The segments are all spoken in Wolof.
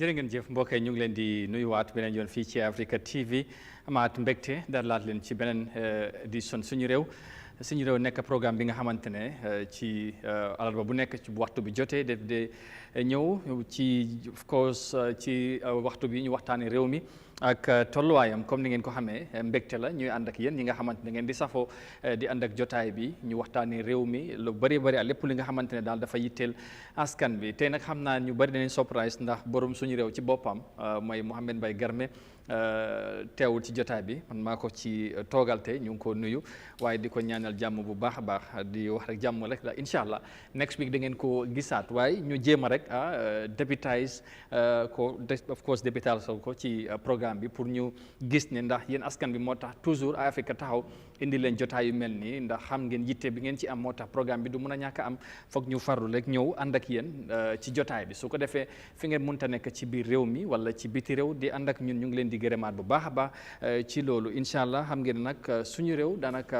jërë ngeen jëf mbokk yi ñu ngi leen di nuyuwaat beneen yoon fii ci Eyeafrica TV amaat mbégte dalalaat leen ci beneen édition suñu réew nekk programme bi nga xamante ne ci alarba bu nekk ci waxtu bi jotee def de ñëw ci of course ci waxtu bi ñu waxtaanee réew mi ak tolluwaayam comme ni ngeen ko xamee mbégte la ñuy ànd ak yéen ñi nga xamante ne ngeen di safoo di ànd ak jotaay bi ñu waxtaanee réew mi lu bëri bëri ak lépp li nga xamante ne daal dafa yitteel askan bi tey nag xam naa ñu bëri nañ surprise ndax borom suñu réew ci boppam mooy Mohamed Mbaye Garmé teewul ci jotaay bi man maa ko ci toogal tey ñu ngi ko nuyu waaye di ko ñaanal jàmm bu baax a baax di wax rek jàmm rek la incha allah next week da ngeen ko gisaat waaye ñu jéem a rek débutise ko of course débutise ko ci programme bi pour ñu gis ne ndax yéen askan bi moo tax toujours Africa taxaw indi leen jotaay yu mel nii ndax xam ngeen yitte bi ngeen ci am moo tax programme bi du mun a ñàkk a am foog ñu farlu rek ñëw ànd ak yéen ci jotaay bi su ko defee fi ngeen mënta nekk ci biir réew mi wala ci biti réew di ànd ak ñun ñu ngi leen di gërëmaat bu baax a baax ci loolu incha allah xam ngeen nag suñu réew daanaka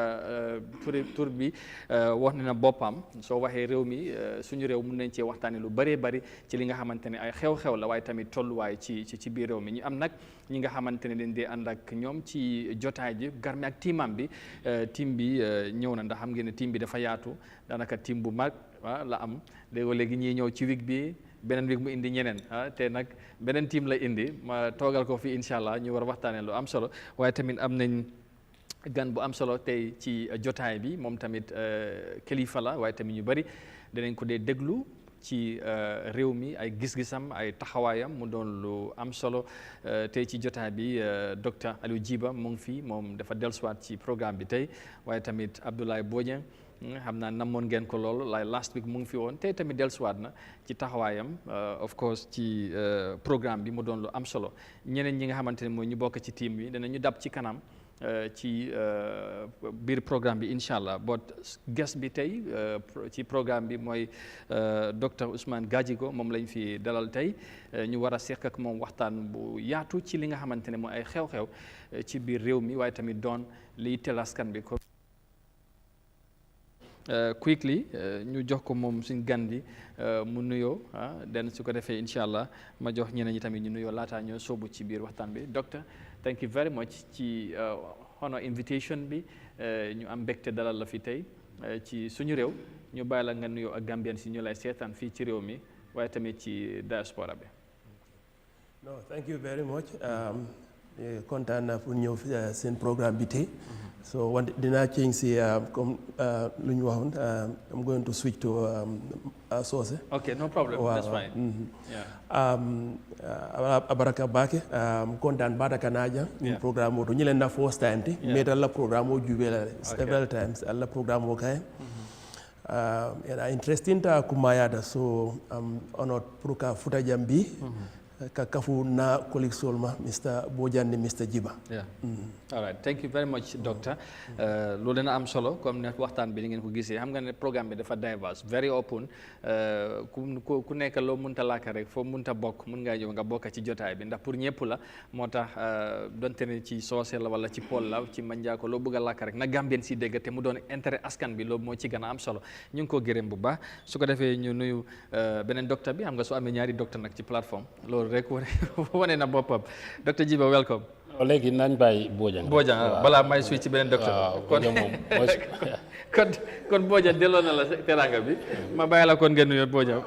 tur bi wax na boppam soo waxee réew mi suñu réew mun nañ cee waxtaanee lu bëree bëri ci li nga xamante ne ay xew-xew la waaye tamit tolluwaay ci biir réew mi ñu am nag ñi nga xamante ne dañ dee ànd ak ñoom ci jotaay ji Garmé ak tiimam bi team bi ñëw na ndax xam ngeen ne team bi dafa yaatu daanaka team bu mag la am léegi ñiy ñëw ci week bi beneen week mu indi ñeneen te nag beneen team la indi ma toogal ko fi incha allah ñu war a waxtaanee lu am solo waaye tamit am nañ gan bu am solo tey ci jotaay bi moom tamit kilifa la waaye tamit ñu bëri danañ ko dee déglu ci réew mi ay gis-gisam ay taxawaayam mu doon lu am solo tey ci jotaay bi docteur Aliou Djiba mu ngi fii moom dafa dellusiwaat ci programme bi tey waaye tamit Abdoulaye Bodian xam naa namoon ngeen ko loolu last week mu ngi fi woon tey tamit dellusiwaat na ci taxawaayam of course ci programme bi mu doon lu am solo ñeneen ñi nga xamante ne mooy ñu bokk ci team bi danañu dab ci kanam ci biir programme bi incha allah but guest bi tey ci programme bi mooy docteur Ousman Gajigo moom lañ fi dalal tey ñu war a seq ak moom waxtaan bu yaatu ci li nga xamante ne mooy ay xew-xew ci biir réew mi waaye tamit doon liy teel askan bi ko quickly ñu jox ko moom suñ gan bi mu nuyoo den su ko defee incha allah ma jox ñeneen ñi tamit ñu nuyoo laataa ñoo sóobu ci biir waxtaan bi docteur thank you very much ci honor invitation bi ñu am mbégte dalal la fi tey ci suñu réew ñu bàyyi la nga nuyoo ak Gambien si ñu lay seetaan fii ci réew mi waaye tamit ci diaspora bi. No, thank you very much. Kontaan naa pour ñëw seen programme bi tey. So wante dinaa change si comme lu ñu waxoon I'm going to switch to Sose. Okay, no problem. That's fine. Abaraka bake kontaan badaka naja programme o to ñilen na first time ti metal la programme o jubela several times alla programme o kay and interesting ta kumayada so I'm honored pour ka futa jambi ka kafu na colleague solma Mr. Bodian and Mr. Djiba. Yeah. All right. Thank you very much, doctor. Loolu dina am solo comme ne waxtaan bi ni ngeen ko gisee xam nga ne programme bi dafa diverse very open ku nekk loo mënta làkk rek foo mënta bokk mën ngaa ñëw nga bokk ci jotaay bi ndax pour ñëpp la moo tax donte ne ci soose la wala ci pol la ci manjaako loo bëgg a làkk rek na Gambien si dégg te mu doon intérêt askan bi loolu moo ci gën a am solo ñu ngi ko gërëm bu baax su ko defee ñu nuyu beneen docteur bi xam nga soo amee ñaari docteur nag ci plateforme loolu rek wane na boppam docteur Djiba welcome. léegi nañ bàyyi Bodian. balaa may suy ci beneen docteur. kon Bodian delloo na la teranga bi ma bàyyi la kon ngeen nuyoo Bodian.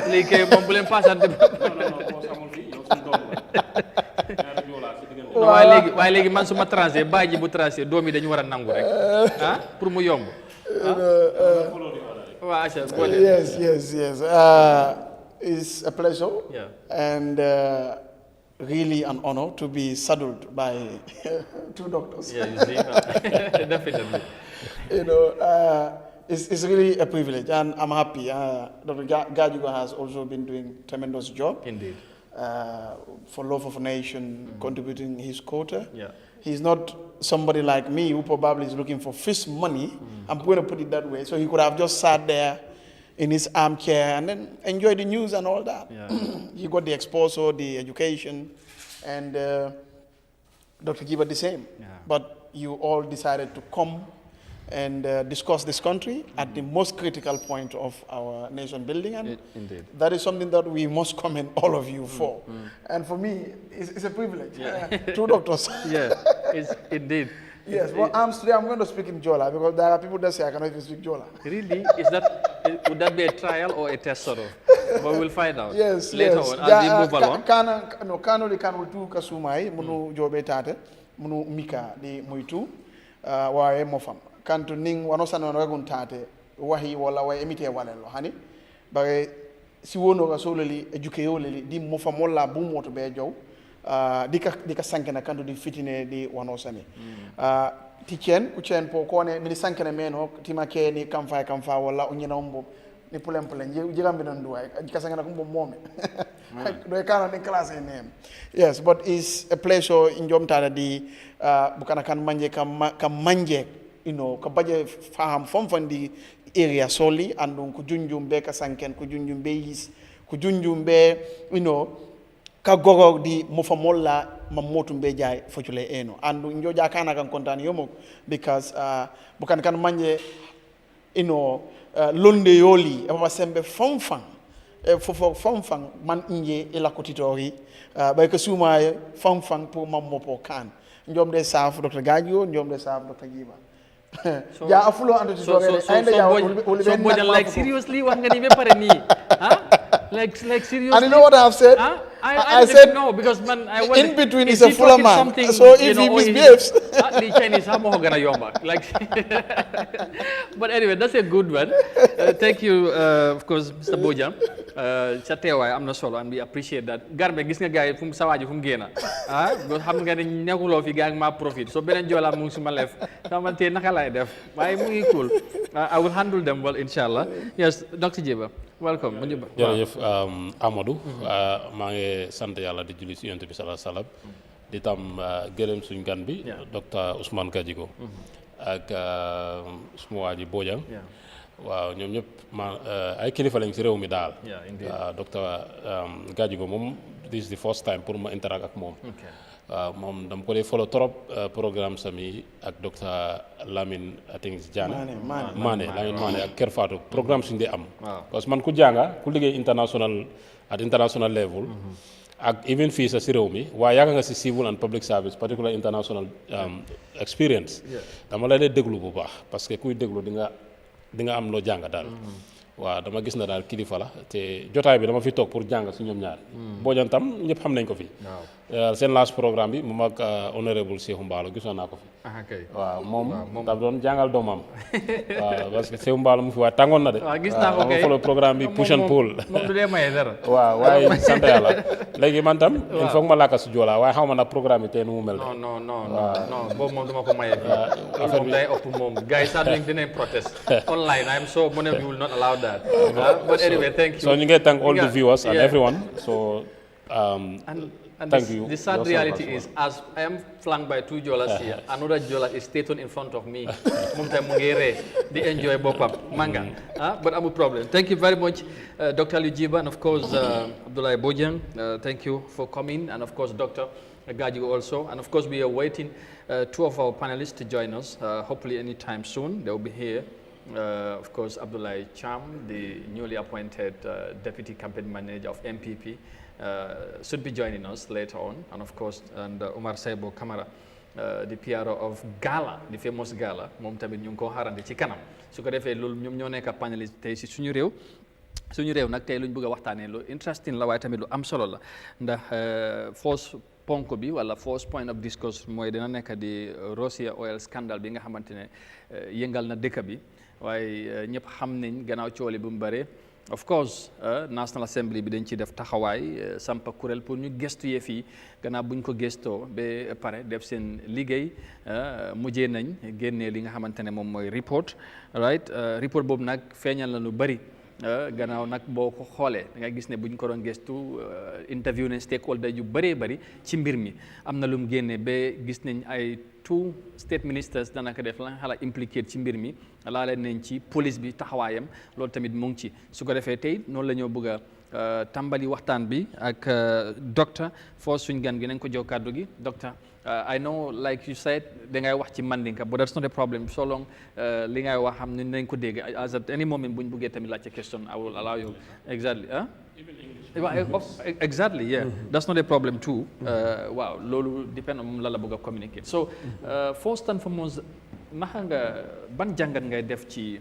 léegi kay moom bu leen paasante. waaye léegi man su ma tracé bàyyi ji bu tracé doom yi dañu war a nangu rek pour mu yomb. Yes. It's a pleasure and really an honor to be saddled by two doctors. Yeah, you see, definitely. It's really a privilege, and I'm happy. Dr. Gajigo has also been doing a tremendous job. Indeed. For Love of a Nation, contributing his quota. Yeah. He's not somebody like me who probably is looking for fish money. I'm going to put it that way. So he could have just sat there in his armchair and then enjoy the news and all that. Yeah. He got the exposure, the education, and Dr. Giba the same. Yeah. But you all decided to come and discuss this country at the most critical point of our nation building. And Indeed. that is something that we must commend all of you for. And for me, it's a privilege. Two doctors. Yeah, it's indeed. Yes, well, today I'm going to speak in Jola because there are people that say I cannot even speak Jola. Really? Would that be a trial or a test sort of? But we'll find out Yes, later yes. on as we move along. Kano di kanu tu kasumai munu jobe tate munu mika di muitu wae mofam kantu ning wanosano ragun tate wahi wala wae emite walelo hani bare si wono ka soleli edukeyo leli di mofam wala bu moto be jow dika sankena kantu di fitine di wanosani ti chen ku chen po ko ne mini sankena meno tima ke ni kamfa wala unyina umbo ni pulen jigambi non duwa kasangana kumbo mome do kana ni class name. Yes, but it's a pleasure in jom tada di bukana kan manje kam manje ka baje faham fom fandi area soli andun ku junjum be ka sanken ku junjum be yis ku junjum be ka gogo di mo fa molla mamotum be jay focule eno andu njoja kana kan kontani yomo because bukan kan manje londe yoli e baba sembe fonfang fofo fonfang man inje ila kotitori bay ko suma fonfang pour mammo po kan njom de saf Dr. Gajigo njom de saf Dr. Giba ya afulo ando to ande ya so bojan like seriously wax nga ni be pare ni like seriously and you know what I have said I said no because man I want in between is a fuller man so if he misbehaves the Chinese how mo gonna yomba like but anyway that's a good one thank you of course Mr. Bojang ca teewaay am na solo and we appreciate that garbe gis nga gars yi fu mu sawaaji fu mu génn ba xam nga ne nekkuloo fi gars ma profit so beneen joolaa mu ngi suma lef xamante naka lay def waaye mu ngi cool I will handle them well inshallah. Yes, Dr. Jeba welcome. jërëjëf Amadou maa ngi sant yàlla di julli si yonent bi sallallahu alayhi wa sallam di tam gërëm suñ gan bi docteur Ousman Gajigo ak suma waa ji Bojang waaw ñoom ñëpp ay kilifa lañ ci réew mi daal docteur Gajigo moom this is the first time pour ma interact ak moom moom dama ko dee follow trop programme sami ak docteur Lamine I think Mané ak Kër Fatou programme suñu dee am parce que man ku jànga ku liggéey international level ak even fii sa si réew mi waaye yàgg nga si civil and public service particular international experience dama la dee déglu bu baax parce que kuy déglu di nga am loo jàng daal waaw dama gis na daal kilifa la te jotaay bi dama fi toog pour jàng si ñoom ñaar Bojang tam ñëpp xam nañ ko fi seen last programme bi moom ak honorable Sekou Mballo gisoon naa ko fi waaw moom daf doon jàngal doomam waaw parce que Sekou Mballo mu fi waaye tàngoon na de gis naa ko kay follow programme bi push and pull moom du dee maye dara waaw waaye sant yàlla léegi man tam il faut ma laaka si joolaa waaye xaw ma nag programme bi tey nu mu mel de non boobu moom duma ko maye fii moom day ëpp moom gars yi sax dinañ protest online I'm sure Monopolistic will not allow that but anyway thank you so ñu ngi thank all the viewers and everyone so and thank you. The sad reality is, as I am flanked by two Jolas here, another Jola is stationed in front of me. They enjoy bopap manga, but I'm a problem. Thank you very much, Dr. Lujiba, and of course Abdullah Bojang. Thank you for coming, and of course Dr. Gajigo also, and of course we are waiting two of our panelists to join us. Hopefully anytime soon they will be here. Of course, Abdullah Cham, the newly appointed Deputy Campaign Manager of MPP, should be joining us later on. And of course, Umar Saibo Kamara, the PRO of Gala, the famous Gala, moom tamit ñu ngi ko xaarandi ci kanam su ko defee loolu ñoom ñoo nekk panéliste tey si suñu réew nag tey lu ñu bëgg a waxtaanee lu interesting la waaye tamit lu am solo la ndax first ponk bi wala first point of discourse mooy dina nekk di Russia oil scandal bi nga xamante ne yëngal na dëkk bi waaye ñëpp xam nañ gannaaw cooli bu mu bare of course National Assembly bi dañ ci def taxawaay sampa kuréel pour ñu gestu yee fii gannaaw buñ ko gestoo ba pare def seen liggéey mujjee nañ génnee li nga xamante ne moom mooy report report boobu nag feeñal na lu bari gannaaw nag boo ko xoolee da nga gis ne buñ ko doon gestu interview nañ stakeholder yu bëree bëri ci mbir mi am na lu mu génne ba gis nañ ay two state ministers danaka def la xala impliqué ci mbir mi laale nañ ci police bi taxawaayam loolu tamit mu ngi ci su ko defee tey noonu la ñoo bëgg tàmbali waxtaan bi ak docteur foo suñ gan gi nañ ko jox kàddu gi docteur I know like you said dangay wax ci Mandinka but that's not a problem so long li ngay wax xam ne nañ ko dégg as at any moment buñ buggee tamit laajte question I will allow you exactly exactly yeah that's not a problem too waaw loolu depend on moom la bëgg a communicate so first and foremost naka nga ban jàngat ngay def ci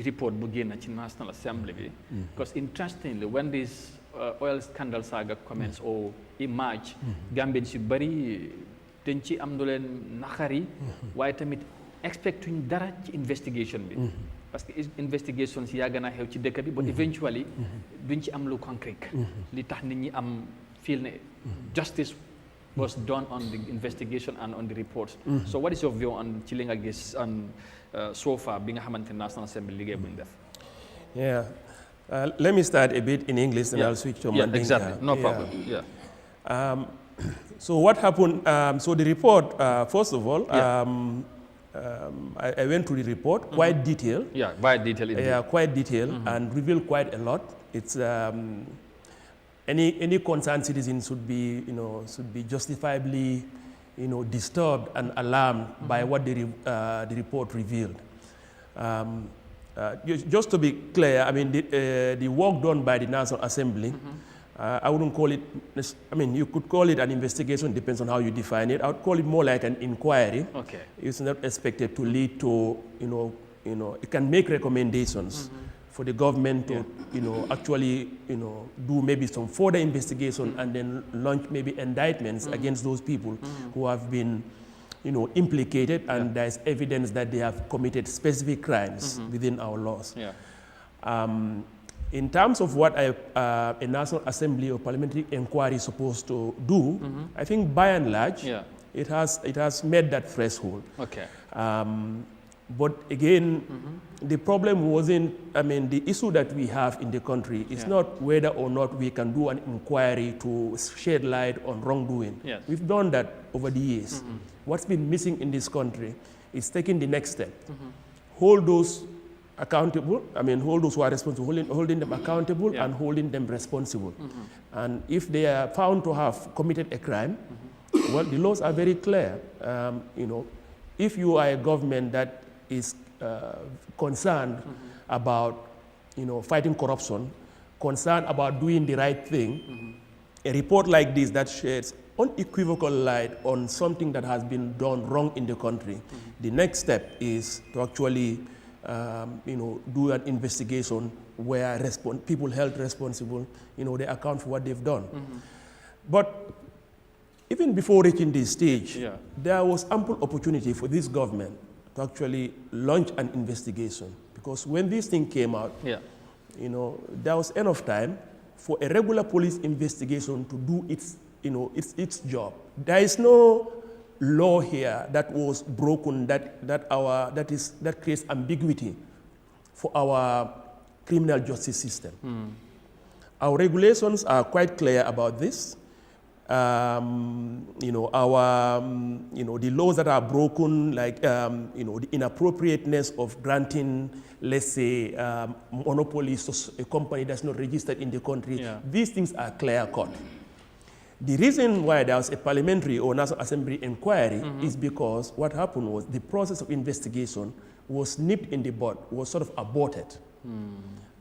report bu génn ci National Assembly bi because interestingly when this oil scandal saga commence or emerge Gambians yu bari dañ ci am lu leen naxari waaye tamit expectuñ dara ci investigation bi parce que investigation si yàgg naa xew ci dëkk bi but eventually duñ ci am lu concrete li tax nit ñi am feel ne justice was done on the investigation and on the reports so what is your view on ci li nga gis on so far bi nga xamante National Assembly liggéey buñ def yeah let me start a bit in English and I'll switch to Mandinka. Exactly no problem yeah so what happened so the report first of all I went through the report, quite detailed. Yeah, quite detailed. Yeah, quite detailed and revealed quite a lot. It's any concerned citizen should be justifiably, disturbed and alarmed by what the report revealed. Just to be clear, I mean, the work done by the National Assembly. I wouldn't call it, I mean, you could call it an investigation, depends on how you define it. I would call it more like an inquiry. Okay. It's not expected to lead to, it can make recommendations for the government to, actually, do maybe some further investigation and then launch maybe indictments against those people who have been, implicated and there's evidence that they have committed specific crimes within our laws. Yeah. In terms of what a National Assembly or parliamentary inquiry is supposed to do, I think by and large, it has met that threshold. Okay. But again, the problem wasn't, I mean, the issue that we have in the country is not whether or not we can do an inquiry to shed light on wrongdoing. Yes. We've done that over the years. What's been missing in this country is taking the next step. Hold those accountable, I mean, hold those who are responsible, holding them accountable and holding them responsible. And if they are found to have committed a crime, well, the laws are very clear. If you are a government that is concerned about, fighting corruption, concerned about doing the right thing, a report like this that sheds unequivocal light on something that has been done wrong in the country, the next step is to actually do an investigation where people held responsible, they account for what they've done. But even before reaching this stage, there was ample opportunity for this government to actually launch an investigation. Because when this thing came out, there was enough time for a regular police investigation to do its job. There is no law here that was broken that creates ambiguity for our criminal justice system. Our regulations are quite clear about this. The laws that are broken, like the inappropriateness of granting, let's say, monopolies to a company that's not registered in the country. These things are clear cut. The reason why there was a parliamentary or National Assembly inquiry is because what happened was the process of investigation was nipped in the bud, was sort of aborted.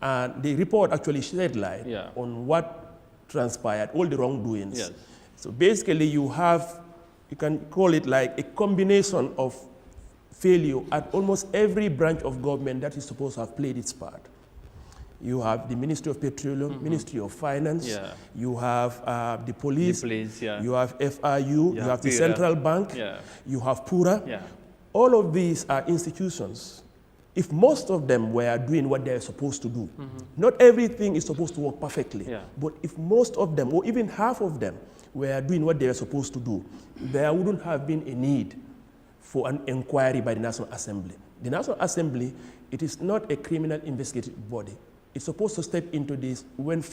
And the report actually shed light on what transpired, all the wrongdoings. Yes. So basically you can call it like a combination of failure at almost every branch of government that is supposed to have played its part. You have the Ministry of Petroleum, Ministry of Finance, you have the police, you have FIU, you have the Central Bank, you have PURA. All of these are institutions. If most of them were doing what they're supposed to do, not everything is supposed to work perfectly, but if most of them, or even half of them, were doing what they were supposed to do, there wouldn't have been a need for an inquiry by the National Assembly. The National Assembly, it is not a criminal investigative body. It's supposed to step into this when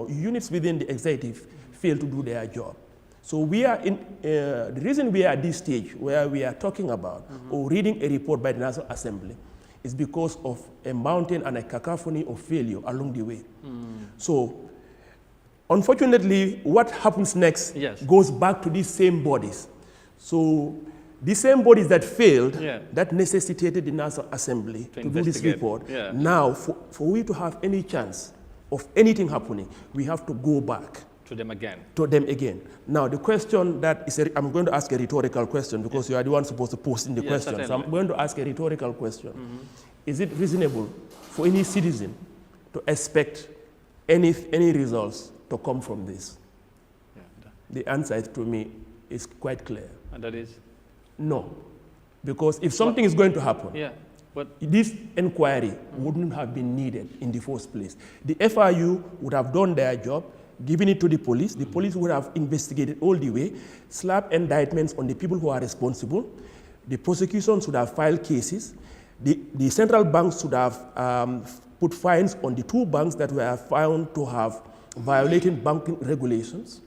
units within the executive fail to do their job. So we are in the reason we are at this stage where we are talking about or reading a report by the National Assembly is because of a mountain and a cacophony of failure along the way. So Unfortunately, what happens next goes back to these same bodies. So the same bodies that failed, that necessitated the National Assembly to do this report. Now, for we to have any chance of anything happening, we have to go back to them again. Now, the question that is, I'm going to ask a rhetorical question because you are the one supposed to post in the question. Certainly. So I'm going to ask a rhetorical question. Is it reasonable for any citizen to expect any results to come from this? The answer to me is quite clear. And that is? No. Because if something is going to happen, this inquiry wouldn't have been needed in the first place. The FIU would have done their job, given it to the police would have investigated all the way, slapped indictments on the people who are responsible, the prosecutions would have filed cases, the central banks should have put fines on the 2 banks that were found to have violated banking regulations.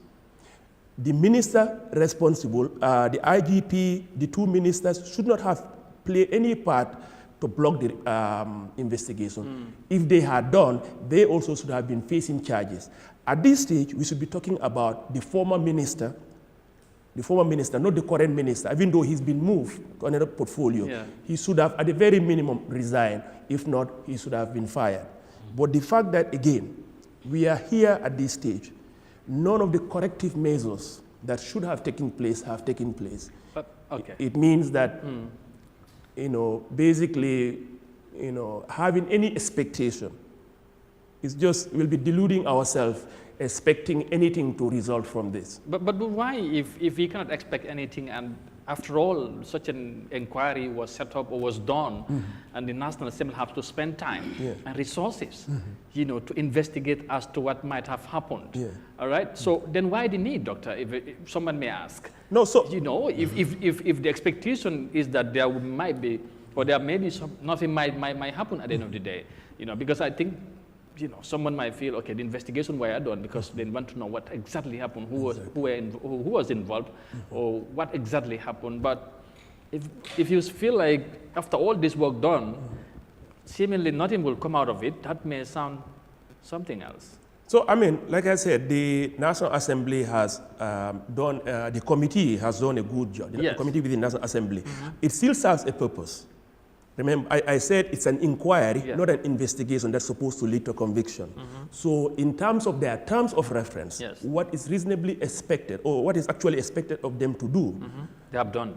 The minister responsible, the IGP, the 2 ministers should not have played any part to block the investigation. If they had done, they also should have been facing charges. At this stage, we should be talking about the former minister, not the current minister, even though he's been moved to another portfolio. He should have, at the very minimum, resigned. If not, he should have been fired. But the fact that, again, we are here at this stage, none of the corrective measures that should have taken place have taken place. It means that, basically, having any expectation is just, we'll be deluding ourselves, expecting anything to result from this. But why, if we cannot expect anything, and after all, such an inquiry was set up or was done, and the National Assembly has to spend time and resources, to investigate as to what might have happened. All right. So then, why the need, Doctor? If someone may ask. No. So if the expectation is that there might be, or there may be nothing might happen at the end of the day, because I think. Someone might feel, okay, the investigation were done because they want to know what exactly happened, who was involved, or what exactly happened. But if you feel like after all this work done, seemingly nothing will come out of it, that may sound something else. So, like I said, the National Assembly has done, the committee has done a good job. The committee within the National Assembly. It still serves a purpose. Remember, I said it's an inquiry, not an investigation that's supposed to lead to conviction. So in terms of their terms of reference, what is reasonably expected, or what is actually expected of them to do,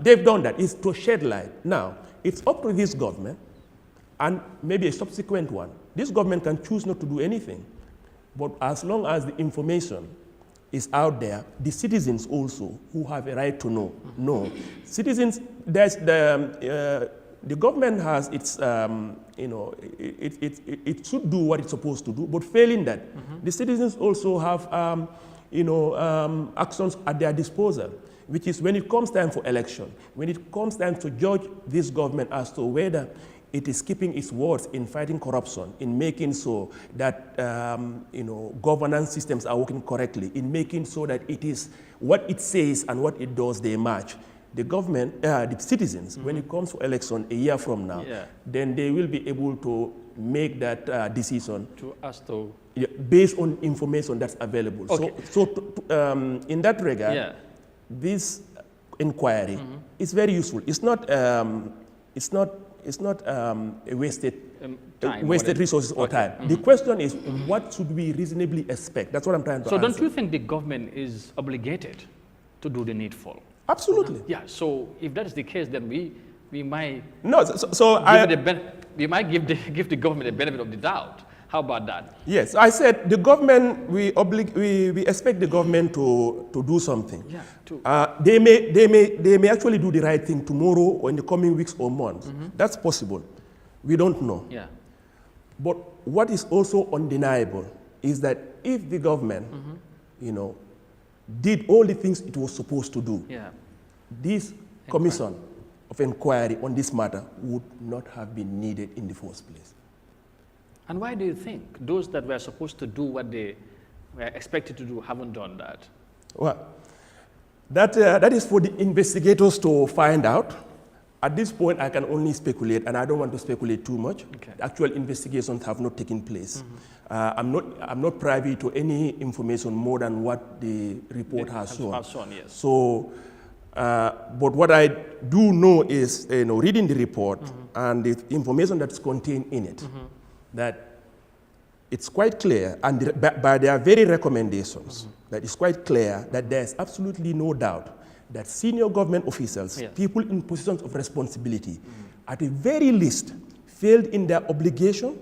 they've done that, is to shed light. Now, it's up to this government, and maybe a subsequent one. This government can choose not to do anything. But as long as the information is out there, the citizens also, who have a right to know. Citizens, there's the government has its, it should do what it's supposed to do, but failing that, the citizens also have, actions at their disposal, which is when it comes time for election, when it comes time to judge this government as to whether it is keeping its words in fighting corruption, in making so that, governance systems are working correctly, in making so that it is what it says and what it does, they match. The government, the citizens, when it comes to election a year from now, then they will be able to make that decision based on information that's available. So in that regard, this inquiry is very useful. It's not a wasted resources or time. The question is, what should we reasonably expect? That's what I'm trying to answer. So don't you think the government is obligated to do the needful? Absolutely. So if that is the case, then we might we might give the government the benefit of the doubt. How about that? Yes, I said the government, we expect the government to do something. They may actually do the right thing tomorrow or in the coming weeks or months. That's possible. We don't know. But what is also undeniable is that if the government, did all the things it was supposed to do, this commission of inquiry on this matter would not have been needed in the first place. And why do you think those that were supposed to do what they were expected to do haven't done that? Well, that is for the investigators to find out. At this point, I can only speculate, and I don't want to speculate too much. Actual investigations have not taken place. I'm not privy to any information more than what the report has shown. Yes. So, but what I do know is, reading the report and the information that's contained in it, that it's quite clear, and by their very recommendations, that it's quite clear that there's absolutely no doubt that senior government officials, people in positions of responsibility, at the very least, failed in their obligation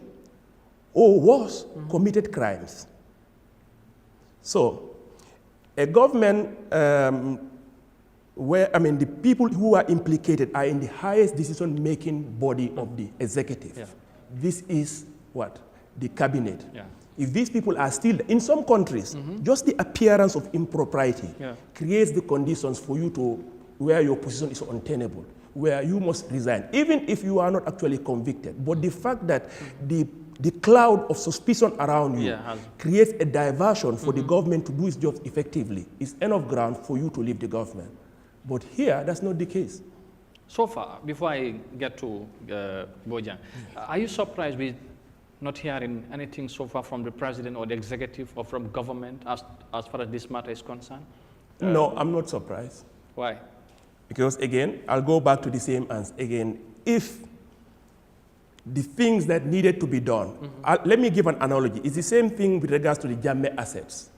or worse, committed crimes. So, a government where, the people who are implicated are in the highest decision-making body of the executive. Yeah. This is what? The cabinet. Yeah. If these people are still, in some countries, just the appearance of impropriety creates the conditions for you to, where your position is untenable, where you must resign, even if you are not actually convicted. But the fact that the cloud of suspicion around you creates a diversion for the government to do its job effectively is enough ground for you to leave the government. But here, that's not the case. So far, before I get to Bojang, are you surprised with not hearing anything so far from the president or the executive or from government as far as this matter is concerned? No, I'm not surprised. Why? Because again, I'll go back to the same answer again. If the things that needed to be done, let me give an analogy. It's the same thing with regards to the Jammeh assets.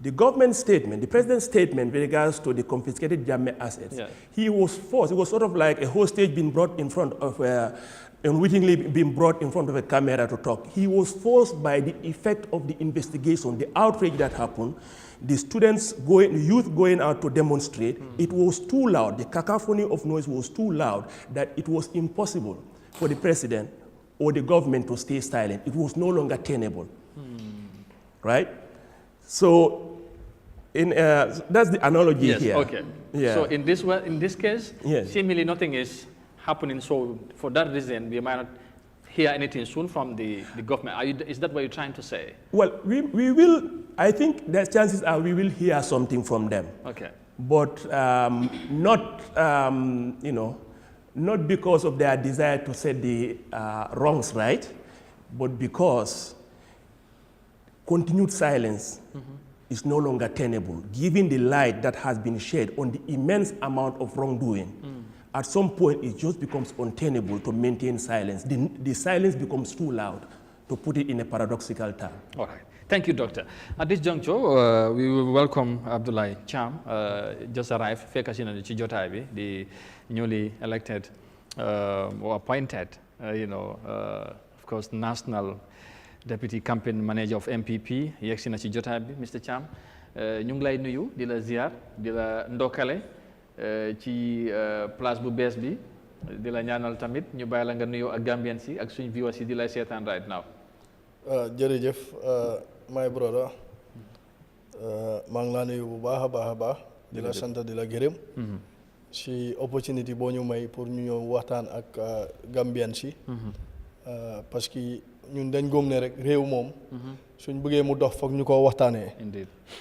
The government statement, the president's statement with regards to the confiscated Jammeh assets, he was forced, it was sort of like a hostage being brought in front of, unwittingly being brought in front of a camera to talk. He was forced by the effect of the investigation, the outrage that happened, the students the youth going out to demonstrate. It was too loud, the cacophony of noise was too loud that it was impossible for the president or the government to stay silent. It was no longer tenable, right? So, that's the analogy here. Okay. Yeah. So in this case, seemingly nothing is happening. So for that reason, we might not hear anything soon from the government. Is that what you're trying to say? Well, we will. I think the chances are we will hear something from them. Okay. But not not because of their desire to set the wrongs right, but because continued silence is no longer tenable, given the light that has been shed on the immense amount of wrongdoing. At some point, it just becomes untenable to maintain silence. The silence becomes too loud, to put it in a paradoxical term. All right. Thank you, Doctor. At this juncture, we will welcome Abdoulaye Cham, just arrived, the newly elected or appointed, of course, national Deputy Campaign Manager of MPP, yegsi na ci jotaay bi Mr. Cham ñu ngi lay nuyu di la ziar di la ndokale ci place bu bees bi di la ñaanal tamit ñu bàyyi la nga nuyu ak Gambian si ak suñu viewers yi di lay seetaan right now. Jërëjëf my brother maa ngi laa nuyu bu baax a baax di la sant di la gërëm si opportunity boo ñu may pour ñu ñëw waxtaan ak Gambian si parce que ñun dañ gëm ne rek réew moom suñ bëggee mu dox foog ñu ko waxtaanee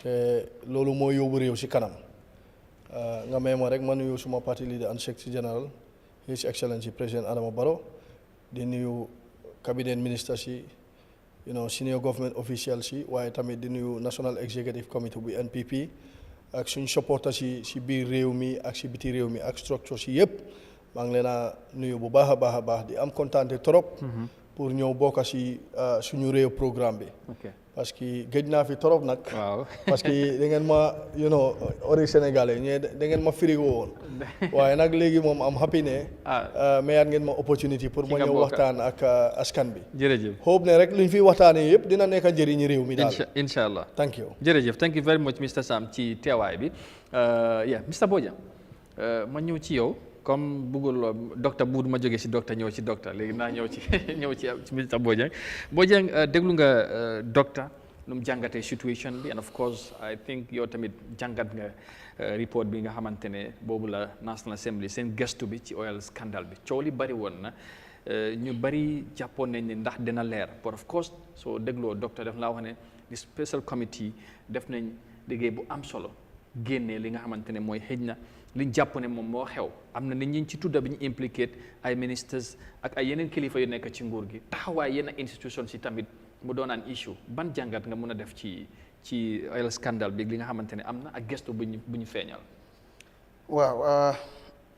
te loolu moo yóbbu réew si kanam nga may ma rek ma nuyu suma parti leader and secretary general His Excellency President Adama Barrow di nuyu cabinet minister si senior government official si waaye tamit di nuyu National Executive Committee bu NPP ak suñ supporter si biir réew mi ak si biti réew mi ak structure si yëpp maa ngi leen a nuyu bu baax a baax di am kontaan trop pour ñëw bokk si suñu réew programme bi parce que gëj naa fi trop nag parce que da ngeen ma ori sénégalais ñee da ngeen ma firigo woon waaye nag léegi moom am happy ne mayaat ngeen ma opportunity pour ma ñëw waxtaan ak askan bi jërëjëf hope ne rek luñ fi waxtaanee yëpp dina nekk njëriñu réew mi daal insha allah thank you jërëjëf thank you very much Mr. Sam ci teewaay bi Mr. Bojang ma ñëw ci yow comme bëggul docteur Boud ma jógee si docteur ñëw ci docteur léegi naa ñëw ci Mr. Bojang déglu nga docteur nu mu jàngatee situation bi and of course I think yow tamit jàngat nga report bi nga xamante ne boobu la National Assembly seen gëstu bi ci oil scandale bi coow li bari woon na ñu bari jàppoon nañ ne ndax dina leer but of course soo dégloo docteur daf laa wax ne di special committee def nañ liggéey bu am solo génnee li nga xamante ne mooy xëj na liñ jàpp ne moom moo xew am na nit ñi ci tudda bi ñu implicate ay ministers ak ay yeneen kilifa yu nekk ci nguur gi taxawaay yenn institutions yi tamit mu doonaan issue ban jàngat nga mun a def ci oil scandal bi li nga xamante ne am na ak gestu bu ñu feeñal. waaw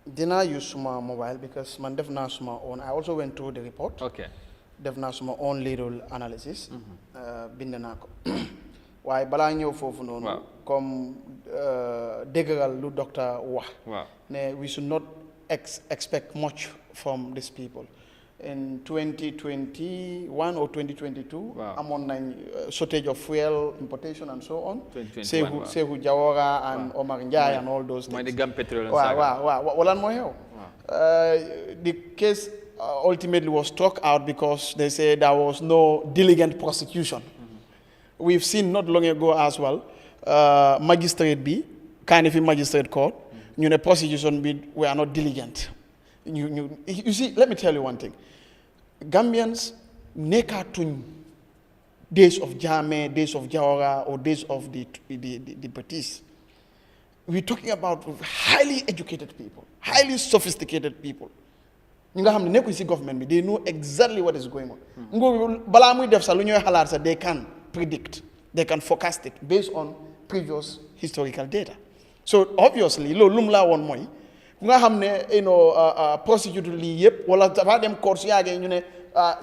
dinaa use suma mobile because man def naa suma own I also went through the report. ok def naa suma own little analysis. bind naa ko waaye balaa ñëw foofu noonu. comme déggal lu docteur wax. ne we should not expect much from these people. In 2021 or 2022, amoon nañ shortage of fuel importation and so on. Sehu Jawara and Omar Njai and all those things. Mooy di Gam Petrol and waaw walan moo xew. The case ultimately was struck out because they say there was no diligent prosecution. We've seen not long ago as well, magistrate bi, kind of a magistrate court, ñu ne prosecution bi were not diligent. You see, let me tell you one thing. Gambians nekatuñ days of Jammeh, days of Jawara, or days of the British. We're talking about highly educated people, highly sophisticated people. Ñi nga xam ne nekkuñ ci government bi, they know exactly what is going on. Nguur balaa muy def sax lu ñuy xalaat sax they can predict, they can forecast it based on previous historical data. So obviously loolu lu mu laa woon mooy nga xam ne prosecutor lii yëpp wala dafa dem court su yàggee ñu ne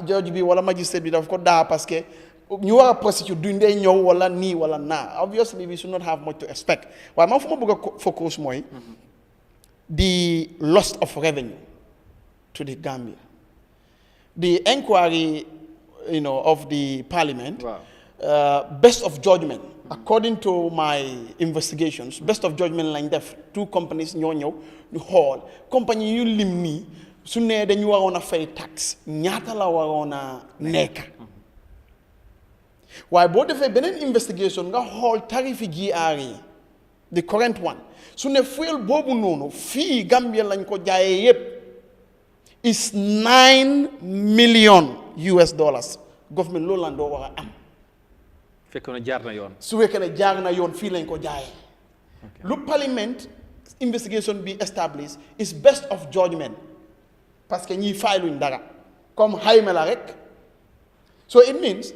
judge bi wala magistrate bi daf ko daa parce que ñu war a prosecute duñ dee ñëw wala nii wala naa obviously we should not have much to expect waaye man fu ma bëgg a focus mooy the loss of revenue to the Gambia. The inquiry of the parliament, best of judgment, according to my investigations, best of judgment lañ def two companies ñoo ñëw ñu xool compagnie yu lim nii su nee dañu waroon a fay tax ñaata la waroon a nekk waaye boo defee beneen investigation nga xool tarifi GRA yi the current one su ne fuel boobu noonu fii Gambia lañ ko jaayee yépp is $9 million government loolu la doo war a am fekk na jaar na yoon su fekkee ne jaar na yoon fii lañ ko jaayee lu parliament investigation be established is best of judgment parce que ñiy fayluñ dara comme xayma la rek so it means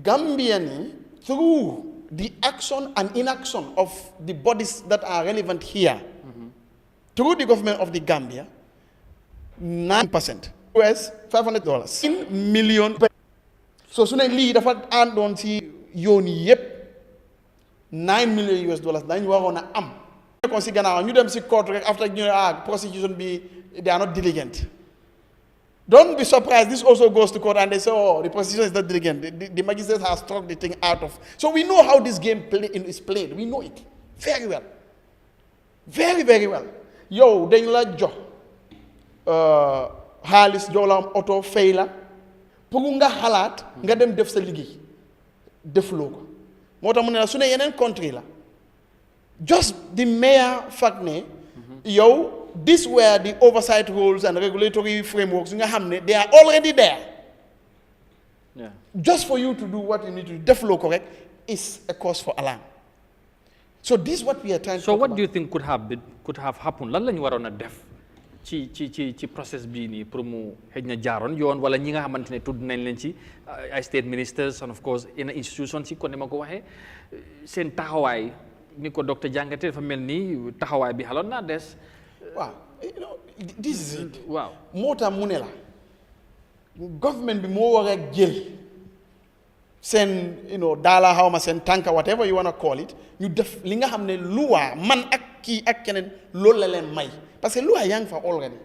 Gambian yi through the action and inaction of the bodies that are relevant here through the government of the Gambia 9% US $500 $1 million so su ne lii dafa àndoon ci yoon yi yépp $9 million dañ waroon a am kon si gannaaw ñu dem si court rek after ñu ne prosecution bi they are not diligent don't be surprised this also goes to court and they say the prosecution is not diligent the magistrate has struck the thing out of so we know how this game is played we know it very well very very well yow dañ la jox xaalis jox la am oto fay la pour nga xalaat nga dem def sa liggéey defuloo ko moo tax mu ne la su ne yeneen country la just the mere fact ne yow these were the oversight rules and regulatory frameworks nga xam ne they are already there just for you to do what you need to do defuloo ko rek is a cause for alarm so this is what we are trying to so what do you think could have happened lan la ñu waroon a def ci process bii nii pour mu xëj na jaaroon yoon wala ñi nga xamante ne tudd nañ leen ci ay state ministers and of course in institution si kon ni ma ko waxee seen taxawaay ni ko docteur jàngate dafa mel ni taxawaay bi xaloon naa des waaw this is it waaw moo tax mu ne la government bi moo war a jël seen daala xawma seen tànka whatever you wanna call it ñu def li nga xam ne luwaa man ak kii ak keneen loolu la leen may parce que luwaa yaa ngi fa already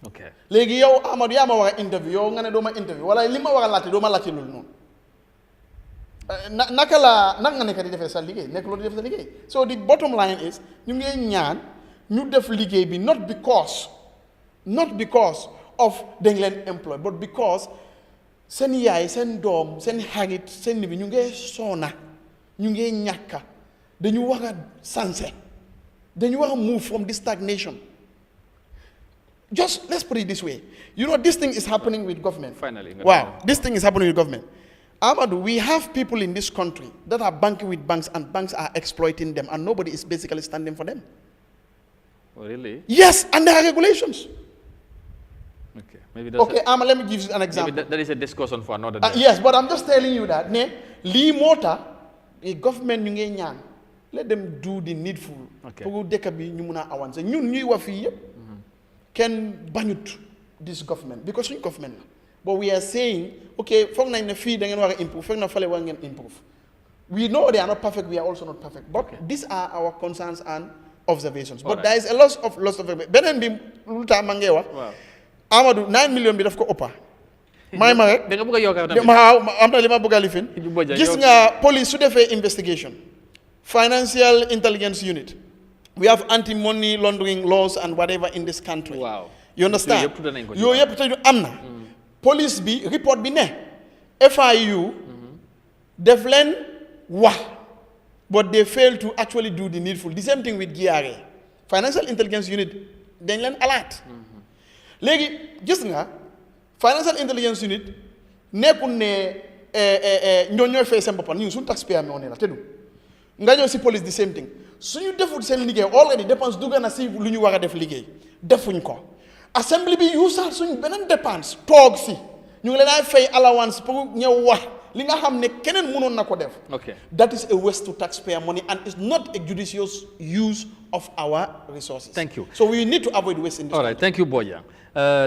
ok léegi yow Amadou yaa ma war a interview yow nga ne doo ma interview wala li ma war a laajte doo ma laajte loolu noonu naka nga nekk di defee sa liggéey nekk loolu di def sa liggéey so the bottom line is ñu ngi ñaan ñu def liggéey bi not because of dañ leen employ but because seen yaay seen doom seen xarit seen bi ñu ngi soona ñu ngi ñàkka dañu war a sanse dañu war a move from this stagnation just let's put it this way this thing is happening with government finally wow this thing is happening with government Amadou, we have people in this country that are banking with banks and banks are exploiting them and nobody is basically standing for them Oh, really? Yes, and there are regulations. Okay, maybe that's Okay, let me give you an example. maybe that is a discussion for another day. Yes, but I'm just telling you that lii moo tax the government ñu ngi ñaan let them do the needful. Okay. pour dëkk bi ñu mun a avancer ñun ñuy wax fii yëpp kenn bañut this government because suñ government la but we are saying okay foog nañ ne fii da ngeen war a improve foog na fale war ngeen improve we know they are not perfect we are also not perfect but these are our concerns and observations but there is a loss of beneen bi lu tax ma ngee wax Amadou 9 million bi daf ko ëppa may ma rek da nga bëgg a yokk tamit waaw am na li ma bëgg a lifin gis nga police su defee investigation financial intelligence unit we have anti-money laundering laws and whatever in this country wow you understand yooyu yëpp te am na police bi report bi ne FIU def leen wax but they fail to actually do the needful the same thing with GRA financial intelligence unit dañ leen alert léegi gis nga financial intelligence unit nekkul ne ñooy fay seen boppam ñun suñu taxpayer moo ne la te du nga ñëw si police the same thing suñu deful seen liggéey already dépense dugg na si lu ñu war a def liggéey defuñ ko assembly bi yuusaal suñ beneen dépense toog si ñu ngi leen ay fay allowance pour ñëw wax li nga xam ne keneen mënoon na ko def. Okay. That is a waste to taxpayer money and it's not a judicious use of our resources. Thank you. So we need to avoid waste in this. All right, thank you Bojang.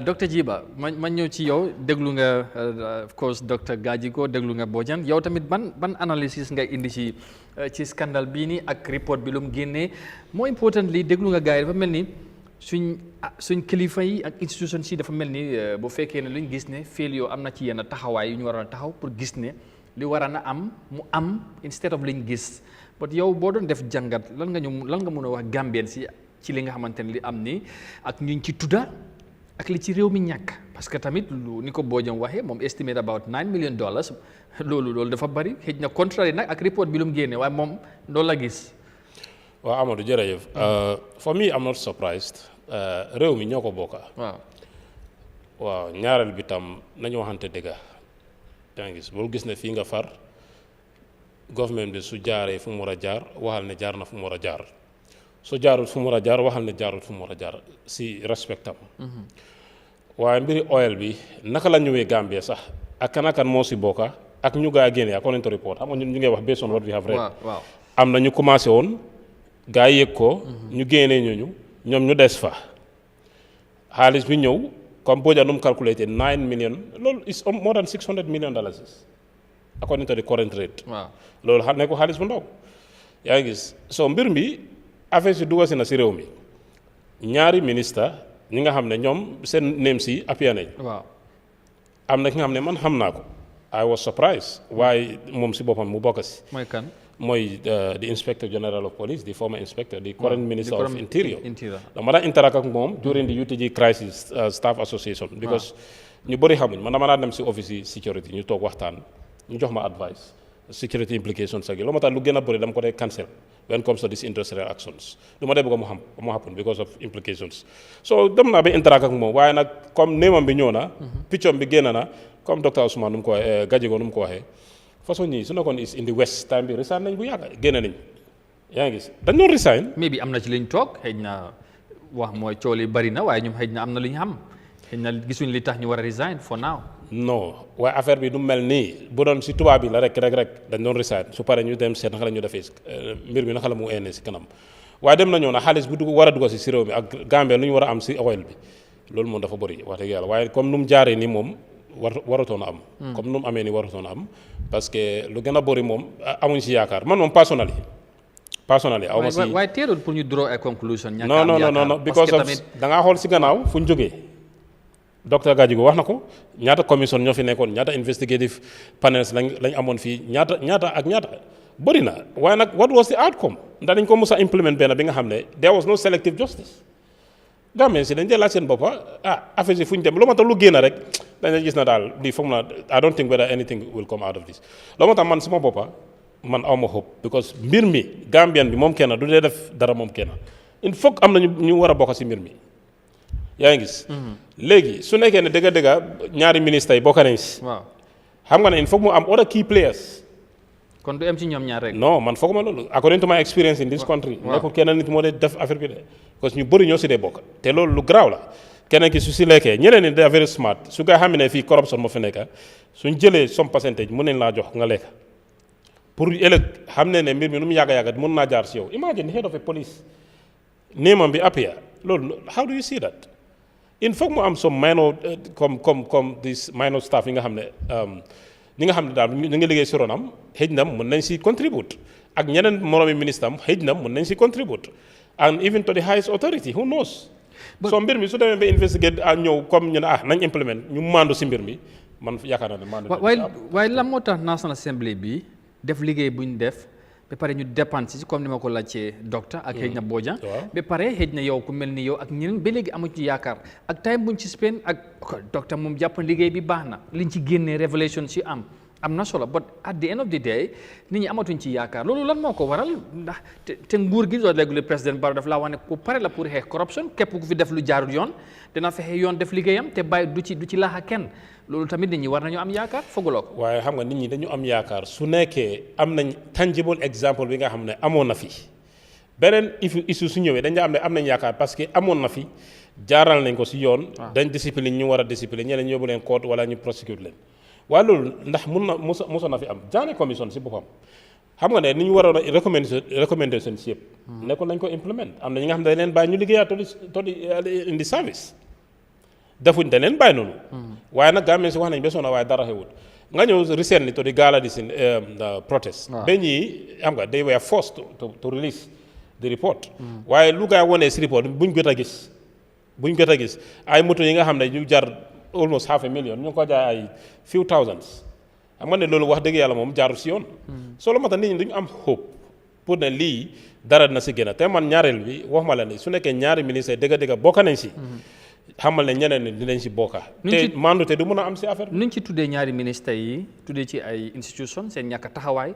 Dr. Jiba ma ñëw ci yow déglu nga of course Dr. Gajigo déglu nga Bojang yow tamit ban analysis nga indi ci scandale bii nii ak report bi lu mu génnee more importantly déglu nga gars yi dafa mel ni suñ kilifa yi ak institution si dafa mel ni bu fekkee ne luñ gis ne failure am na ci yenn taxawaay yu ñu waroon a taxaw pour gis ne li war a na am mu am instead of liñ gis but yow boo doon def jàngat lan nga mën a wax Gambien si ci li nga xamante ne li am ni ak ñuñ ci tudda ak li ci réew mi ñàkk parce que tamit ni ko Bojang waxee moom estimate about $9 million loolu dafa bari xëj na contrary nag ak report bi lu mu génne waaye moom loolu la gis. waaw Amadou jërëjëf for me I'm not surprised réew mi ñoo ko bokka waaw ñaareel bi tam nañu waxante dëgga yaa ngi gis bul gis ne fii nga far government bi su jaaree fu mu war a jaar waxal ne jaar na fu mu war a jaar su jaarul fu mu war a jaar waxal ne jaarul fu mu war a jaar si respectam waaye mbiri oil bi naka la ñëwee Gambia sax ak kan moo si bokka ak ñu gaa génne according to report xam nga ñu ngi wax based on what we have read am na ñu commencé woon gaa yëg ko ñu génnee ñoom ñu des fa xaalis bi ñëw comme Bojang nu mu calculé 9 million loolu is more than $600 million according to the current rate loolu nekk xaalis bu ndaw yaa ngi gis so mbir mi affaire si dugal si na si réew mi ñaari ministre ñi nga xam ne ñoom seen neem si appuyé nañ am na ki nga xam ne man xam naa ko I was surprised waaye moom si boppam mu bokk si mooy kan mooy the inspector general of police the former inspector the current minister of interior dama daan interact ak moom during the UTG crisis staff association because ñu bëri xamuñ man dama daan dem si office yi security ñu toog waxtaan ñu jox ma advice security implications ak yi loo ma tax lu gën a bëri dama ko dee cancel when comes to these industrial actions du ma dee bëgg mu happen because of implications so dem naa ba interact ak moom waaye nag comme néemam bi ñëw na piccom bi génn na comme docteur Ousman nu mu ko waxee Gajigo nu mu ko waxee façon ñii su nekkoon is in the west time bi resign nañ bu yàgg génne nañ yaa ngi gis dañ doon resign mais bi am na ci liñ toog xëy na wax mooy coow li bari na waaye ñoom xëy na am na lu ñu xam xëy na gisuñ li tax ñu war a resign for now non waaye affaire bi du mel nii bu doon si tubaab bi la rek dañ doon resign su paree ñu dem seet naka la ñu defee mbir mi naka la mu ennee si kanam waaye dem nañoo na xaalis bu war a dugg si réew mi ak Gambie lu ñu war a am si oil bi loolu moom dafa bëri wax dëgg yàlla waaye comme nu mu jaaree nii moom waratoon a am comme nu mu amee ni waratoon a am parce que lu gën a bëri moom amuñ si yaakaar man moom personnally aw ma si waaye teelul pour ñu draw a conclusion non because of da ngaa xool si gannaaw fu ñu jógee docteur Gajigo wax na ko ñaata commission ñoo fi nekkoon ñaata investigative panels lañ amoon fii ñaata bëri na waaye nag what was the outcome ndax dañ ko mos a implement benn bi nga xam ne there was no selective justice Gambien si dañ dee laaj seen boppa affaire yi fu ñu dem loo ma tax lu génn rek dañ gis na daal di foog na I don't think whether anything will come out of this loo ma tax man sama boppa man aw ma hope because mbir mi Gambien bi moom kenn du dee def dara moom kenn il faut am na ñu war a bokk si mbir mi yaa ngi gis léegi su nekkee ne dëgga ñaari ministres yi bokk nañ si xam nga ne il faut mu am other key players kon du am ci ñoom ñaar rek. non man fooguma loolu according to my experience in this country. nekkul kenn nit moo dee def affaire bi de parce que ñu bëri ñoo si dee bokk te loolu lu garaaw la keneen ki su si lekkee ñeneen ñi they very smart su nga xam ne fii corruption moo fi nekk suñ jëlee some percentage mën nañ laa jox nga lekk pour ëllëg xam ne mbir mi nu mu yàgg mën naa jaar si yow imagine head of a police néemam bi appear loolu how do you see that il faut mu am some minor comme this minor staff yi nga xam ne ñi nga xam ne daal ñu ngi liggéey si ronam xëj na mën nañ si contribute ak ñeneen moroomi ministre am xëj na mën nañ si contribute and even to the highest authority who knows so mbir mi su demee ba investigate ñëw comme ñu ne nañ implement ñu maandu si mbir mi man yaakaar naa ne maandu waaye lan moo tax National Assembly bi def liggéey bu ñu def ba pare ñu dépense si comme ni ma ko laajtee docteur ak xëj na Bojang ba pare xëj na yow ku mel ni yow ak ñeneen ba léegi amu ci yaakaar ak time buñ ci spend ak docteur moom jàpp liggéey bi baax na liñ ci génnee révélation si am na solo but at the end of the day nit ñi amatuñ ci yaakaar loolu lan moo ko waral ndax te nguur gi soo léegi président Barrow daf laa wax ne ku pare la pour xeex corruption képp ku fi def lu jaarul yoon dina fexe yoon def liggéeyam te bàyyi du ci laaxa kenn loolu tamit nit ñi war nañu am yaakaar fooguloo ko. waaye xam nga nit ñi dañu am yaakaar su nekkee am nañ tangible exemple bi nga xam ne amoon na fi beneen issue su ñëwee dañu am ne am nañ yaakaar parce que amoon na fi jaaral nañ ko si yoon. dañ discipline ñu war a discipline ñeneen yóbbu leen court wala ñu prosecute leen waaye loolu ndax mosoon na fi am Jammeh commission si boppam xam nga ne ni ñu waroon a recommendation si yëpp. nekkul nañ ko implement am na ñi nga xam ne dañ leen bàyyi ñu liggéeyaat todi in the service. defuñ dañ leen bàyyi noonu. waaye nag Gambien si wax nañ ba sonn waaye dara xewut nga ñëw recently to the gala di sin protest. ba ñii xam nga they were forced to release the report. waaye lu gaa wonee si report buñ jot a gis ay moto yi nga xam ne ñu jar almost $500,000 ñu ngi ko jaay ay few thousands xam nga ne loolu wax dëgg yàlla moom jaarul si yoon. solo moo tax nit ñi duñu am hope pour ne lii dara dina si gën a te man ñaareel bi wax ma la ni su nekkee ñaari ministre dëgg-dëgg bokk nañ si. xamal ne ñeneen ñi dinañ si bokka te mandu te du mën a am si affaire bi. nuñ ci tuddee ñaari ministre yi tuddee ci ay institution seen ñàkk taxawaay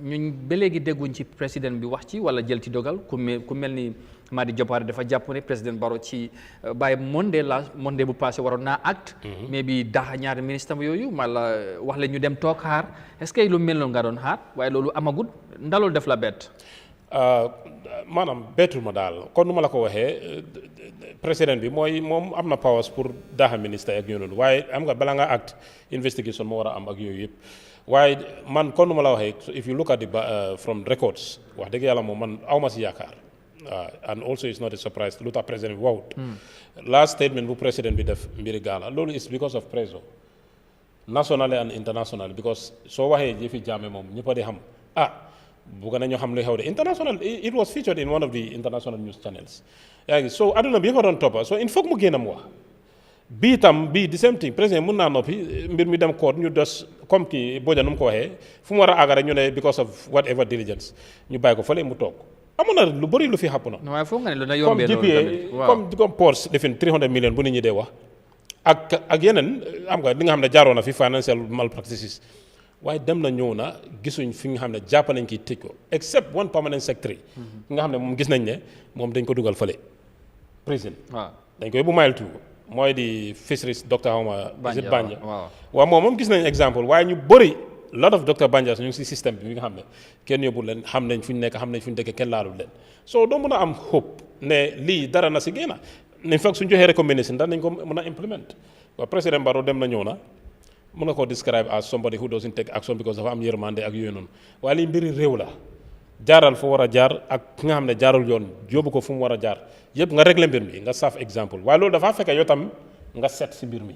ñuñ ba léegi dégguñ ci président bi wax ci wala jël ci dogal ku mel ni Madi Jobaare dafa jàpp ne président Barrow ci bàyyi Monday bu passé waroon naa acte mais bi daax ñaari ministre yooyu mala wax la ñu dem toog xaar est-ce que lu mel noonu nga doon xaar waaye loolu amagut ndaloolu def la bett. maanaam bettul ma daal kon nu ma la ko waxee président bi mooy moom am na powers pour daaxa ministre ak yooyu noonu waaye am nga bala nga acte investigation moo war a am ak yooyu yëpp waaye man kon nu ma la waxee if you look at the from records wax dëgg yàlla moom man awma si yaakaar and also it's not a surprise lu tax président bi waxut last statement bu président bi def mbiri gaala loolu is because of pressure nationally and internationally because soo waxee jëfi Jammeh moom ñëpp a di xam bugga nañoo xam lu xew de international it was featured in one of the international news channels yaa ngi so adduna bi yëpp a doon toppa so il faut mu génn mu wax bii tam bii the same thing président mën naa noppi mbir mi dem court ñu des comme kii Bojang nu mu ko waxee fu mu war a àgga rek ñu ne because of whatever diligence ñu bàyyi ko fële mu toog amoon na lu bëri lu fi xapp na waaye foog nga ne lu na yombee comme Port defin 300 million bu nit ñi dee wax ak yeneen am nga li nga xam ne jaaroon na fi financial malpractices waaye dem na ñëw na gisuñ fi nga xam ne jàpp nañ ki tëj ko except one permanent secretary nga xam ne moom gis nañ ne moom dañ ko dugal fële prison dañ ko yóbbu mile 2 mooy di Fisheries docteur xawma Banja waaw moom gis nañ exemple waaye ñu bëri lot of docteur Banja ñu ngi si système bi nga xam ne kenn yóbbu leen xam nañ fu ñu nekk xam nañ fu ñu dëkk kenn laalul leen so doo mën a am hope ne lii dara na si génn in fact suñ joxee recommendation dañ nañ ko mën a implement waaw président Barrow dem na ñëw na mën nga ko describe as somebody who doesn't take action because dafa am yërmande ak yooyu noonu waaye lii mbiri réew la jaaral fa war a jaar ak ki nga xam ne jaarul yoon yóbbu ko fu mu war a jaar yëpp nga régler mbir mi nga saaf exemple waaye loolu dafa fekk yow tam nga set si mbir mi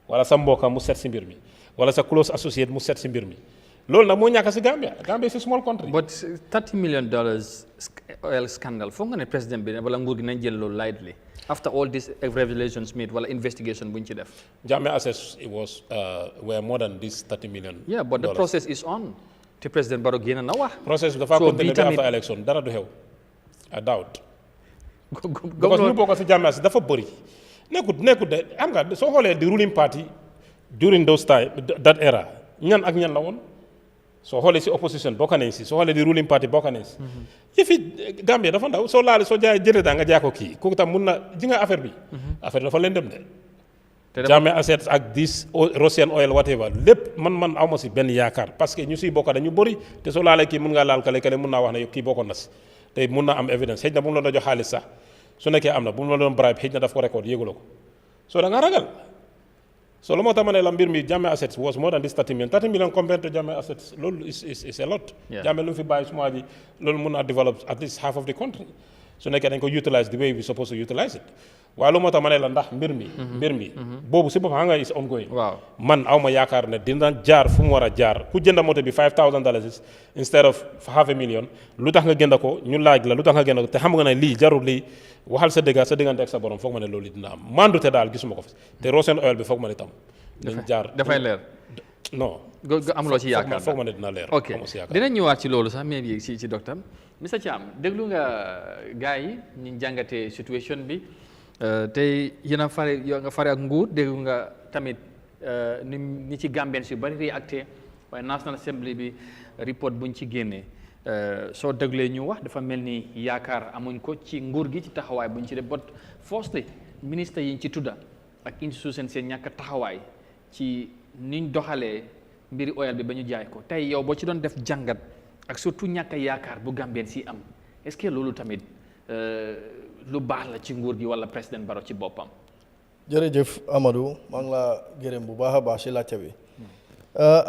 wala sa mbokka mu set si mbir mi wala sa close associate mu set si mbir mi loolu nag moo ñàkk si Gambia si small country. but $30 million oil scandal foog nga ne président bi wala nguur gi nañ jël loolu lightly after all these revelations made wala investigation bu ñu ci def. Jammeh assess it was were more than this $30 million. yeah but the process is on. te président Barrow génn na wax. process bi dafa continuer ba after election dara du xew. I doubt. because ñu bokk si Jammeh dafa bëri. nekkut de am nga soo xoolee the ruling party during those time that era ñan ak ñan la woon soo xoolee si opposition bokk nañ si soo xoolee the ruling party bokk nañ si. yëfi Gambia dafa ndaw soo laale soo jaay jëlee daa nga jaay ko kii kooku tam mun na ji nga affaire bi. affaire dafa leen dem de Jammeh assets ak this Russian oil whatever lépp man awma si benn yaakaar parce que ñu siy bokk dañu bëri te soo laalee kii mun ngaa laal kale mun naa wax ne kii bokkoon na si te mun naa am évidence xëy na bu mu la doon jox xaalis sax su nekkee am na bu mu la doon bribe xëy na daf ko record yéeguloo ko soo da nga ragal so lu moo tax ma ne la mbir mi Jammeh assets was more than this 30 million compared to Jammeh assets loolu is a lot. Jammeh lu mu fi bàyyi suma ji loolu mun naa develop at least half of the country su nekkee dañ ko utilize the way we supposed to utilize it waaye lu moo tax ma ne la ndax mbir mi boobu si bopp xam nga is ongoing. waaw man aw ma yaakaar ne dina jaar fu mu war a jaar ku jënda moto bi $5,000 instead of $500,000 lu tax nga jënda ko ñu laaj la lu tax nga jënda ko te xam nga ne lii jarul lii waxal sa dëgg sa diggante ak sa borom foog ma ne loolu dina am mandute daal gisuma ko fi te Russian oil bi foog ma ne tam. dañ jaar dafay leer. non. amuloo ci yaakaar foog ma ne dina leer. ok dinañ ñëwaat ci loolu sax mais ci docteur Mr Thiam déglu nga gars yi ñu jàngatee situation bi tey yéen a fare yow nga fare ak nguur déglu nga tamit ni ci Gambien si bari réacté waaye National Assembly bi report buñ ci génnee soo déglee ñu wax dafa mel ni yaakaar amuñ ko ci nguur gi ci taxawaay buñ ci def but firstly ministre yi ñu ci tudda ak institution seen ñàkk taxawaay ci niñ doxalee mbiri oil bi ba ñu jaay ko tey yow boo ci doon def jàngat ak surtout ñàkk yaakaar bu Gambien si am est-ce que loolu tamit lu baax la ci nguur gi wala président Barrow ci boppam. jërëjëf Amadou maa ngi laa gërëm bu baax a baax si laajte bi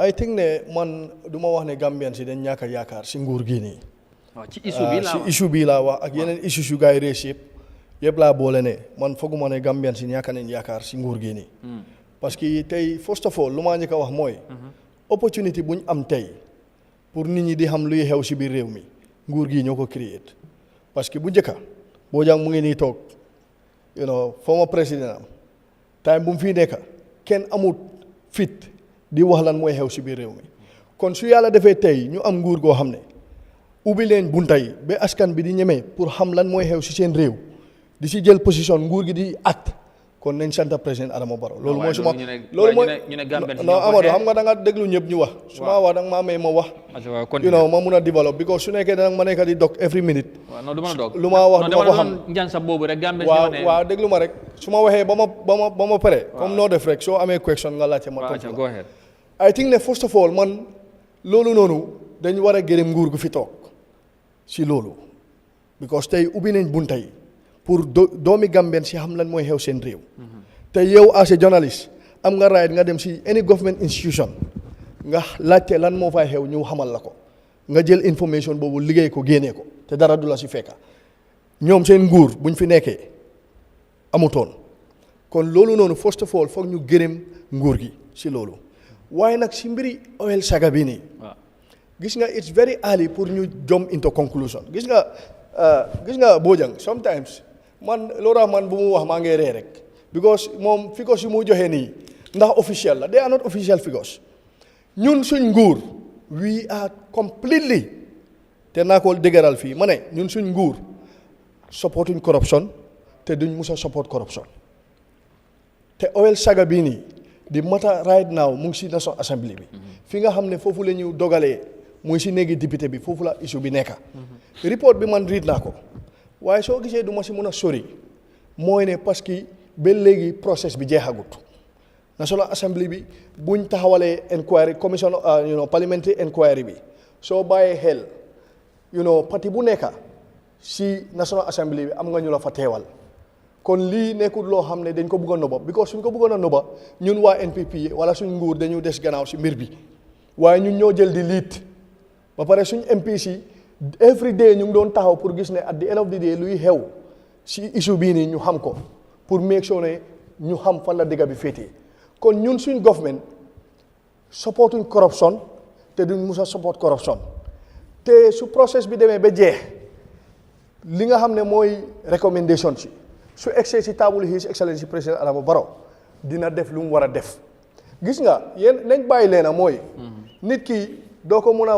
I think ne man du ma wax ne Gambien si dañ ñàkk yaakaar si nguur gi nii. waaw ci issue bi laa wax si issue bi laa wax ak yeneen issues yu gars yi rees yëpp laa boole ne man fooguma ne Gambien si ñàkk nañ yaakaar si nguur gi nii. parce que tey first of all lu maa njëkk a wax mooy. opportunity bu ñu am tey pour nit ñi di xam luy xew si biir réew mi nguur gi ñoo ko create parce que bu njëkka boo jàng mu ngi nii toog former président am time bu mu fii nekka kenn amut fit di wax lan mooy xew si biir réew mi kon su yàlla defee tey ñu am nguur goo xam ne ubbi leen bunta yi ba askan bi di ñemee pour xam lan mooy xew si seen réew di si jël position nguur gi di acte kon nañ sant président Adama Barrow loolu mooy suma loolu mooy non Amadou xam nga da nga déglu ñëpp ñu wax su ma wax da nga maa may ma wax ma mun a develop because su nekkee da nga ma nekk di dog every minute lu ma wax du ma ko xam waaw déglu ma rek su ma waxee ba ma pare comme noo def rek soo amee question nga laajte ma tontu la I think ne first of all man loolu noonu dañ war a gërëm nguur gu fi toog si loolu because tey ubbi nañ bunta yi pour doomi Gambien si xam lan mooy xew seen réew te yow as a journalist am nga right nga dem si any government institution nga laajte lan moo fay xew ñu xamal la ko nga jël information boobu liggéey ko génnee ko te dara du la si fekka ñoom seen nguur buñ fi nekkee amutoon kon loolu noonu first of all foog ñu gërëm nguur gi si loolu waaye nag si mbiri oil saga bi nii gis nga it's very early pour ñu jump into conclusion gis nga Bojang sometimes man loolu man bu mu wax maa ngi ree rek because moom figures yu mu joxe nii ndax official la they are not official figures ñun suñ nguur we are completely te naa ko dëgëral fii ma ne ñun suñ nguur supportuñ corruption te duñ musa support corruption te oil saga bii nii di matter right now mu ngi si National Assembly bi fi nga xam ne foofu la ñu dogalee muy si néegi député bi foofu la issue bi nekka report bi man read naa ko waaye soo gisee du ma si mun a sori mooy ne parce que ba léegi process bi jeexagut National Assembly bi buñ taxawalee inquiry commission parliamentary inquiry bi soo bàyyee xel parti bu nekka si National Assembly bi am nga ñu la fa teewal kon lii nekkul loo xam ne dañ ko bëgg a noba because suñ ko bëggoon a noba ñun waa NPP wala suñ nguur dañu des gannaaw si mbir bi waaye ñun ñoo jël di lead ba pare suñ MPC every day ñu ngi doon taxaw pour gis ne at the end of the day luy xew si issue bii nii ñu xam ko pour make sure ne ñu xam fan la dëgg bi féetee kon ñun suñ government supportuñ corruption te duñ musa support corruption te su process bi demee ba jeex li nga xam ne mooy recommendation si su egsee si table His Excellency président Adama Barrow dina def lu mu war a def gis nga yéen nañ bàyyi leena mooy nit ki doo mun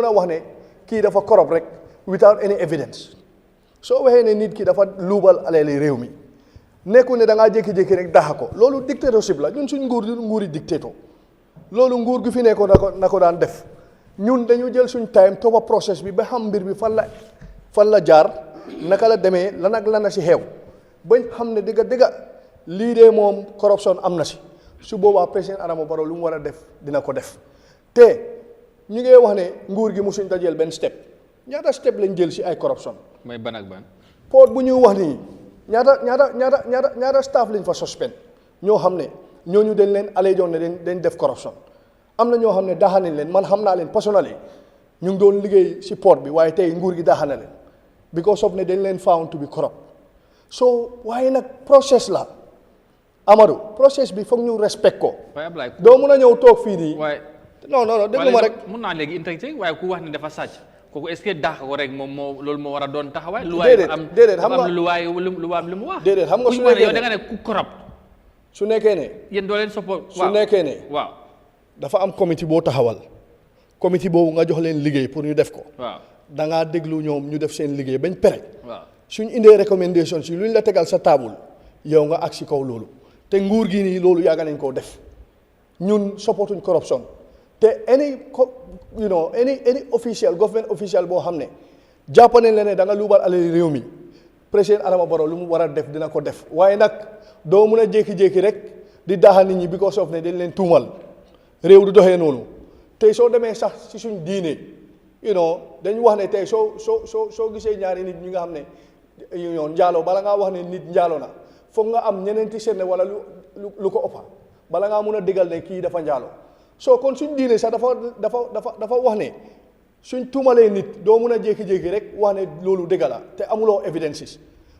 a wax ne kii dafa corrupt rek without any evidence soo waxee ne nit ki dafa luubal alali réew mi nekku ne da ngaa jékki-jékki rek daxa ko loolu dictatorship la ñun suñ nguur du nguuri dictator loolu nguur gu fi nekkoon na ko daan def ñun dañu jël suñ time toppa process bi ba xam mbir bi fan la jaar naka la demee lan ak lan a si xew bañ xam ne dëgga lii de moom corruption am na si su boobaa président Adama Barrow lu mu war a def dina ko def te ñu ngi wax ne nguur gi musuñ ta jël benn step ñaata step lañ jël si ay corruption. mooy ban ak ban. port bu ñuy wax nii ñaata staff lañ fa suspend ñoo xam ne ñooñu dañ leen allégeoon ne dañ def corruption am na ñoo xam ne daaxa nañ leen man xam naa leen personnellement ñu ngi doon liggéey si port bi waaye tey nguur gi daaxa na leen because of ne dañ leen found to be corrupt so waaye nag process la Amadou process bi foog ñu respect ko. waaye Ablaye doo mun a ñëw toog fii nii. waaye non déglu ma rek. mun naa léegi interjecté waaye ku wax ne dafa sàcc kooku est-ce que daax ko rek moom moo loolu moo war a doon taxawaay. déedéet xam nga lu waay lu mu wax. déedéet xam nga su nekkee ne yow da nga ne ku corrupt. su nekkee ne. yéen doo leen support. su nekkee ne. waaw dafa am comité boo taxawal. comité boobu nga jox leen liggéey pour ñu def ko. waaw da ngaa déglu ñoom ñu def seen liggéey bañ pere. waaw suñ indee recommendation si luñ la tegal sa table yow nga ak si kaw loolu te nguur gi nii loolu yàgg nañ koo def ñun supportuñ corruption te any official government official boo xam ne jàpp nañ la ne da nga luubal alali réew mi président Adama Barrow lu mu war a def dina ko def waaye nag doo mun a jékki-jékki rek di daaxal nit ñi because of ne dañ leen tuumal réew du doxee noonu tey soo demee sax si suñ diine dañu wax ne tey soo gisee ñaari nit ñi nga xam ne njaaloo bala ngaa wax ne nit njaalo na foog nga am ñeneenti seetne wala lu ko ëppa bala ngaa mun a digal ne kii dafa njaalo soo kon suñ diine sax dafa wax ne suñ tuumalee nit doo mun a jékki-jékki rek wax ne loolu dëgg la te amuloo evidences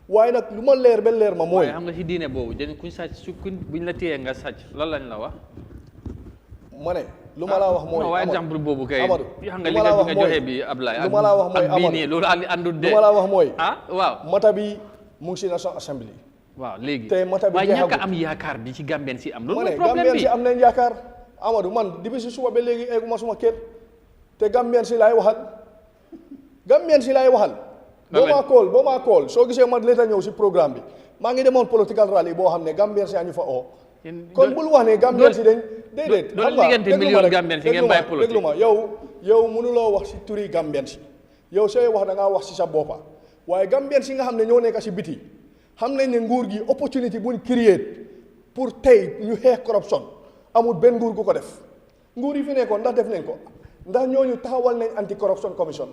waaye nag lu ma leer ba leer ma mooy. waaye xam nga si diine boobu kuñ sàcc buñ la téyee nga sàcc lan lañ la wax. ma ne lu ma laa wax mooy. waaye exemple boobu kay. Amadou xam nga li nga joxe bi Ablaye. lu ma laa wax mooy ak bii nii loolu àndul de. lu ma laa wax mooy. waaw mata bi mu ngi si National Assembly. waaw léegi te mata bi waaye ñàkk am yaakaar bi ci Gambien si am. loolu mooy problème bi Gambien si am nañ yaakaar Amadou man depuis si suba ba léegi egguma suma kër te Gambien si laay waxal Gambien si laay waxal. boo maa kool soo gisee ma léeta ñëw si programme bi maa ngi demoon political rally boo xam ne Gambien si ñu fa oo. kon bul wax ne Gambien si dañ. déedéet xam nga déglu ma yow mënuloo wax si turi Gambien si yow sooy wax da ngaa wax si sa boppa waaye Gambien si nga xam ne ñoo nekk si biti xam nañ ne nguur gi opportunité buñ créer pour tey ñu xeex corruption amul benn nguur gu ko def nguur yi fi nekkoon ndax def nañ ko ndax ñooñu taxawal nañ anti corruption commission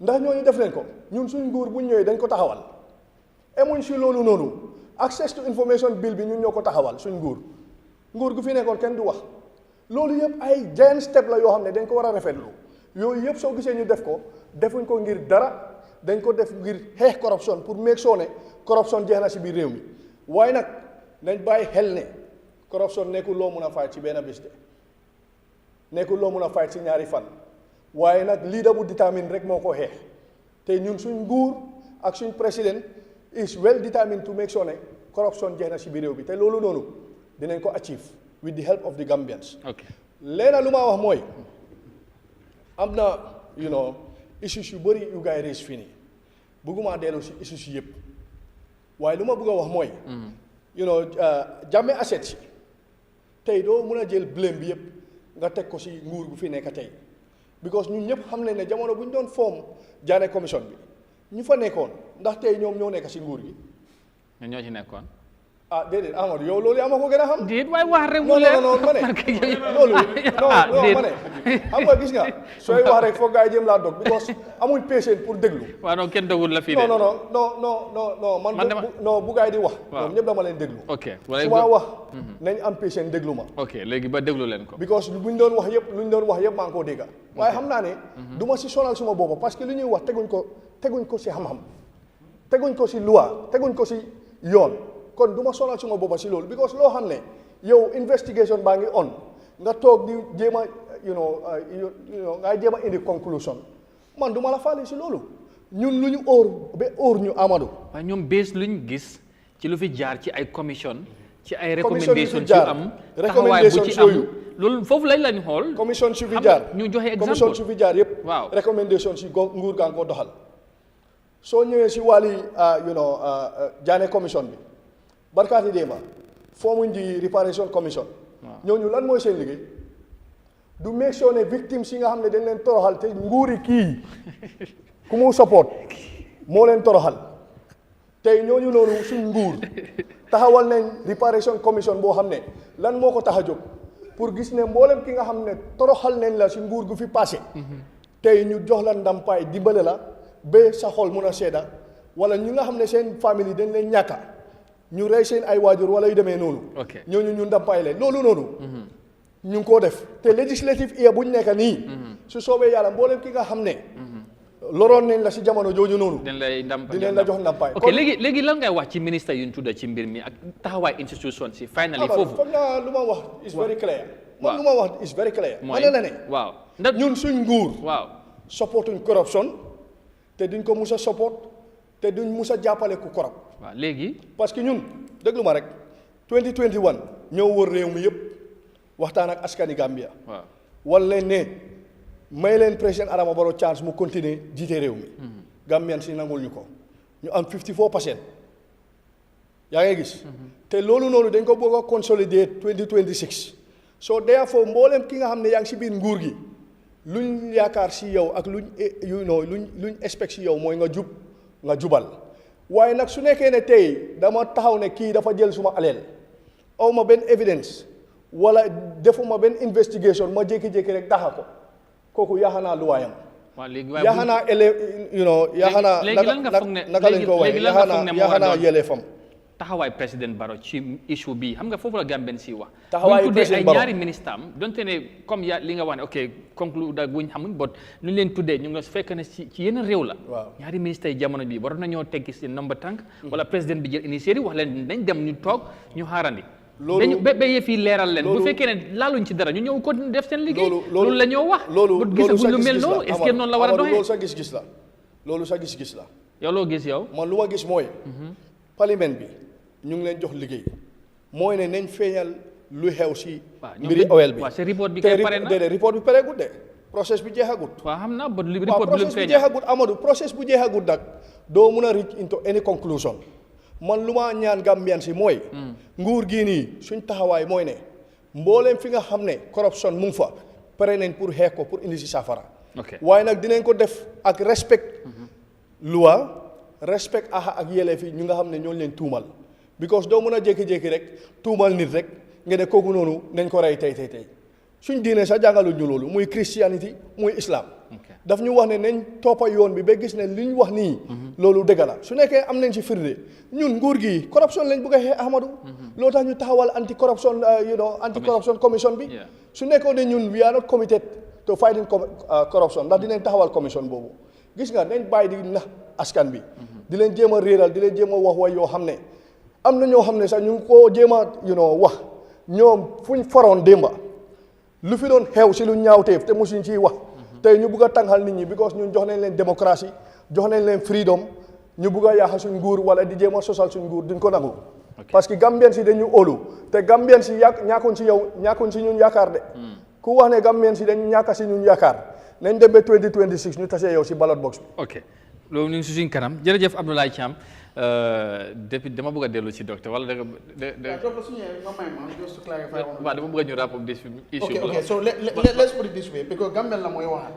ndax ñooñu def nañ ko ñun suñ nguur buñ ñëwee dañ ko taxawal emuñ si loolu noonu access to information bill bi ñun ñoo ko taxawal suñ nguur gu fi nekkoon kenn du wax loolu yëpp ay giant step la yoo xam ne dañ ko war a rafetlu yooyu yëpp soo gisee ñu def ko defuñ ko ngir dara dañ ko def ngir xeex corruption pour make sure ne corruption jeex na si biir réew mi waaye nag nañ bàyyi xel ne corruption nekkul loo mun a fight ci benn bés de nekkul loo mun a fight ci ñaari fan waaye nag leader bu determine rek moo ko xeex te ñun suñ nguur ak suñ président is well determined to make sure ne corruption jeex na si biir réew bi te loolu noonu dinañ ko achieve with the help of the Gambians. leena lu ma wax mooy am na issues yu bëri yu gars yi raise fii nii bëgguma dellu si issues yëpp waaye lu ma bëgg a wax mooy. Jammeh asset si tey doo mun a jël blame bi yëpp nga teg ko si nguur gu fi nekk tey because ñun ñëpp xam nañ ne jamono bu ñu doon form Jammeh commission bi ñu fa nekkoon ndax tey ñoom ñoo nekk si nguur gi. ñoo ci nekkoon. ah déedéet Amadou yow loolu yaa ma ko gën a xam. déet waaye wax rek. non ma ne loolu non ma ne xam nga gis nga sooy wax rek foog gaa yi jéem laa dog because amuñ patience pour déglu. waaw non kenn dogul la fii de. non man bu gaa yi di wax. ñoom ñëpp dama leen déglu. ok su ma wax nañ am patience déglu ma. ok léegi ba déglu leen ko. because luñ doon wax yëpp maa ngi koo dégga waaye xam naa ne. du ma si sonal suma boppa parce que li ñuy wax teguñ ko si xam-xam teguñ ko si loi teguñ ko si yoon. kon du ma sonal suma boppa si loolu because loo xam ne yow investigation baa ngi on nga toog di jéem a nga jéem a indi conclusion man du ma la faale si loolu ñun lu ñu óor ñu Amadou. waaye ñoom bés luñ gis ci lu fi jaar ci ay commission ci ay recommendation yu am taxawaay bu ci am loolu foofu lañ xool. commission su fi jaar ñu joxe exemple commission su fi jaar yëpp. waaw recommendation si nguur gaa ngi ko doxal soo ñëwee si wàlli Jammeh commission bi. barkaati démba formuñ di reparation commission ñooñu lan mooy seen liggéey du make sure ne victimes yi nga xam ne dañ leen toroxal te nguuri kii ku mu support moo leen toroxal tey ñooñu noonu suñ nguur taxawal nañ reparation commission boo xam ne lan moo ko tax a jóg pour gis ne mboolem ki nga xam ne toroxal nañ la si nguur gu fi passé tey ñu jox la ndampaay dimbale la ba sa xol mun a sedda wala ñi nga xam ne seen famille dañ leen ñàkka ñu rey seen ay waajur wala yu demee noonu ñooñu ñu ndampaay leen loolu noonu ñu ngi koo def te législative year bu ñu nekk nii su soobee yàlla mboolem ki nga xam ne loroon nañ la si jamono jooju noonu dinañ la jox ndampaay ok léegi lan ngay wax ci ministre yu ñu tudda ci mbir mi ak taxawaay institution si finally foofu foog naa lu ma wax is very clear man lu ma wax is very clear ma ne la ne waaw ñun suñ nguur waaw supportuñ corruption te duñ ko mus a support te duñ mus a jàppale ku corrupt waaw léegi parce que ñun déglu ma rek 2021 ñëw wër réew mi yëpp waxtaan ak askani Gambia waaw wan leen ne may leen président Adama Barrow chance mu continuer jiite réew mi Gambian si nangul ñu ko ñu am 54% yaa ngi gis te loolu noonu dañ ko bëgg a consolider 2026 so therefore mboolem ki nga xam ne yaa ngi si biir nguur gi luñ yaakaar si yow ak luñ expect si yow mooy nga jubal waaye nag su nekkee ne tey dama taxaw ne kii dafa jël suma aleel aw ma benn evidence wala defuma benn investigation ma jékki-jékki rek taxa ko kooku yaxanaa luwaayam yaxanaa yaxanaa léegi lan nga foog ne naka lañ ko waxee yaxanaa yëlee fam taxawaay président Barrow ci issue bi xam nga foofu la Gambien si wax taxawaayu président Barrow ay ñaari ministre am donte ne comme li nga wax ne ok conclude ak wuñ xamuñ bot nu ñu leen tuddee ñu ngi fekk ne ci yeneen réew la ñaari ministre yi jamono bi waroon nañoo teggi si nombre tànk wala président bi jël initiative wax leen nañ dem ñu toog ñu xaarandi loolu ba yëf yi leeral leen bu fekkee ne laaluñ ci dara ñu ñëw continuer def seen liggéey loolu la ñoo wax bu gisaguñ lu mel noonu est-ce que noonu la war a doxee loolu sa gis-gis la loolu sa gis-gis la yow loo gis yow man lu ma gis mooy parlement bi ñu ngi leen jox liggéey mooy ne nañ feeñal lu xew si mbiri oil bi waaw c'est report bi kay pare na déedéet report bi pareegut de process bi jeexagut waaw xam naa ba report bi process bi jeexagut Amadou process bu jeexagut nag doo mun a reach into any conclusion man lu ma ñaan Gambian si mooy nguur gii nii suñ taxawaay mooy ne mbooleem fi nga xam ne corruption mu ngi fa pare nañ pour xeex ko pour indi si saafara waaye nag dinañ ko def ak respect loi respect ak yelleef yi ñu nga xam ne ñoo leen tuumal because doo mën a jékki-jékki rek tuumal nit rek nga ne kooku noonu nañ ko rey tey suñ diine sax jàngaluñ ñu loolu muy christianity muy islam daf ñu wax ne nañ toppa yoon bi ba gis ne li ñu wax nii loolu dëgg la su nekkee am nañ ci firnde ñun nguur gi corruption lañ bëgg a xeex Ahmadou loo tax ñu taxawal anti corruption commission bi su nekkoon ne ñun we are not committed to fighting corruption ndax dinañ taxawal commission boobu gis nga nañ bàyyi di nax askan bi di leen jéem a réeral di leen jéem a wax way yoo xam ne am na ñoo xam ne sax ñu ngi koo jéem a wax ñoom fuñ foroon démba lu fi doon xew si lu ñaawteef te mosuñ ciy wax tey ñu bugg a tàngal nit ñi because ñun jox nañ leen démocratie jox nañ leen freedom ñu bugg a yaaxa suñ nguur wala di jéem a sosal suñ nguur duñ ko nangu parce que Gambien si dañu óolu te Gambien si ñàkkoon si ñun yaakaar de ku wax ne Gambien si dañ ñàkka si ñun yaakaar nañ dem ba 2026 ñu tasee yow si ballot box bi ok loolu ñu ngi si suñ kanam jërëjëf Abdoulaye Thiam depuis dama bëgg a dellu ci docteur wala waaw dama bëgg a ñu wrap up this issue. Okay, so let's put it this way because Gambian la mooy waxal.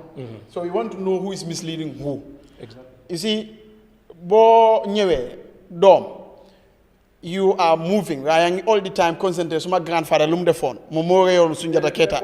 So we want to know who is misleading who. Exactly. You see, boo ñëwee doom you are moving waaye yaa ngi all the time concentré suma grandfather lu mu defoon moom moo reyoon Sunjata Keita.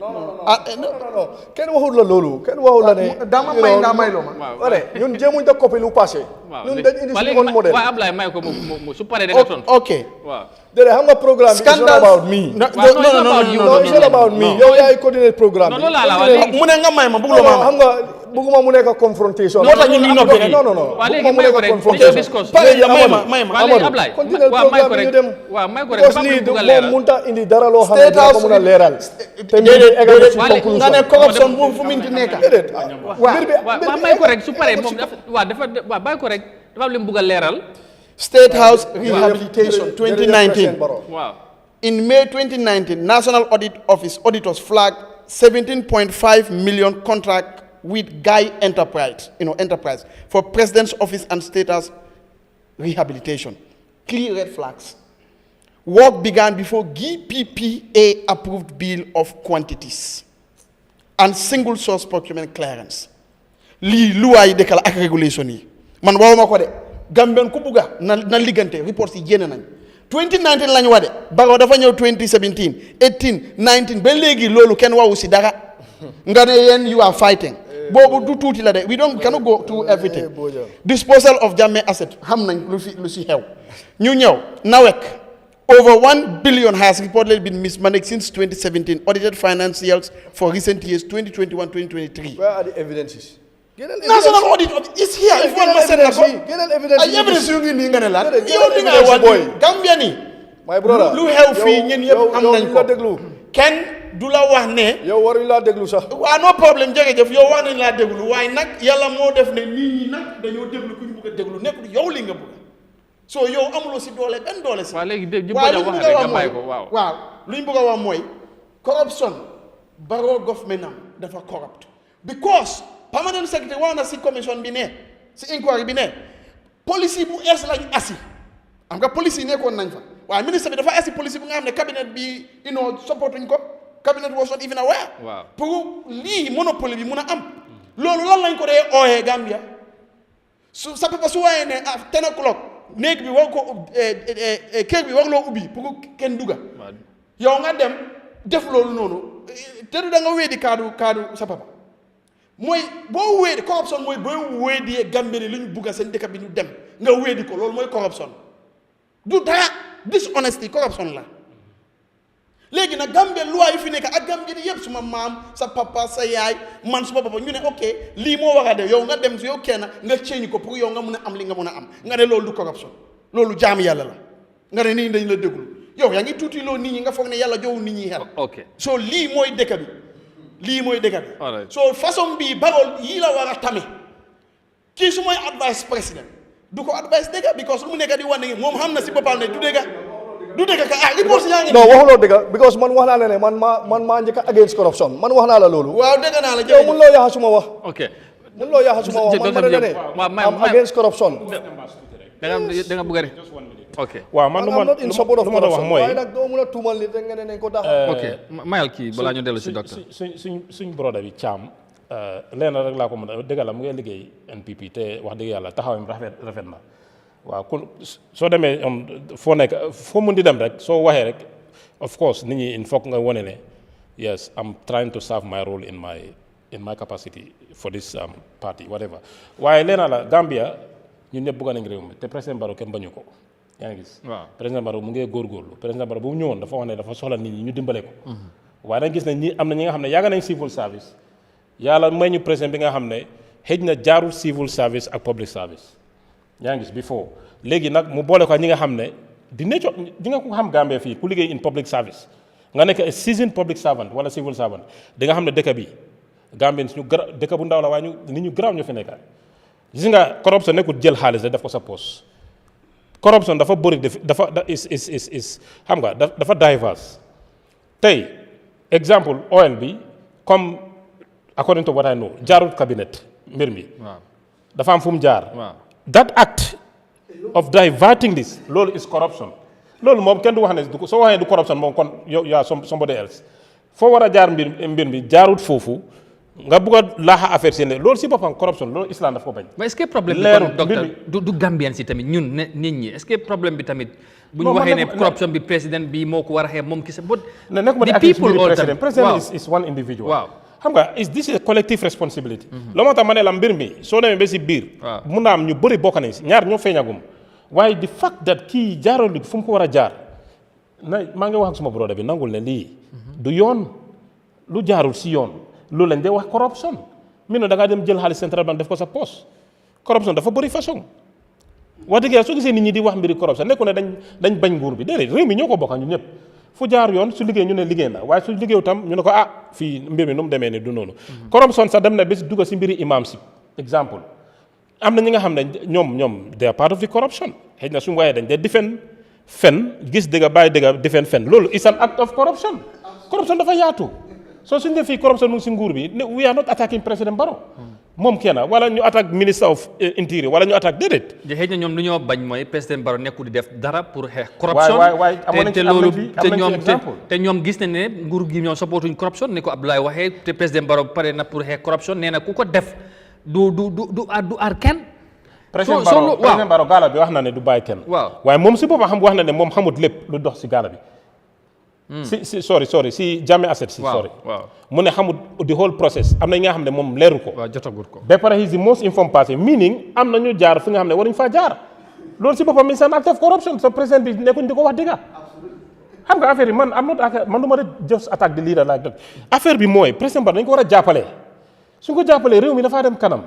non kenn waxul la loolu kenn waxul la ne. dama may nga may loo ma. waaw ñun jéemuñ da copie lu passé. ñun dañ indi suñu own modèle. waaw Ablaye may ko mu su paree da nga tontu. ok waaw. déedéet xam nga programme bi. it's not about me. no it's not about me. yow yaay coordonate programme bi. non loolu laa la wax léegi mu ne nga may ma bëgg loo ma xam nga bëgguma mu nekk confrontation. moo tax ñun ñu noppi nii non waaw léegi may ko rek dañoo discuss. may ma léegi Ablaye continuer programme bi ñu dem. waaw may ko rek dafa am lu bëgg a leeral. moom mënut a indi dara loo xam ne dina ko mën a leeral. te ñu ngi eggal ci conclusion. nga ne corruption bu fu mu nekk. déedéet waaw may ko rek su paree moom dafa bàyyi ko rek dafa am lu mu bëgg a leeral. State House Rehabilitation 2019. Wow. In May 2019, National Audit Office auditors flagged 17.5 million contract with Guy Enterprise for President's Office and State House Rehabilitation. Clear red flags. Work began before GPPA approved bill of quantities and single source procurement clearance. Li luwaay dekala ak regulation yi. Man waxuma ko de. Gambian ku buga na ligante reports yi génn nañ 2019 lañ wade Barrow dafa ñëw 2017 18 19 ba léegi loolu kenn wawu si dara nga ne yéen you are fighting boobu du tuuti la de we cannot go through everything disposal of Jammeh asset xam nañ lu si xew ñu ñëw NAWEC over 1 billion has reportedly been mismanaged since 2017 audited financials for recent years 2021 2023 where are the evidences national audit is here if one must ay evidence yu ngi nii nga ne la yow li nga wax Gambia ni my brother lu xew fii ñun yëpp am nañ ko kenn du la wax ne yow waruñ laa déglu sax waaw no problème jërëjëf yow wax nañ laa déglu waaye nag yàlla moo def ne nit ñi nag dañoo déglu ku ñu bëgg a déglu nekkul yow li nga bëgg so yow amuloo si doole benn doole si waaw léegi lu ñu bëgg a wax mooy corruption Barrow government am dafa corrupt because permanent secretary wax na si commission bi ne si inquiry bi ne policy bu ees lañ asi am nga policy yi nekkoon nañ fa waaye ministre bi dafa asi policy bu nga xam ne cabinet bi supportuñ ko cabinet was not even aware pour lii monopoly bi mun a am loolu lan lañ ko dee ooyee Gambia sa papa su waayee ne 10 o'clock néeg bi war ko kër bi war loo ubbi pour kenn dugga yow nga dem def loolu noonu te du da nga weedi kaadu sa papa mooy boo weedi corruption mooy boo weediyee Gambie ni li ñu bugga seen dëkk bi ñu dem nga weedi ko loolu mooy corruption du dara dishonesty corruption la léegi nag Gambie loi yi fi nekk ak Gambie ni yëpp suma maam sa papa sa yaay man suma papa ñu ne ok lii moo war a def yow nga dem si yow kenn nga change ko pour yow nga mun a am li nga mun a am nga ne loolu du corruption loolu jaam yàlla la nga ne nit ñi dañ la déglu yow yaa ngi tuuti loo nit ñi nga foog ne yàlla jowu nit ñi xel so lii mooy dëkk bi so façon bii Barrow yii la war a tame kii su mooy advice président du ko advice dëgg because lu mu nekk di wane moom xam na si boppam ne du dëgg ka report yaa ngi non waxuloo dëgg because man wax naa la ne man maa njëkk against corruption man wax naa la loolu waaw dëgg naa la yow mun loo yaaxa suma wax mun loo yaaxa suma wax man ma ne am against corruption da nga bëgg a rek waaw man lu ma wax mooy waaye nag doo mun a tuumal nit rek nga ne nañ ko tax mayal kii balaa ñu dellu si docteur suñ broda bi Thiam leen rek laa ko mën a dëgg la mu ngi liggéey NPP te wax dëgg yàlla taxawam rafet na waaw kon soo demee foo nekk foo mun di dem rek soo waxee rek of course nit ñi il faut nga wane ne yes I'm trying to serve my role in my capacity for this party whatever waaye leena la Gambia ñun ñëpp bëgg nañ réew mi te président Barrow kenn bañu ko yaa ngi gis président Barrow mu ngi góorgóorlu président Barrow bu mu ñëwoon dafa wax ne dafa soxla nit ñi ñu dimbale ko waaye dañ gis ne ñi am na ñi nga xam ne yàgg nañ civil service yàlla may ñu président bi nga xam ne xëj na jaarul civil service ak public service yaa ngi gis before léegi nag mu boole ko ñi nga xam ne di nga ko xam Gambia fii ku liggéey in public service nga nekk seasoned public servant wala civil servant di nga xam ne dëkk bi Gambien ñu dëkk bu ndaw la waaye nit ñu garaaw ñu fi nekk gis nga corruption nekkul jël xaalis def ko sa poche corruption dafa bëri dafa xam nga dafa diverse tey exemple oil bi comme according to what I know jaarut cabinet mbir mi dafa am fu mu jaar that act of diverting this loolu is corruption loolu moom kenn du wax ne soo waxee du corruption moom kon yow yaa somebody else foo war a jaar mbir mi jaarut foofu nga bugg a laaxa affaire si ne loolu si boppam corruption loolu islam daf ko bañ. mais est-ce que problème bi kon docteur du Gambien si tamit ñun ne nit ñi est-ce que problème bi tamit. bu ñu waxee ne corruption bi président bi moo ko war a xeeb moom kese bët. ne nekkuma di accuse président président is one individual. waaw xam nga this is a collective responsibility. loolu moo tax ma ne la mbir mi soo demee ba si biir. waaw mun naa am ñu bëri bokk nañ si ñaar ñoo feeñagum waaye the fact that kii jaarul fu mu ko war a jaar maa ngi wax ak suma broda bi nangul ne lii du yoon lu jaarul si yoon. loolu lañ dee wax corruption mi ne da ngaa dem jël xaalis central bank def ko sa poche corruption dafa bëri façon wax dëgg yàlla soo gisee nit ñi di wax mbiri corruption nekku ne dañ bañ nguur bi déedéet réew mi ñoo ko bokk ñun ñëpp fu jaar yoon su liggéey ñu ne liggéey na waaye su liggéeyu tam ñu ne ko fii mbir mi nu mu demee ni du noonu corruption sax dem na ba si dugg si mbiri imam si exemple am na ñi nga xam ne ñoom they are part of the corruption xëy na suñu waaye dañ dee defend fen gis dëgg bàyyi dëgg defend fen loolu is an act of corruption dafa yaatu so suñu def fii corruption mu ngi si nguur bi we are not attacking président Barrow moom kenn wala ñu attaque minister of interior wala ñu attaque déedéet. xëy na ñoom lu ñoo bañ mooy président Barrow nekkul di def dara pour xeex corruption waay te loolu te ñoom gis nañ ne nguur gi ñoom supportuñ corruption ni ko Abdoulaye waxee te président Barrow pare na pour xeex corruption nee na ku ko def du aar kenn président Barrow gaala bi wax na ne du bàyyi kenn waaye moom si boppam wax na ne moom xamut lépp lu dox si gaala bi si Jammeh asset mu ne xamut the whole process am na nga xam ne moom leeru ko jotagut ko ba pare he is the most informed person meaning am na ñu jaar fi nga xam ne waruñ faa jaar loolu si boppam is an act of corruption so président bi nekkuñ di ko wax dëgga xam nga affaire yi man du ma de just attack the leader like that affaire bi mooy président Barrow dañ ko war a jàppale suñ ko jàppalee réew mi dafaa dem kanam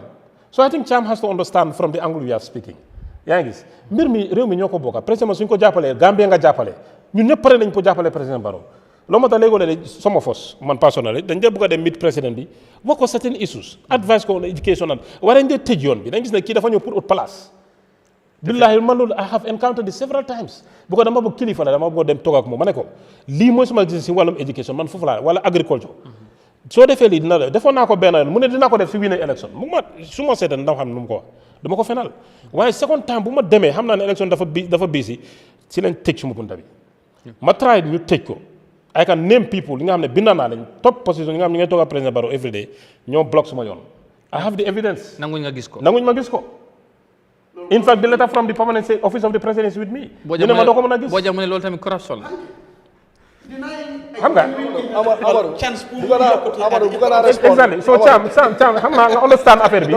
so I think Cham has to understand from the angle we are speaking yaa ngi gis mbir mi réew mi ñoo ko bokka président suñ ko jàppalee Gambia nga jàppale ñun ñëpp pare nañ ko jàppale président Barrow loolu moo tax léegi some of us man personally dañ dee bëgg a dem meet président bi wax ko certain issues advice ko on education and waree dee tëj yoon bi dañ gis ne kii dafa ñëw pour ut place billahi man loolu I have encountered this several times bu ko dama bëgg kilifa la dama bëgg dem toog ak moom ma ne ko lii mooy suma gis si wàllum education man foofu laa wala agriculture soo defee lii dina la defoon naa ko benn yoon mu ne dinaa ko def si winning election su ma seetaan ndax xam ne nu mu ko wax dama ko fenal waaye second time bu ma demee xam naa ne election dafa biisi si lañ tëj suma bunta bi ma try ñu tëj ko I can name people li nga xam ne binda naa lañ top position li nga xam ne ñu ngay toog ak président Barrow every day ñoo block suma yoon I have the evidence nanguñ ma gis ko in fact the letter from the permanent office of the president is with me ñu ne ma doo ko mën a gis boo jàmm mu ne loolu tamit corruption la xam nga Amadou bu naa respond exactly so Cham xam naa nga understand affaire bi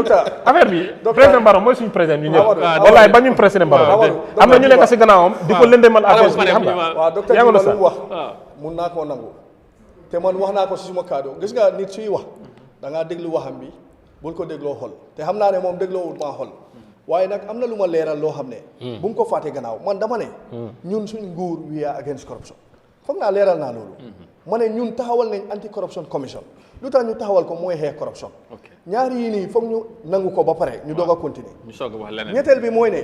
président Barrow mooy suñu président ñu ñëpp wallaay ba ñu président Barrow am na ñu nekk si gannaawam di ko lëndemal affaire bi xam nga waaw docteur Jima lu mu wax mun naa koo nangu te man wax naa ko si suma kaddu gis nga nit suy wax da ngaa déglu waxam bi bul ko dégloo xol te xam naa ne moom dégloowul maa xol waaye nag am na lu ma leeral loo xam ne bu mu ko fàtte gannaaw man dama ne ñun suñ nguur we are against corruption foog naa leeral naa loolu ma ne ñun taxawal nañ anti corruption commission lu tax ñu taxawal ko mooy xeex corruption ñaari yii nii foog ñu nangu ko ba pare ñu doog a continuer ñetteel bi mooy ne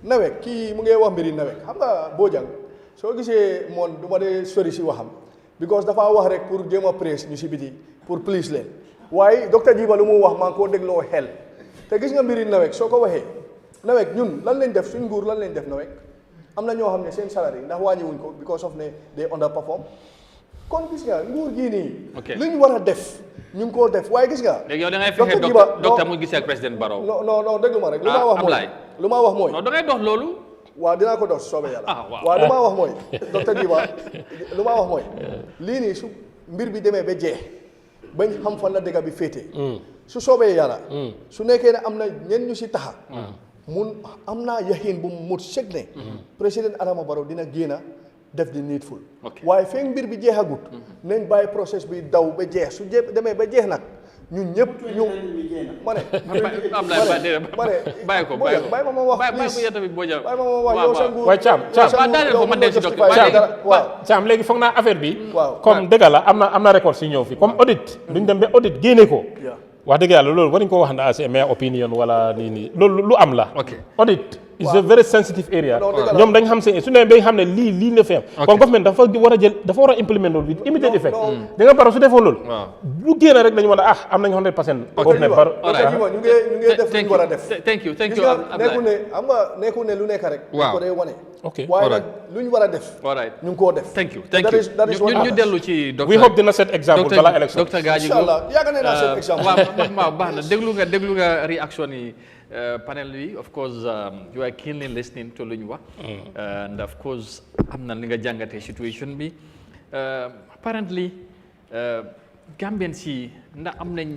nawek kii mu ngi wax mbiri nawek xam nga Bojang soo gisee moom du ma dee sori si waxam because dafa wax rek pour jéem a presse ñu si biti pour please leen waaye docteur Jiba lu mu wax maa ngi koo dégloo xel te gis nga mbiri nawek soo ko waxee nawek ñun lan lañ def suñ nguur lan lañ def nawek am na ñoo xam ne seen salary ndax wàññiwuñ ko because of ne they underperform kon gis nga nguur gii nii li ñu war a def ñu ngi koo def waaye gis nga léegi yow da ngay fexe docteur mu gisee ak président Barrow non déglu ma rek lu ma wax mooy non da ngay dox loolu waaw dinaa ko dox soobee yàlla waaw lu ma wax mooy docteur Jiba lu ma wax mooy lii nii su mbir bi demee ba jeex bañ xam fan la dëgg bi féete su soobee yàlla su nekkee ne am na ñenn ñu si taxa mun am naa yaxin bu mu sëg ne président Adama Barrow dina génn def di needful waaye feeg mbir bi jeexagut nañ bàyyi process bi daw ba jeex su demee ba jeex nag ñun ñëpp ñu ma ne bàyyi ko bàyyi ma ma wax yow sa nguur waaye Cham léegi foog naa affaire bi comme dëgg la am na record si ñëw fi comme audit duñ dem ba audit génne ko wax dëgg yàlla loolu waruñu ko wax na c'est meilleure opinion wala nii loolu lu am la audit is a very sensitive area ñoom dañ xam seen su ne dañ xam ne lii la fi am kon government dafa war a implement loolu with immediate effect da nga Barrow su defoon loolu lu génn rek dañu war a am nañ 100% government Barrow ñu ngi def lu ñu war a def thank you nekku ne lu nekk rek ko dee wane waaye nag lu ñu war a def ñu ngi koo def thank you ñu dellu ci docteur we hope dina set exemple bala election docteur Gajigo inshallah yàgg na set exemple waaw baax na déglu nga réaction yi panel bi of course you are keenly listening to lu ñu wax and of course am na li nga jàngatee situation bi apparently Gambian si ndax am nañ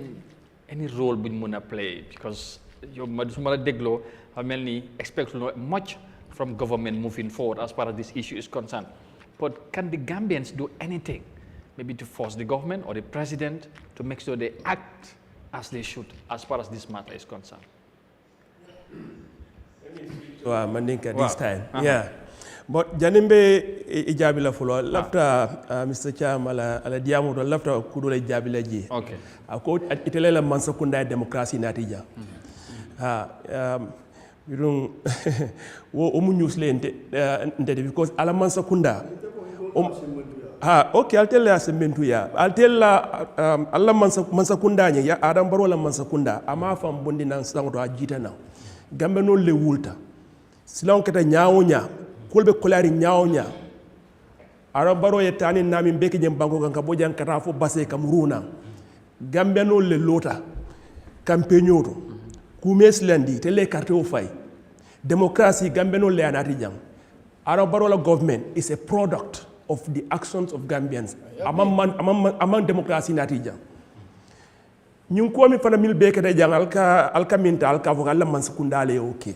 any role buñ mën a play because yow su ma la dégloo mel ni expect much from government moving forward as far as this issue is concerned but can the Gambians do anything maybe to force the government or the president to make sure they act as they should as far as this matter is concerned? Wow, Mandinka this time. Yeah. But Janimbe ijabila fulo lafta Mr. Cham ala diamu do lafta kudule ijabila ji. Okay. Ako itelela mansakunda demokrasi natija. You don't wo omu news le nte because ala mansakunda okay, I'll tell you sementu ya. I'll tell alla mansakunda nya ya Adam Barrow la mansakunda ama fam bondi nan sango ajita na. Gambia no le wulta. Silon kata nyaawo nya. Kolbe kolari nyaawo nya. Adam Barrow yetani nami mbeki jem banko kan kaboja kata fo base kamruna. Gambia no le lota. Campaignoto. Kumes landi tele carte o fay. democracy Gambian le anati jang Arabarola government is a product of the actions of Gambians among democracy nati jang ñun ko mi fana mil beke de jang alka minta alka vogala man sekundale okay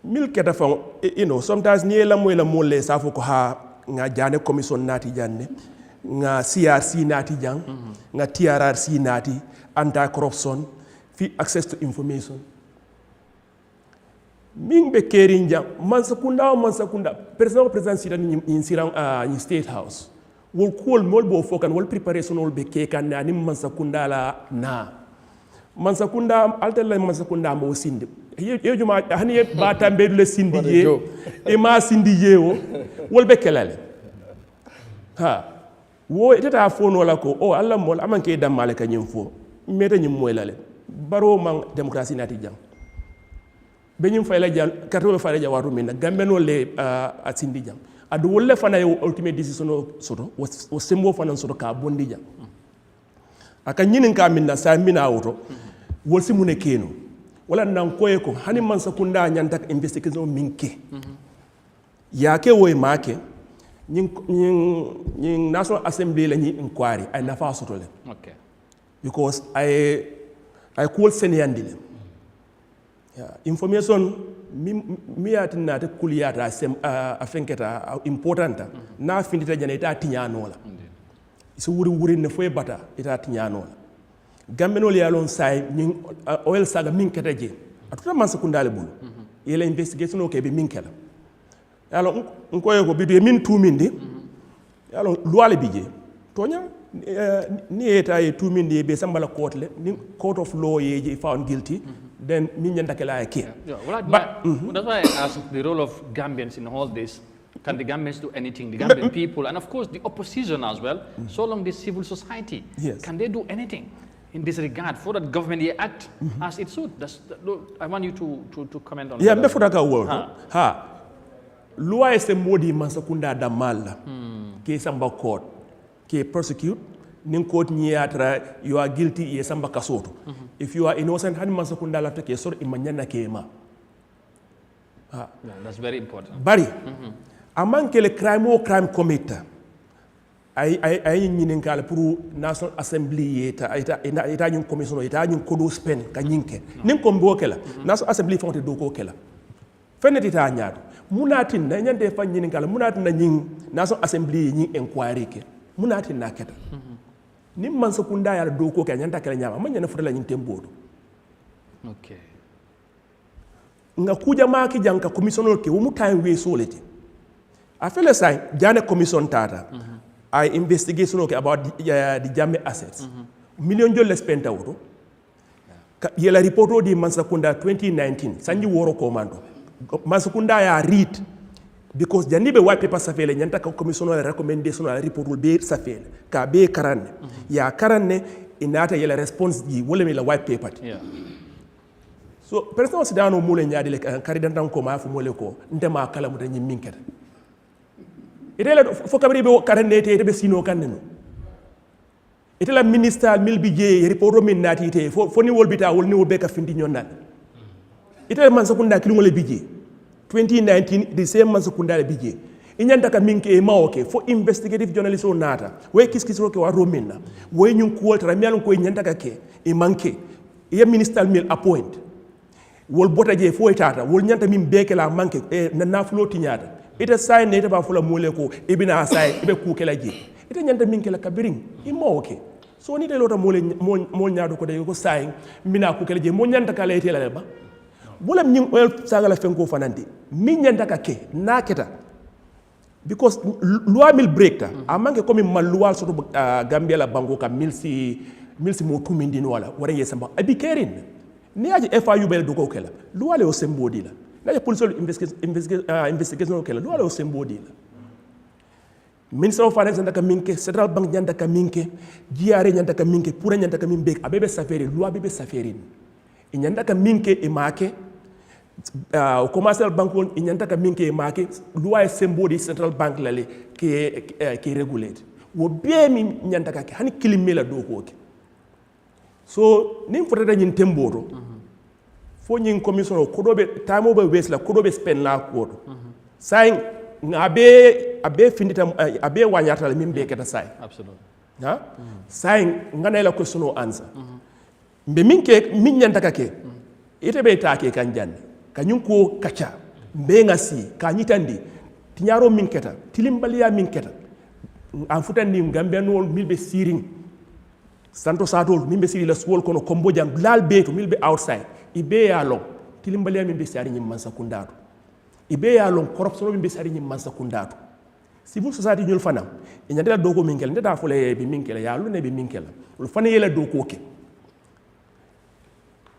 mil keta fa sometimes ni la moy la molle sa fo ko ha nga jane commission nati janne nga CRC nati jang nga TRRC nati anti corruption fi access to information ming be kerin jang man sakunda president sita ni siran ni state house wol kol mol bo fokan wol preparation wol be ke kan na ni man sakunda la na man sakunda altella man sakunda mo sinde ye juma hani ba tambe le sindi je e ma sindi je wol be kelale ha wo itata fono la ko o alla mol amanke damale ka nyim fo meta nyim moy lale baro man démocratie nati jang benyum fayla jang kato fayla jawaru min gambeno le a sindi jang adu wolle fana yo ultimate decision soto o sembo fana soto ka bondi jang aka nyinin ka minna sa mina auto wol si mune keno wala nan koye ko hani man sakunda nyanta investigation minke yake woy make ñing national assembly la ñi inquiry ay nafa soto le okay because I call seniyandi le information mi yatina te kuliyata afenketa importanta na findita jana ita tiñanola so wuri ne foye bata ita tiñanola gambenol yalon say ñing oil saga min keta je atuta man sakundale bulu yela investigation o ke be min kela yalo nkoye ko bidu min tumindi yalo luwale bije tonya ni eta e tumindi be sambala court le ni court of law ye found guilty then min nyanda kala ke that's why I asked the role of Gambians in all this. Can the Gambians do anything? The Gambian people and of course the opposition as well, so long the civil society, can they do anything in this regard for that government act as it should? I want you to comment on that. Yeah, before that word loi est modi mansakunda da mal ke samba court ke prosecute nin court niatra you are guilty ye samba kasoto if you are innocent han mansakunda la take sor imanyana ke ma that's very important bari amman ke le crime committee ay ñinin kala pour national assembly eta ñun commission eta ñun kodo spend ka ñinke nin ko mbokela national assembly fonte do ko kela feneti ta ñaado munatin na ñande fa ñinin kala munatin na ñing national assembly ñing inquiry ke munatin na keta nim man sakunda ya do ko ke ñanta kala ñama man ñana futa la ñing tembodo okay nga kuja maki janka commissioner ke wo mu time we solete afele say jane commission tata I investigation okay about the Jammeh assets. Million dollars spent out. Yela report di Mansakunda 2019. Sanji woro commando. Mansakunda ya read because janibe white paper safele nyanta ka commissioner recommendation ala report will be safele ka be karanne ya karanne inata yela response di wole mi la white paper. So personal sidano mule nyaade le karidantan ko ma fu mole ko ndema kala mu tan minketa. Itela fo kabri be karande te be sino kanneno itela minister mil bije report min nati te fo ni wolbita wol ni wolbe ka findi nyonnal itela man sakunda kilungo le bije 2019 the same man sakunda le bije inyanda ka minke e maoke fo investigative journalist o nata we kiskisro ke wa romina we nyun ko tra mial ko nyanda ka ke e manke e minister mil appoint wol botaje fo etata wol nyanta min beke la manke na nafulo tinyata ita sai ne ita ba fula mole ko ibina sai ibe ku kala je ita nyanta min kala kabirin immo oke so ni de lota mol nyaado ko de ko sai mina ku kala je mo nyanta kala ite la ba bulam nyin oil sagala fenko fanandi min nyanta ka ke naketa because loi mil break amanke comme mal loi soto Gambia la bango ka milsi mo tumindi no wala wara yesamba abi kerin ni aji FIU bel do ko kala loi le o sembodi la la police investigation kela lo sembodi la minister of finance ndaka minke central bank nyandaka minke GRA nyandaka minke pura nyandaka minbe abebe safari lo abebe safari nyandaka minke e make commercial bank won nyandaka minke e make lo ay sembodi central bank lale ke regulate wo be mi nyandaka ke hani kilimela do ko ke so nim fotata nyin temboto fo ñing commission o ko dobe time over waste la ko dobe spend la ko say abe findita abe wanyata la mimbe keta say absolutely ha say ngana la question o answer mbe min nyanta kake ite be take kan janne kanyun ko kacha mbe ngasi ka nyitandi tinyaro min keta tilimbaliya min keta an futandi Gambia no milbe siring santo satol mimbe siri la suwol kono kombo jam lal beto milbe outside ibe ya long tilimbaliya mimbe sari nyim man sakundatu ibe ya long corruption mimbe sari nyim man sakundatu civil society ñul fanam e ñandela doko min kel ndeta fole be min kel ya lu ne be min kel lu fane yela doko ke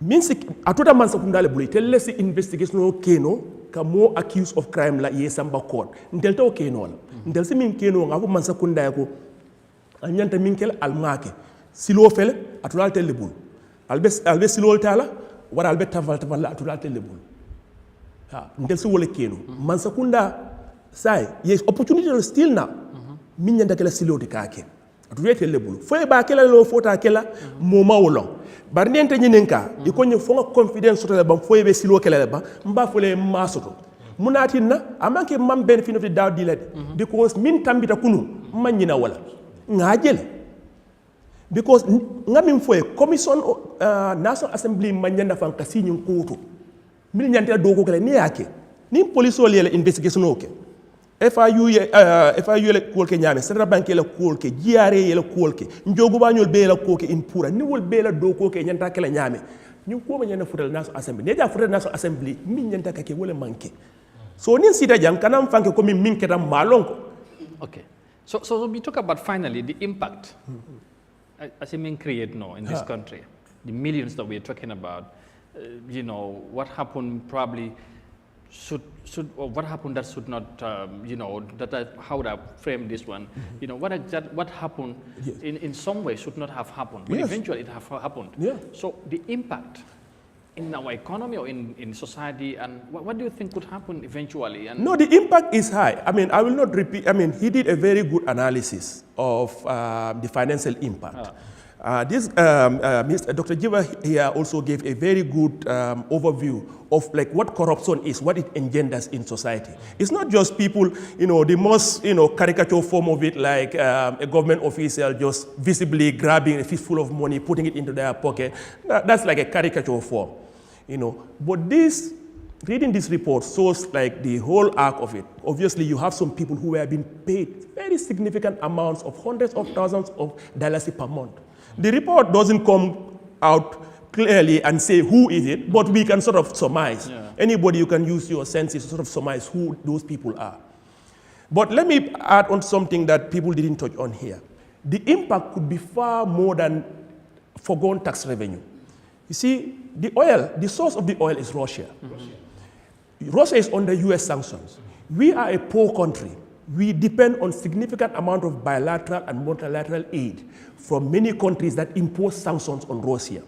min sik atuta man sakundale buli telle si investigation o keno ka mo accused of crime la ye samba court ndel to keno la ndel si min keno nga ko man sakunda ko anyanta min kel almake silo fele atulal telle bul albe silo tala wara albe taval la atulal telle bul ha ndel si wala keno man sakunda say yes opportunity still now min nyanda kala silo de kake atulal telle bul foy ba kala lo fota kala mo mawlo bar nente ñinenka iko ñu fonga confidence soto ba foy be silo kala ba mba fole masoto munatinna amanke mam benefit of the doubt dilade because min tambita kunu manyina wala ngajele because ngamin foy commission national assembly manyanda fan kasi ñun kuto min nyanta do ko kala ni yake ni police o le investigation o ke FIU le kuol ke ñame central bank le kuol ke GRA le kuol ke njogu ba ñol be la ko ke in pura ni wol be la do ko ke ñanta kala ñame ñu ko ma ñana futal national assembly ne ja futal national assembly min ñanta ka ke wala manke so nin sita jang kanam fanke ko min ketam malon ko okay so we talk about finally the impact as it mean create no in this country the millions that we're talking about what happened probably should or what happened that should not how would I frame this one what happened in some way should not have happened but eventually it have happened so the impact in our economy or in society and what do you think could happen eventually no the impact is high I will not repeat he did a very good analysis of the financial impact Dr. Jammeh here also gave a very good overview of like what corruption is, what it engenders in society. It's not just people, the most, caricature form of it, like a government official just visibly grabbing a fistful of money, putting it into their pocket. That's like a caricature form, But reading this report shows like the whole arc of it. Obviously, you have some people who have been paid very significant amounts of hundreds of thousands of dollars per month. The report doesn't come out clearly and say who is it, but we can sort of surmise. Anybody, you can use your senses to sort of surmise who those people are. But let me add on something that people didn't touch on here. The impact could be far more than foregone tax revenue. You see, the source of the oil is Russia. Russia is under US sanctions. We are a poor country. We depend on significant amount of bilateral and multilateral aid from many countries that impose sanctions on Russia.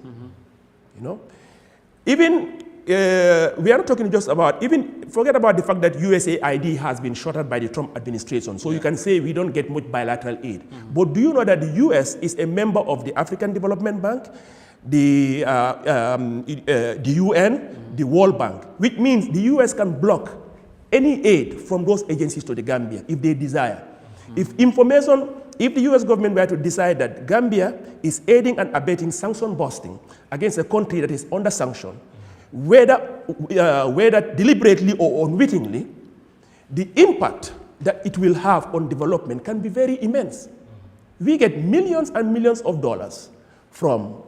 Even we are not talking just about, forget about the fact that USAID has been shuttered by the Trump administration. So you can say we don't get much bilateral aid. But do you know that the US is a member of the African Development Bank, the UN, the World Bank, which means the US can block any aid from those agencies to the Gambia if they desire. If the US government were to decide that Gambia is aiding and abetting sanction busting against a country that is under sanction, whether deliberately or unwittingly, the impact that it will have on development can be very immense. We get millions and millions of dollars from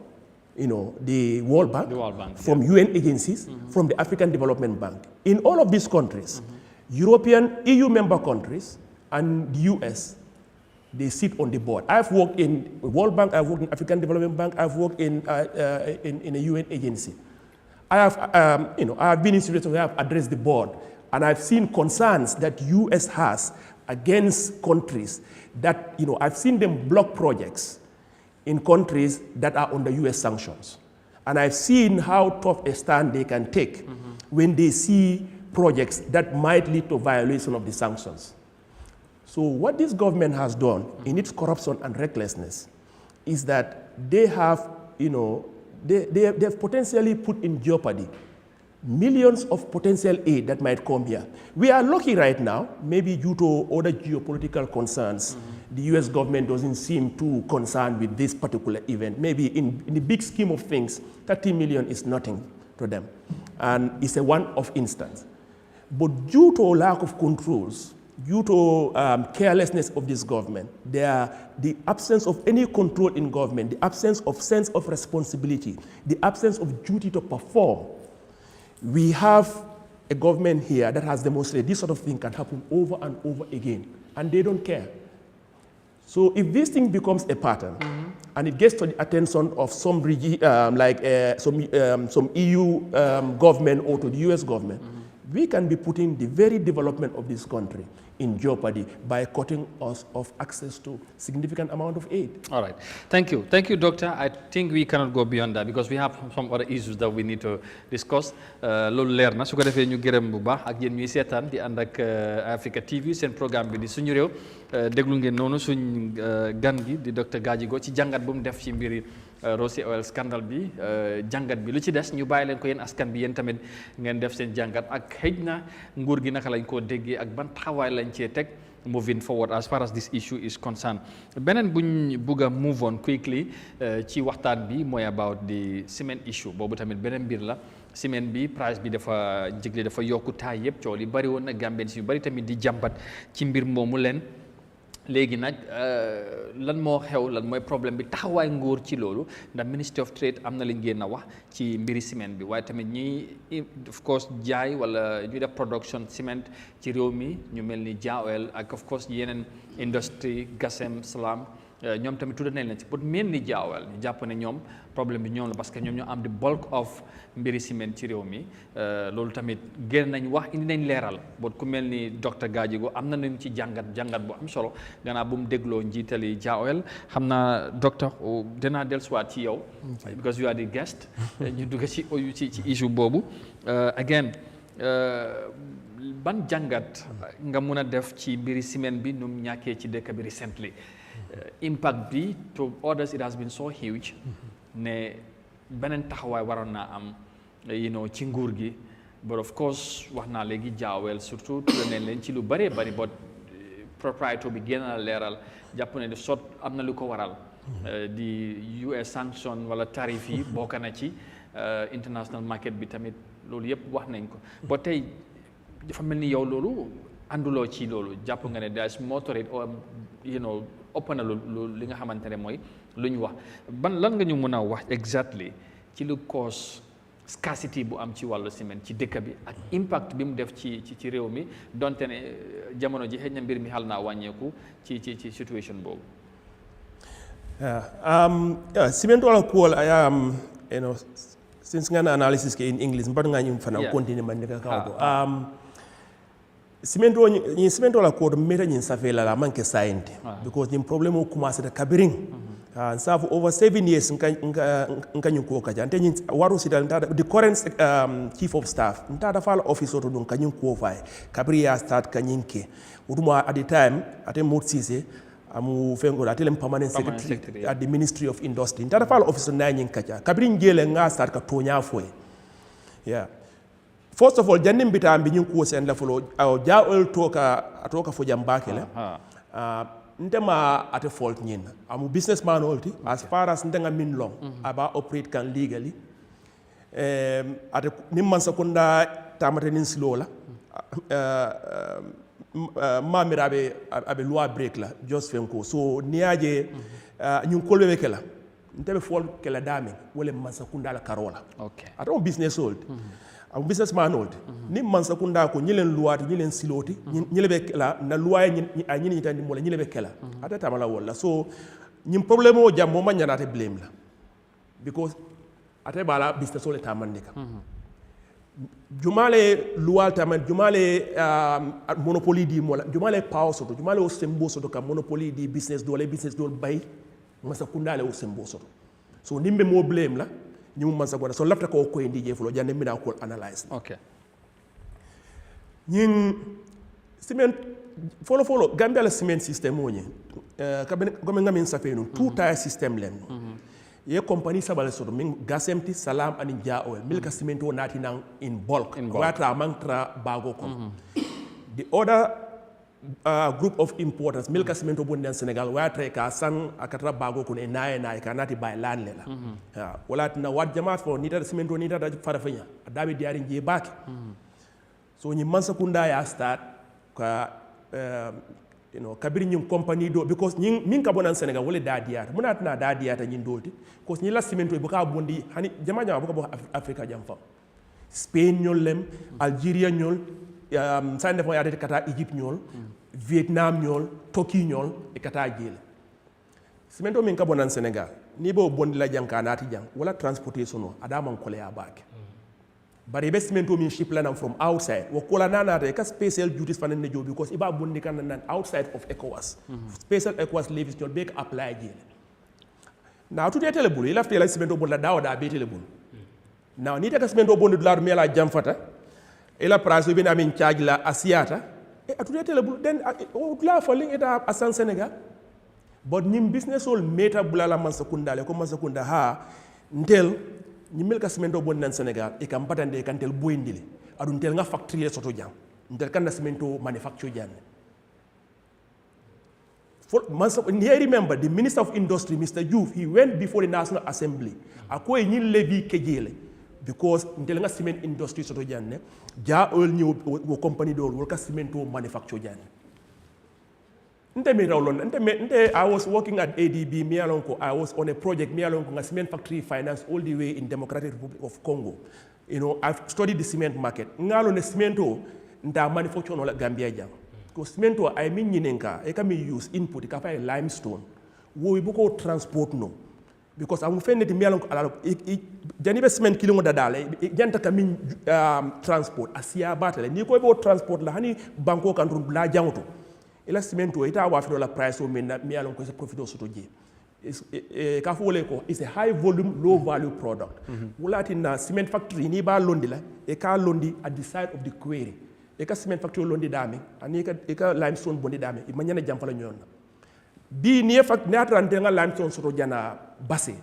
the World Bank, from UN agencies, from the African Development Bank. In all of these countries, European, EU member countries, and the US, they sit on the board. I've worked in World Bank, I've worked in African Development Bank, I've worked in a UN agency. I have been in situations where I've addressed the board, and I've seen concerns that US has against countries that, I've seen them block projects in countries that are under US sanctions. And I've seen how tough a stand they can take when they see projects that might lead to violation of the sanctions. So what this government has done in its corruption and recklessness is that they have, they have potentially put in jeopardy millions of potential aid that might come here. We are lucky right now, maybe due to other geopolitical concerns. The US government doesn't seem too concerned with this particular event. Maybe in the big scheme of things, 30 million is nothing to them. And it's a one-off instance. But due to lack of controls, due to carelessness of this government, the absence of any control in government, the absence of sense of responsibility, the absence of duty to perform, we have a government here that has demonstrated this sort of thing can happen over and over again, and they don't care. So if this thing becomes a pattern, and it gets to the attention of some some EU government or to the US government, we can be putting the very development of this country in jeopardy by cutting us off access to significant amount of aid. All right. Thank you. Thank you, Doctor. I think we cannot go beyond that because we have some other issues that we need to discuss. Loolu leer na su ko defee ñu gërëm bu baax ak yéen ñuy seetaan di ànd ak Africa TV seen programme bi di suñu réew déglu ngeen noonu suñ gan gi di Dr Gajigo ci jàngat bu mu def ci mbiri Rossi Oil scandale bi jàngat bi lu ci des ñu bàyyi leen ko yéen askan bi yéen tamit ngeen def seen jàngat ak xëj na nguur gi naka lañ koo déggee ak ban taxawaay lañ cee teg moving forward as far as this issue is concerned. Beneen buñ bugg a move on quickly ci waxtaan bi mooy about the cement issue boobu tamit beneen mbir la. Cement bi price bi dafa njëg li dafa yokku taay yëpp coow li bari woon na Gambien yu bari tamit di jàmbat ci mbir moomu leen. léegi nag lan moo xew lan mooy problème bi taxawaay nguur ci loolu ndax Ministry of Trade am na li ngeen a wax ci mbiri ciment bi waaye tamit ñi of course jaay wala ñu def production ciment ci réew mi ñu mel ni Jah Oil ak of course yeneen industrie Gasem Salam ñoom tamit tudd nañ leen ci pour mel ni Jah Oil ñu jàpp ne ñoom problème bi ñoom la parce que ñoom ñoo am di bulk of mbiri ciment ci réew mi loolu tamit génn nañ wax indi nañ leeral bot ku mel ni docteur Gajigo am na nañ ci jàngat bu am solo gannaaw bu mu dégloo njiitali Jah Oil xam naa docteur dinaa dellusiwaat ci yow because you are the guest ñu dugg ci issue boobu again ban jàngat nga mun a def ci mbiri ciment bi nu mu ñàkkee ci dëkk bi recently impact bi to others it has been so huge ne beneen taxawaay waroon naa am ci nguur gi but of course wax naa léegi Jah Oil surtout tudd nañ leen ci lu bëree bëri but propriétaire bi génn na leeral jàpp ne di sot am na lu ko waral di US sanction wala tarif yi bokk na ci international market bi tamit loolu yëpp wax nañ ko ba tey dafa mel ni yow loolu ànduloo ci loolu jàpp nga ne there's more to it or ëpp na lu li nga xamante ne mooy lu ñu wax lan nga ñu mën a wax exactly ci lu cause scarcity bu am ci wàllu ciment ci dëkk bi ak impact bi mu def ci réew mi donte ne jamono ji xëy na mbir mi xal naa wàññeeku ci situation boobu. Cement wala kuol since nga analysis ke in English mbat nga ñu fana continue man ka ko cement wala ko meta ñin safe la manke sainte because ñim problème o commencé de kabiring and for over 7 years nka ñu ko kaja ante ñin waru sidal the current chief of staff nta fala office to dun kanyun ko fay kabriya start kanyinke uduma at the time ate motsise amu fengo atelem permanent secretary at the Ministry of Industry nta fala office na ñin kaja kabrin jele nga start ka tonya foy first of all jannim bitam bi ñu ko sen la folo Jah Oil toka fo jambake le ndema at a fault ñin amu businessman olti as far as ndenga min long aba operate can legally at nimman sakunda tamate nin slola mamirabe abe loi break la just fenko so niaje ñu kolbe kala ndebe fault kala dame wala man sakunda la karola okay ato business old am businessman old ni man sakunda ko ñilen luwaati ñilen siloti ñilebe la na luwaye ñi ñi tan mo la ñilebe kala ata tamala wala so ñim problème o jam mo ma ñanate blame la because ate bala business ole tamandika jumale luwal taman jumale monopoly di mo la jumale power soto jumale o sembo soto ka monopoly di business do bay ma sakunda le o sembo soto so nimbe mo blame la ñu man sa so lafta ko ko indi je fulo jande mina ko analyze okay ñing cement follow Gambia la cement system mo ñi comme nga min sa fe non tout tier system len ye company sabal soto min gasemti salam ani ja oil milka cemento nati nang in bulk watra mantra bago ko the other group of importers milka cemento bonden Senegal watra ka sang akatra bago ko e na ka nati bay lan lela wala na wat jama fo nita cemento nita da farafanya dabe diari je baki so ni mansa kunda ya start ka kabiri ñing company do because min ka bonan Senegal wala da diata munat na da diata ñin dolti because ñi la cemento bu ka bondi hani jama bu ka bo Africa jam fa Spain ñol lem Algeria ñol sa ndefo ya de kata Egypte ñol Vietnam ñol Turkey ñol e kata jele cemento min ka bonan Senegal ni bo bondi la janka nati jang wala transportation no adama ko le ya baake bari be cemento min ship lanam from outside wo kola nanata ka special duties fanan ne jobi because iba bondi kan nan outside of ECOWAS special ECOWAS levies ñol be ka apply jele na tuti tele bulu ila tele cemento bonda dawo da be tele bulu na ni ta cemento bondi dollar mela jamfata ila price be na min charge la asiata e atuti tele bulu den o la falling eta asan Senegal but nim business all meta bulala man sakunda le ko man sakunda ha ntel ni milka cemento bon nan Senegal e kam patande kan tel boyndile adun tel nga factory soto jam ntel kan cemento manufacture jam for I remember the Minister of Industry Mr. Diouf he went before the National Assembly akoy ni levy kejele because ntel nga cement industry soto jam ne ja oil ni wo company do wo ka cemento manufacture jam I was working at ADB, I was on a project, a cement factory finance all the way in Democratic Republic of Congo. I've studied the cement market. Ngalo cemento nda manufacture no Gambia jam. Because cemento I mean yinenka, I can use input, I can limestone. We buko transport no. Because I'm offended in Mialon Janibe cement kilo dadale, janta kamin transport, asia battle. Ni ko transport la hani banko kan la jangoto. Ila cemento ita wa fi la price o men mi alon ko se profito soto je ka fo le ko is a high volume low value product wulati na cement factory ni ba londi la e ka londi at the side of the quarry e ka cement factory londi dami ani ka limestone bondi dami e manyana jamfala nyon bi ni fak ni atrante nga limestone soto jana basse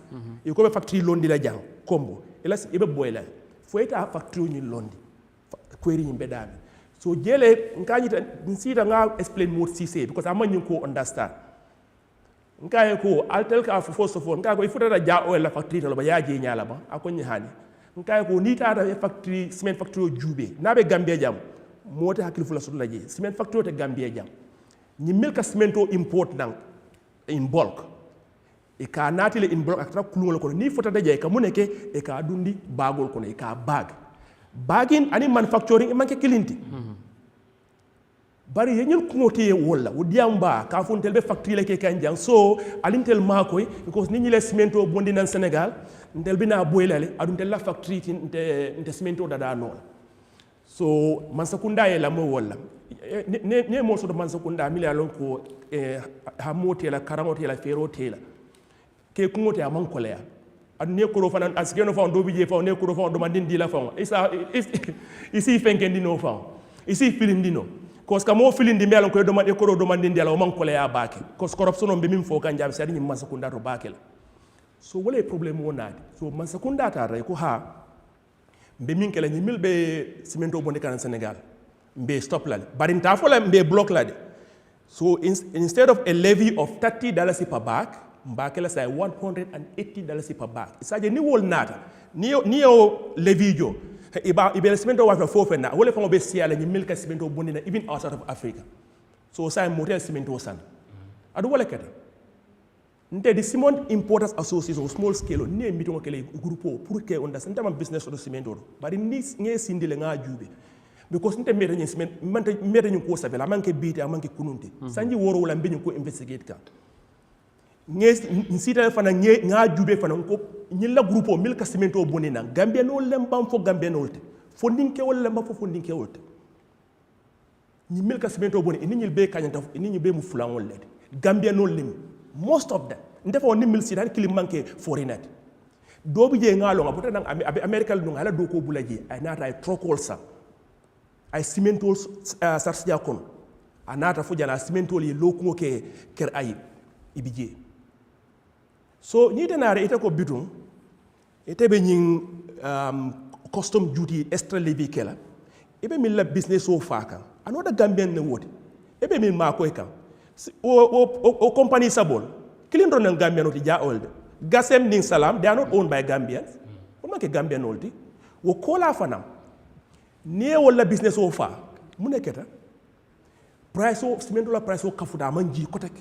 e ko be factory londi la jang kombo ila e be boyla fo ita factory ni londi quarry ni be dami so jele nkanyita nsita nga explain more CC because amanyi ko understand nkaye ko altel ka first of all nkaye ko ifuta da ja oil la factory to ba ya je nyala ba akonyi hani nkaye ko ni ta da factory cement factory jube na be Gambia jam mota hakil fula sutula je cement factory te Gambia jam ni milka cemento import nang in bulk e ka natile in bulk atra kulungol ko ni futa da je ka muneke e ka dundi bagol ko e ka bag bagin ani manufacturing e manke kilinti bari yenyul kumote wala wudiamba ka fontel be factory le ke kanjang so alintel makoy because ni le cemento bondi nan Senegal ndel bina boylale aduntel la factory nte cemento dada non so mansakunda e la mo wala ne mo so do mansakunda mi la lon ko ha motela karamotela ferotela ke kumote amon kolea ne ko fanan askeno fa do bije fa ne ko fa do mandindi la fa isi fenkendi no fa isi filindino cause kamo filindi melon ko do mande ko do mandindi la o man ko le ya baake cause corruption on be min fo kan jabe sadi ni man sakunda to baake la so wala problem wonade so man sakunda ta ray ko ha be min kala ni milbe cemento bonde kan Senegal be stop la bari ta fo la be block la de so instead of a levy of $30 per bag mbakela say $180 per bag isaje ni wol nata ni o levijo ibe cemento wa fofe na wole famo be siala ni milka cemento bondina even outside of Africa so say motel cemento san adu wala kata nte di Cement Importers Association small scale ni mitongo kele groupe pour que on understand tam business do cemento bari ni nge sindile nga jube because nte meta ni cement meta ni ko savela manke biti amanke kununte sanji woro wala mbenyu ko investigate ka nsita fana nga jube fana ko nyilla groupe milka cemento bonina Gambia no lembam fo Gambia no te fo ndinke wala lembam fo ndinke wolte ni milka cemento boni ni nyil be kanyanta ni nyil be mu fulan wolle Gambia no lim most of them ndefo ni mil sidan kili manke foreigner do bi je ngalo ngapota nang America no ngala do ko bulaje ay nata ay trokol sa ay cemento sarsia kon anata fo jana cemento li lokumo ke ker ayib ibije so ni tenare ita ko bitum ite be nyin custom duty extra levy kela ibe min la business o faka another Gambian ne woti ebe min ma ko kan o company sabol kilindro nan Gambian oti ja olde gasem ning salam they are not owned by Gambians o manke Gambian oldi wo kola fanam ne wala business o fa mu neketa price o cement la price o kafuda man ji kotek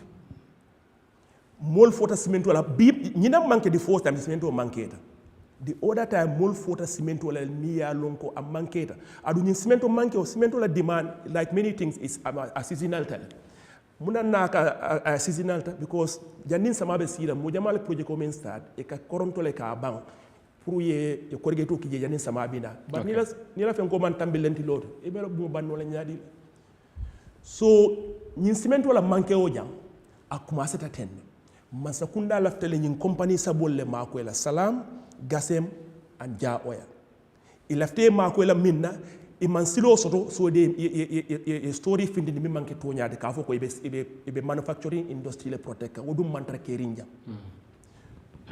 mol fota cement la bi ñina manke di force tam cement o manketa the other time mol fota cement la mi ya lonko am manketa adu ñin cement o manke o cement la demand like many things is a seasonal time muna naka a seasonal time because janin sama be sira mo jamal project ko men start e ka koronto le ka bang pour ye korge to kije janin sama bina ba ni la fen ko man tambilenti loto e be bu ban wala ñaadi so ñin cement wala manke o jang a commencé ta ten masakunda laftale ñin compagnie sabolle mako la salam gasem and ja oil ilafte mako la minna e man silo soto so de story findi mi manke to nyaade ka fo ko ibe manufacturing industry le protect wodum mantra kerinja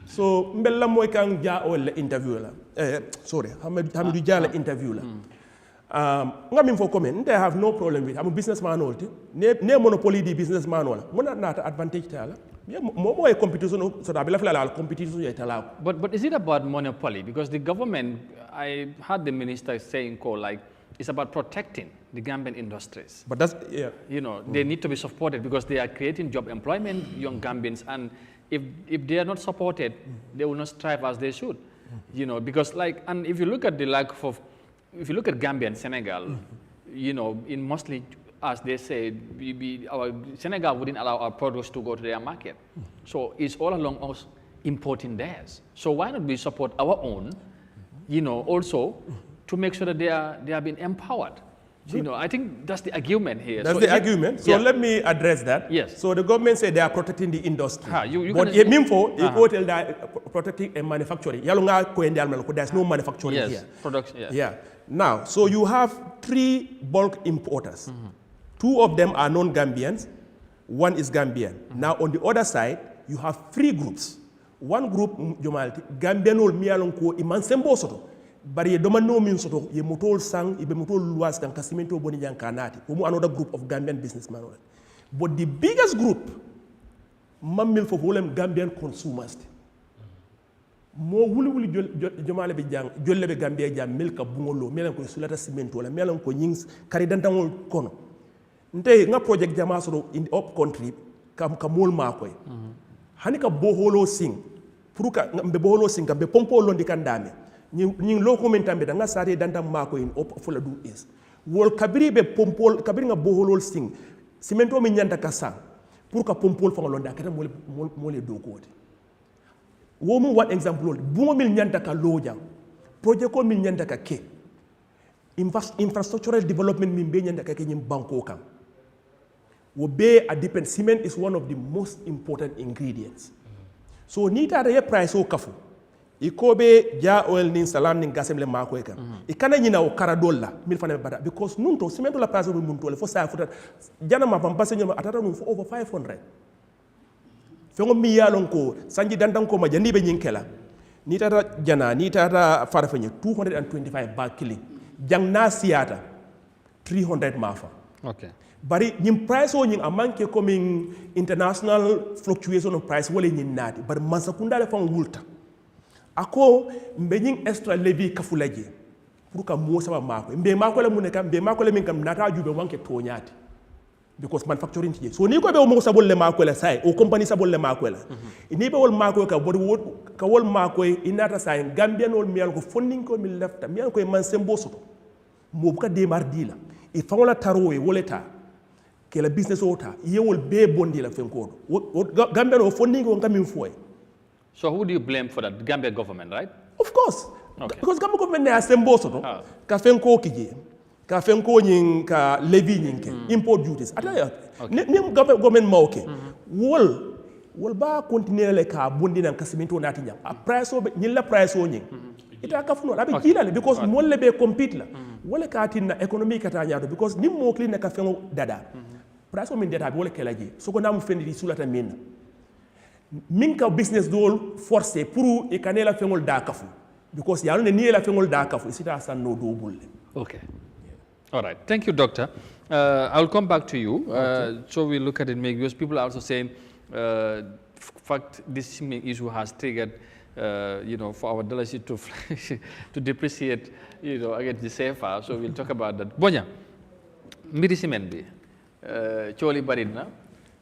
so mbella moy kan ja oil la interview la Hamidou Dia la interview la ngam for comment they have no problem with I'm a businessman olti ne monopoly di businessman wala mona nata advantage tala more competition so that la competition but is it about monopoly because the government I heard the minister saying like it's about protecting the Gambian industries but that's they need to be supported because they are creating job employment young Gambians and if they are not supported they will not strive as they should because and if you look at the if you look at Gambia and Senegal in mostly as they say, our Senegal wouldn't allow our products to go to their market. So it's all along us importing theirs. So why not we support our own, also to make sure that they are being empowered. So, I think that's the argument here. That's the argument. So let me address that. Yes. So the government said they are protecting the industry. But hotel protecting and manufacturing. There's no manufacturing here. Production. Yeah. Now, so you have 3 bulk importers. 2 of them are non-Gambians, 1 is Gambian. Now on the other side, you have 3 groups. One group, Gambian ol miyalon ko iman sembo soto. Bari ye domano min soto ye motol sang ibe motol luas kan kasimento boni jankanati. Umu another group of Gambian businessmen. But the biggest group, mamil for volem Gambian consumers. Mo wuli jomale be jang jolle be Gambia jam milka bungolo melan ko sulata cimento la melan ko nyings kari dantangol kono. Nte nga project jama soro in the up country kam mol makoy hani ka boholo sing pour ka be boholo sing ka be pompo londi kandame ñing loko men tambe nga sare dandam makoy in up fula du is wol kabiri be pompo kabiri nga boholo sing cimento mi nyanda ka sang pour ka pompo fa londa kata mole do ko wo mu one example bu mil nyanda ka lojang project ko mil nyanda ka ke infrastructural development min be nyanda ka ke nyim banko kan wo be a depend cement is one of the most important ingredients so ni ta da price o kafu iko be ja oil nin salam nin gasem le mako e kan e kana nyina o karadolla mil fana bada because nun to cement la price mun to le fo sa futa jana ma pam passe nyama atata nun for over 500 fengo mi yalon ko sanji dandan ko ma jandi be nyinkela ni tata jana ni tata farfanye 225 ba kili jang na siata 300 mafa bari ñim price o ñing amanke coming international fluctuation of price wala ñin naati bari mansakunda le fan wulta ako mbe ñing extra levy kafulaje pour ka mo sama mako mbe mako le mun kam mbe mako le min kam nata jube wanke to ñaati because manufacturing tije so ni ko be o mo sabol le mako le say o company sabol le mako la ni be wol mako ka bodi ka wol mako inata say Gambian wol miyal ko funding ko mi lefta miyal ko man sembo soto mo buka demar dila e fangola tarowe woleta ke la business ota yewol be bondi la fenko Gambia no funding ko ngam foy so who do you blame for that? The Gambia government, right? Of course. Because Gambia government ne asembo soto ka fenko kije ka fenko nyin ka levy nyin ke import duties ataya ne government mawke wol ba continuer le ka bondi nan kasimento nati nyam a price o nyin la price o nyin ita ka funo abi kila le because mo le be compete la wala ka tinna economy kata nyaado because nim mo clean ka fengo dada price o min data bi wala kelaji so ko namu fendi sulata min minka business dol forcé pour e kanela fengol da kafu because ya ne ni la fengol da kafu isita san no do bulle. Okay. All right. Thank you, Doctor. I'll come back to you. So we look at it, because people are also saying, fact, this issue has triggered, for our dollar sheet to to depreciate, against the CFA. So we'll talk about that. Bonya, mbiri ciment bi, cioli bari na.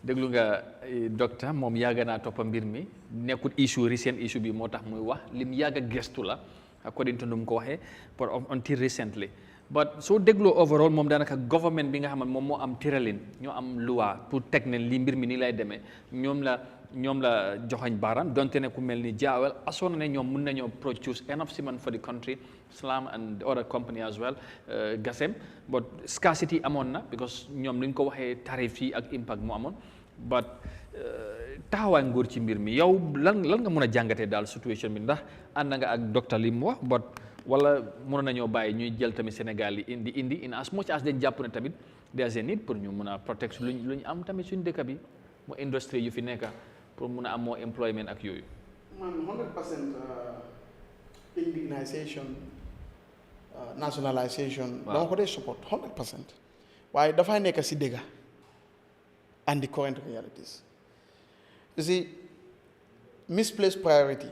Déglu nga docteur moom yàgg naa toppa mbir mi nekkut recent issue bi moo tax muy wax lim yàgg gestu la according to nu mu ko waxee but until recently but soo dégloo overall moom daanaka government bi nga xam ne moom moo am tëralin ñoo am loi pour teg ne li mbir mi nii lay demee ñoom la joxañ baaraam donte ne ku mel ni jaawel asoon na ne ñoom mun nañoo produce enough cement for the country Slam and other company as well Gasem but scarcity amoon na because ñoom luñ ko waxee tarif yi ak impact mu amoon but taxawaay nguur ci mbir mi yow lan nga mën a jàngatee daal situation bi ndax ànd nga ak docteur li mu wax but wala mënoon nañoo bàyyi ñuy jël tamit Sénégal yi indi in as much as dañ jàpp ne tamit there's a need pour ñu mën a protect lu ñu am tamit suñu dëkk bi mu industrie yu fi nekk pour mën a am more employment ak yooyu. man 100% indigenization nationalisation. dama ko dee support 100%. waaye dafay nekk si dëgga and the current realities. You see, misplaced priority.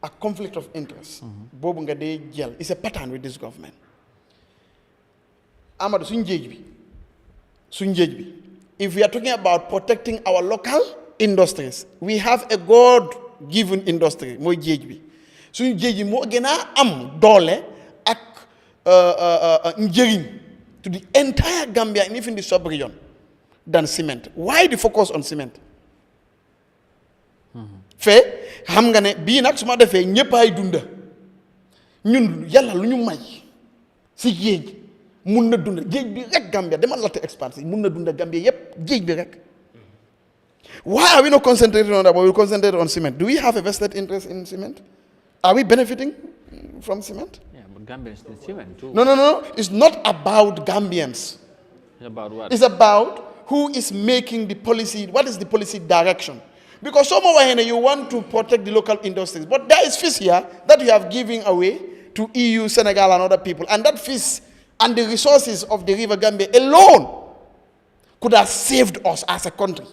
A conflict of interest. Bobu nga dee jël it's a pattern with this government. Amadou suñ jéej bi if we are talking about protecting our local industries we have a God-given industry mooy jéej bi suñu jéej bi moo gën a am doole ak njëriñ to the entire Gambia and even the sub-region than cement. Why the focus on cement? Fee xam nga ne bii nag su ma defee ñëpp ay dunda ñun yàlla lu ñu may si géej mun na dunda géej bi rek Gambia demal latte expanse mun na dunda Gambia yëpp géej bi rek. Why are we not concentrating on that but we concentrate on cement? Do we have a vested interest in cement? Are we benefiting from cement? Yeah, but Gambians need cement too. No. It's not about Gambians. It's about what? It's about who is making the policy, what is the policy direction? Because some of you want to protect the local industries, but there is fish here that you have given away to EU, Senegal, and other people. And that fish and the resources of the River Gambia alone could have saved us as a country.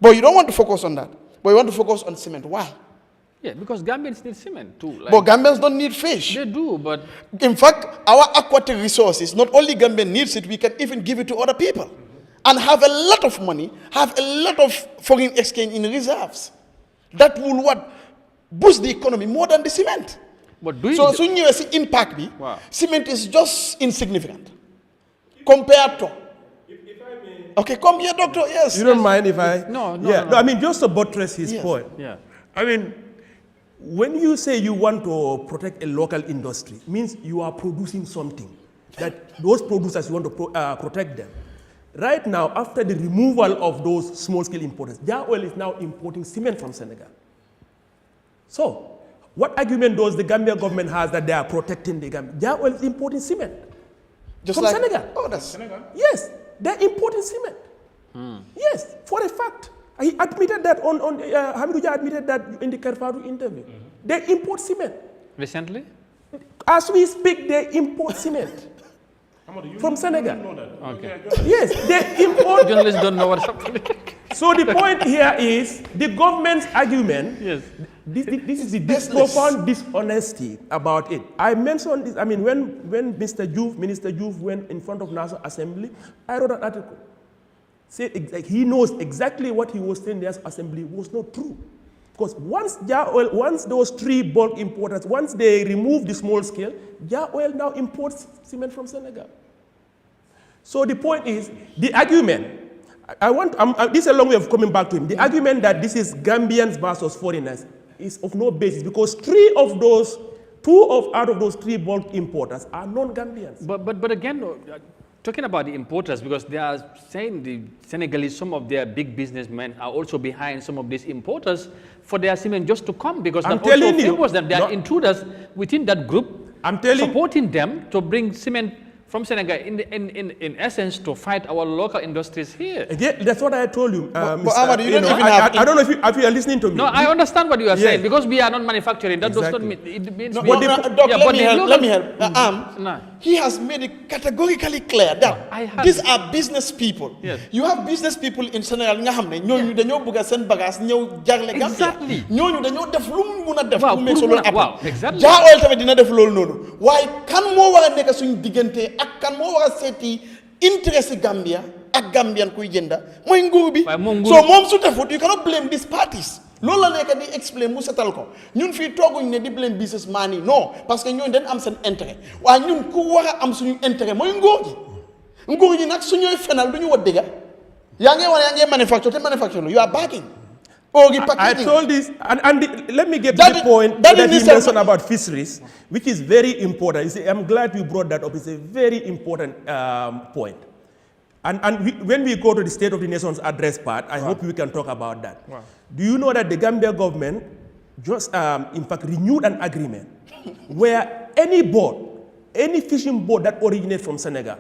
But you don't want to focus on that. But you want to focus on cement. Why? Yeah, because Gambians need cement too. But Gambians don't need fish. They do, but... In fact, our aquatic resources, not only Gambia needs it, we can even give it to other people. And have a lot of money, have a lot of foreign exchange in reserves. That will what? Boost the economy more than the cement. But doing so you see impact be, wow. Cement is just insignificant compared to. If I may. Okay, come here, doctor. Yes. You don't mind if I? No. I mean, just to buttress his point. Yeah. I mean, when you say you want to protect a local industry, means you are producing something that those producers you want to protect them. Right now, after the removal of those small-scale importers, Oil is now importing cement from Senegal. So, what argument does the Gambia government has that they are protecting the Gambia? Oil is importing cement Just from like Senegal. Oh, that's Senegal? Yes, they're importing cement. Yes, for a fact. He admitted that Hamidou admitted that in the Kerfaru interview. They import cement. Recently? As we speak, they import cement. From Senegal. Okay. Yes, they import. Journalists don't know what's happening. So the point here is the government's argument. Yes. This is the profound dishonesty about it. I mentioned this. I mean, when Minister Juve went in front of National Assembly, I wrote an article. Said he knows exactly what he was saying in the Assembly was not true. Because once those three bulk importers, once they remove the small scale, Oil now imports cement from Senegal. So the point is, the argument, this is a long way of coming back to him. The argument that this is Gambians versus foreigners is of no basis because two out of those three bulk importers are non-Gambians. But again, talking about the importers, because they are saying the Senegalese, some of their big businessmen are also behind some of these importers for their cement just to come, because that also favors them. They are intruders within that group, supporting them to bring cement from Senegal in essence to fight our local industries here. Yeah, that's what I told you. Ahmad, you don't even have... I don't know if you are listening to me. No, I understand what you are saying, because we are not manufacturing. That does not mean it means... No, Doc, let me help. He has made it categorically clear that these are business people. Yes. You have business people in Senegal nga xamne ñooñu dañoo bëgg seen bagage ñëw jarle Gambia. Exactly. ñooñu dañoo def lu mu mëna def pour make solo waaw, exactly. Ja oil tamit dina def loolu noonu. Waaye kan moo war a nekk suñu diggante ak kan moo war a seeti interest Gambia ak Gambian kuy jënda mooy nguur bi. So moom su defut you cannot blame these parties. loolu la nekk di explain mu setal ko ñun fii tooguñ ne di blame businessman yi non parce que ñooñu dañ am seen intérêt waaye ñun ku war a am suñu intérêt mooy nguur gi nag suñuy fenal du ñu wa dëgga yaa ngi manufacture te manufacture you are backing. I told this, and let me get to the point that you mentioned about fisheries, which is very important. You see, I'm glad you brought that up. It's a very important point. And when we go to the State of the Nation's address part, I hope we can talk about that. Wow. Do you know that the Gambia government just, in fact, renewed an agreement where any boat, any fishing boat that originates from Senegal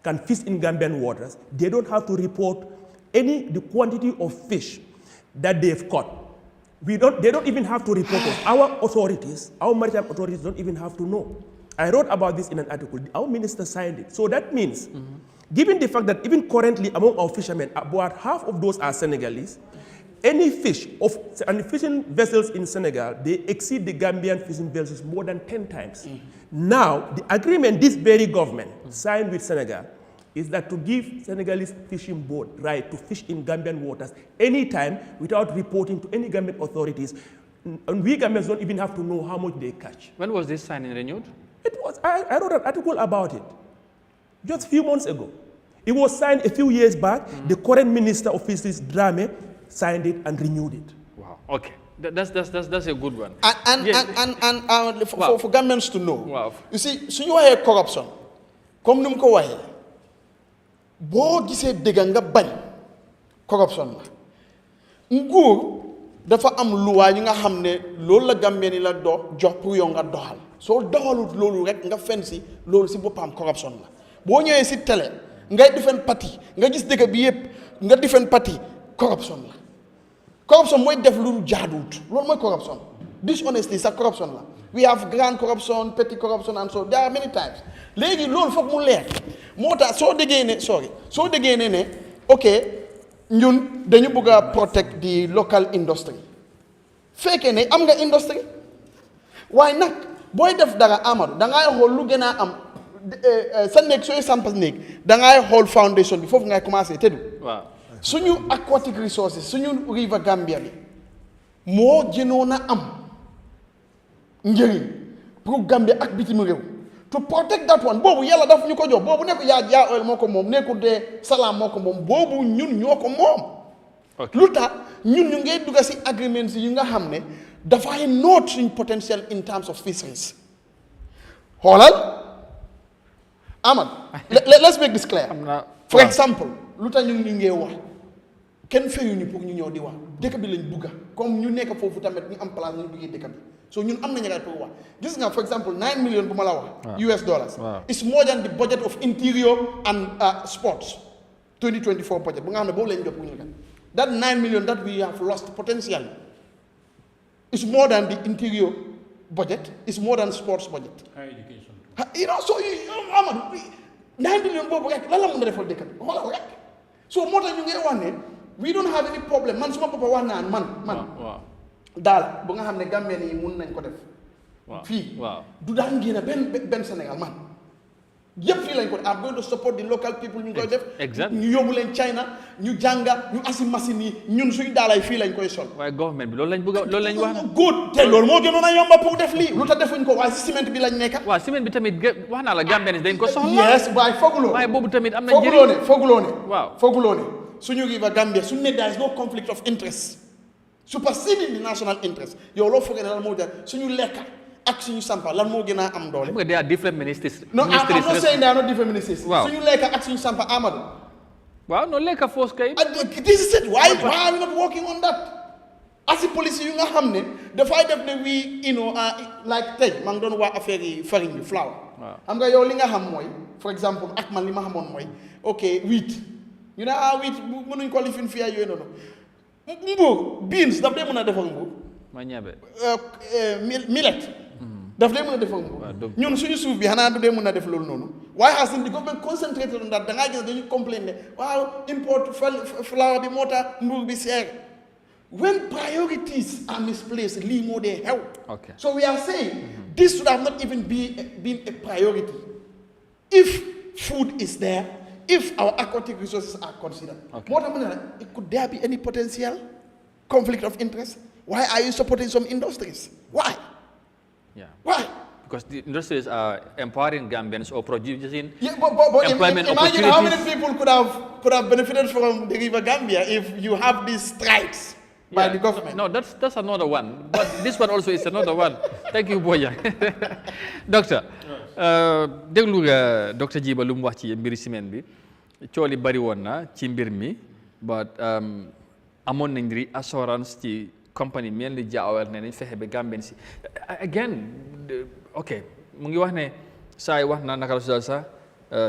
can fish in Gambian waters. They don't have to report the quantity of fish that they've caught. They don't even have to report us. Our authorities, our maritime authorities don't even have to know. I wrote about this in an article. Our minister signed it. So that means, given the fact that even currently among our fishermen, about half of those are Senegalese, any fish and fishing vessels in Senegal, they exceed the Gambian fishing vessels more than 10 times. Now, the agreement this very government signed with Senegal is that to give Senegalese fishing boat right to fish in Gambian waters anytime without reporting to any Gambian authorities. And we Gambians don't even have to know how much they catch. When was this signed and renewed? It was, I wrote an article about it just a few months ago. It was signed a few years back. The current Minister of Fisheries, Jammeh, signed it and renewed it. Wow, okay. That's a good one. For Gambians to know, wow. You see, so you have corruption. Comme nous ko waxe boo gisee dëgg nga bañ corruption la nguur dafa am loi yi nga xam ne loolu la Gambien yi la jox pour yow nga doxal soo doxalut loolu rek nga fen si loolu si boppam corruption la boo ñëwee si télé ngay defeen parti nga gis dëgg bi yëpp nga defeen parti corruption la corruption mooy def lu jaaduwut loolu mooy corruption dishonesty sa corruption la we have grand corruption petty corruption and so there are many types léegi loolu foog mu leer moo tax soo déggee ne ok ñun dañu bëgg a protect the local industry fekkee ne am nga industry waaye nag booy def dara Amadou dangay xool lu gën a am sa néeg sooy sampas néeg dangay xool foundation bi foofu ngay commencé tëddu waaw suñu aquatic resources suñu river Gambia bi moo gënoon a am njëriñ pour Gambia ak bitim réew to protect that one boobu yàlla daf ñu ko jox boobu nekk yaa oil moo ko moom nekkul de salaam moo ko moom boobu ñun ñoo ko moom lu tax ñun ñu ngay dugga si agreements yi nga xam ne dafay noot suñ potential in terms of fisheries xoolal Ahmad let's make this clear for example lu tax ñu ngee wax kenn fayuñu pour ñu ñëw di wax dëkk bi lañ bugga comme ñu nekk foofu tamit ñu am place ñu duggee dëkk bi so ñun am nañu pour wax gis nga for example 9 million bu ma la wax US dollars is more than the budget of interior and sports 2024 budget bu nga xam ne boobu lañ jot bu ñu kat that 9 million that we have lost potentially is more than the interior budget is more than sports budget higher education you know so Amadou 9 million boobu rek lan la mën a defal dëkk bi xoolal rek so moo tax ñu ngay wax ne we don't have any problem man suma papa wax naan man daal bu nga xam ne Gambien yi mun nañ ko def fii du daan génn benn Sénégal man yëpp fii lañ ko def I'm going to support the local people ñu koy def ñu yóbbu leen China ñu jànga ñu asi machine yi ñun suñu daalay fii lañ koy sol waaye government bi loolu lañ bëgg loolu lañ wax na good te loolu moo gënoon a yomba pour def lii lu tax defuñ ko waaye si ciment bi lañ nekka waaw ciment bi tamit wax naa la Gambien dañ ko soxla yes waaye fooguloo waaye boobu tamit am na njëriñ fooguloo ne suñu river Gambia suñu ne there is no conflict of interest superseding the national interest yow loo foogee ne lan moo jar suñu lekka ak suñu sampa lan moo gën a am doole. there are different ministries. No, I'm not saying there are not different ministries. Wow. suñu lekka ak suñu sampa Amadou. waaw no lekka force kay. This is it. Why are we not working on that? as a policy yu nga xam ne dafay def ne we like tey maa ngi doon wax affaire yi farine bi flour. xam nga yow li nga xam mooy for example ak man li ma xamoon mooy ok wheat ñu ne wheat mënuñ ko lifin fii yooyu noonu mbuur beans daf dee mën a defar mbuur ma ñebe millet daf dee mën a defar mbuur ñun suñu suuf bi xanaa du dee mën a def loolu noonu waaye as in the government concentrated on that da ngaa gis dañuy complain ne waaw import flour bi moo tax mbuur bi seer when priorities are misplaced lii moo dee xew so we are saying this should have not even been a priority if food is there if our aquatic resources are considered moo tax ma ne la could there be any potential conflict of interest why are you supporting some industries why because the industries are empowering Gambians or producing but employment imagine opportunities. how many people could have benefited from the River Gambia if you have these strikes by the government. No, that's another one. But this one also is another one. Thank you, Boya. Doctor, déglu nga Docteur Jiba lu mu wax ci mbiri ciment bi cooli bari woon na ci mbir mi but amoon nañ reassurance ci company mel ni jaawal ne nañ fexe ba Gambien si again ok mu ngi wax ne saa yi wax na naka la su sax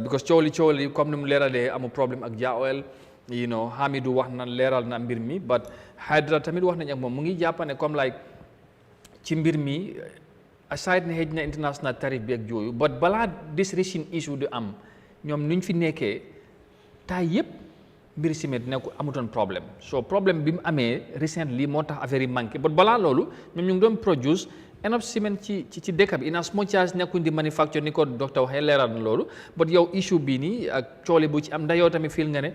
because cooli comme ni mu leeralee amu problème ak jaawal you know Hamidou wax na leeral na mbir mi but Hydra tamit wax nañ ak moom mu ngi jàpp ne comme like ci mbir mi aside ne xëj na international tarif bi ak jooyu but balaa this recent issue du am ñoom nuñ fi nekkee taay yëpp mbiri ciment nekku amutoon problème so problème bi mu amee recently moo tax affaire yi manqué but balaa loolu ñoom ñu ngi doon produce enough ciment ci dëkk bi in as much as nekkuñ di manufacture ni ko docteur waxee leeral na loolu but yow issue bii nii ak coole bu ci am ndax yow tamit feel nga ne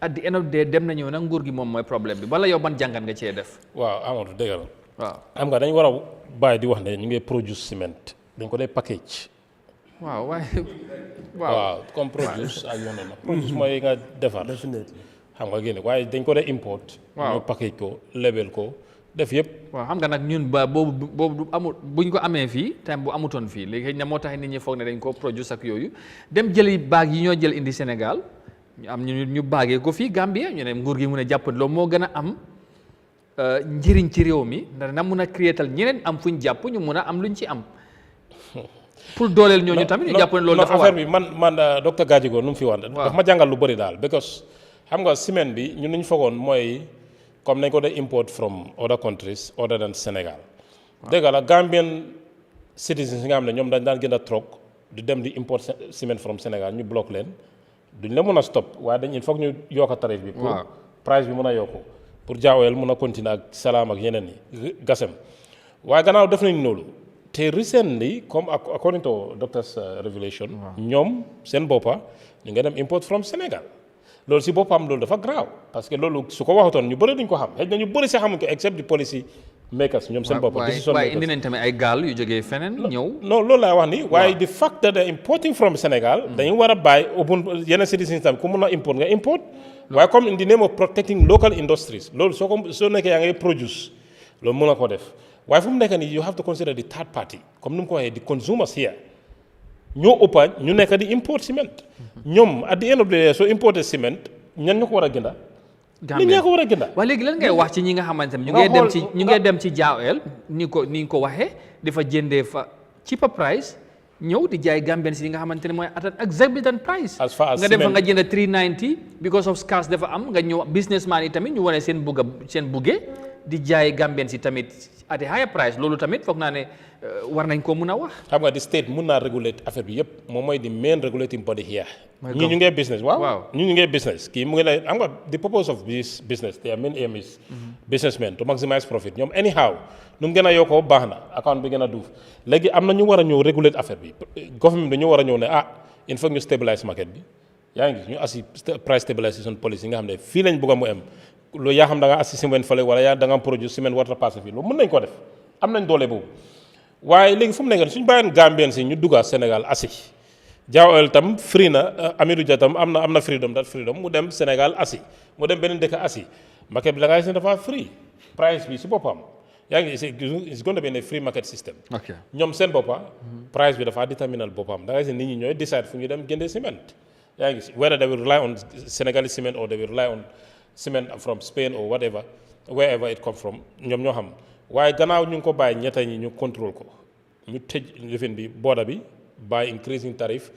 at the end of the day dem na ñëw nag nguur gi moom mooy problème bi bala yow ban jàngat nga cee def. waaw Amadou dëgg la. waaw xam nga dañ war a bàyyi di wax ne ñu ngi produce ciment dañ ko dee package. waaw waaye. waaw comme produce ak yoon na produce mooy nga defar. xam nga génne waaye dañ ko dee import. waaw ñu package ko label ko def yëpp. waaw xam nga nag ñun ba boobu amul buñ ko amee fii time bu amutoon fii léegi xëy na moo tax nit ñi foog ne dañ ko produce ak yooyu dem jëli baag yi ñoo jël indi Sénégal. ñu am ñu baagee ko fii Gambia ñu ne nguur gi mun a jàpp loolu moo gën a am njëriñ ci réew mi ndax na mun a créétal ñeneen am fuñ jàpp ñu mun a am luñ ci am pour dooleel ñooñu tamit ñu jàpp ne loolu dafa war affaire bi man docteur Gajigo nu mu fi wax dafa ma jàngal lu bëri daal because xam nga ciment bi ñun ñu fogoon mooy comme nañ ko dee import from other countries other than Sénégal dégg la Gambian citizens yi nga xam ne ñoom dañ daan gën a troc di dem di import ciment from Sénégal ñu block leen duñ la mën a stop waaye dañ il faut ñu yokk tarif bi pour price bi mën a yokku pour jaaweel mën a continuer ak salaam ak yeneen yi gasem waaye gannaaw def nañ loolu te recently comme according to doctor's revelation ñoom seen boppa ñu nga dem import from Sénégal loolu si boppam loolu dafa graaw parce que loolu su ko waxatoon ñu bëri duñ ko xam xëy na ñu bëri si xamuñ ko except di policy makers ñoom seen boppa waaye indi nañ tamit ay gaal yu jógee feneen ñëw non loolu laay wax ni waaye the fact that they're importing from Sénégal dañu war a bàyyi open yeneen citizens tamit ku mun a import nga import waaye comme in the name of protecting local industries loolu soo nekkee yaa ngay produce loolu mun a ko def waaye fu mu nekk nii you have to consider the third party comme ni mu ko waxee the consumers here ñoo ëppa ñu nekk di import cement ñoom at the end of the day soo importé ciment ñan nga ko war a jënda nit ñaa ko war a jënda waaye léegi lan ngay wax ci ñi nga xamante ne ñu ngee dem ci jaawel ni nga ko waxee dafa jëndee fa cheaper price ñëw di jaay Gambian si nga xamante ne mooy at an exorbitant price nga dem fa nga jënd 390 because of scarce dafa am nga ñëw businessman yi tamit ñu wane seen buggee di jaay Gambian si tamit at a higher price loolu tamit foog naa ne war nañ koo mun a wax. xam nga di state mun naa regulate affaire bi yëpp moom mooy di main regulating body here. ñii ñu ngee business waaw ñii ñu ngee business kii mu ngi lay xam nga the purpose of this business their main aim is businessmen to maximize profit ñoom anyhow nu mu gën a yokkoo baax na account bi gën a duuf léegi am na ñu war a ñëw regulate affaire bi government dañu war a ñëw ne il faut ñu stabilise market bi yaa ngi gis ñu assi price stabilisation policy yi nga xam ne fii lañ bëgg a mu am loolu yaa xam da nga assi ciment fële wala yaa da nga produce ciment warta passé fii loolu mën nañ ko def am nañ doole boobu waaye léegi fu mu nekk suñu bàyyoon Gambien si ñu dugga Sénégal assi jaawel tam free na Amidou Dia tam am na freedom mu dem Sénégal assi mu dem beneen dëkk assi market bi da nga gis ne dafa free price bi si boppam yaa ngi it's going to be a free market system ñoom seen boppa price bi dafa déterminal boppam da nga gis ne nit ñi ñooy decide fu ñu dem jëndee ciment yaa ngi gis whether they will rely on Senegalese cement or they will rely on cement from Spain or whatever wherever it come from ñoom ñoo xam waaye gannaaw ñu ngi ko bàyyi ñetta ñi ñu contrôle ko ñu tëj lifin bi border bi by increasing tariff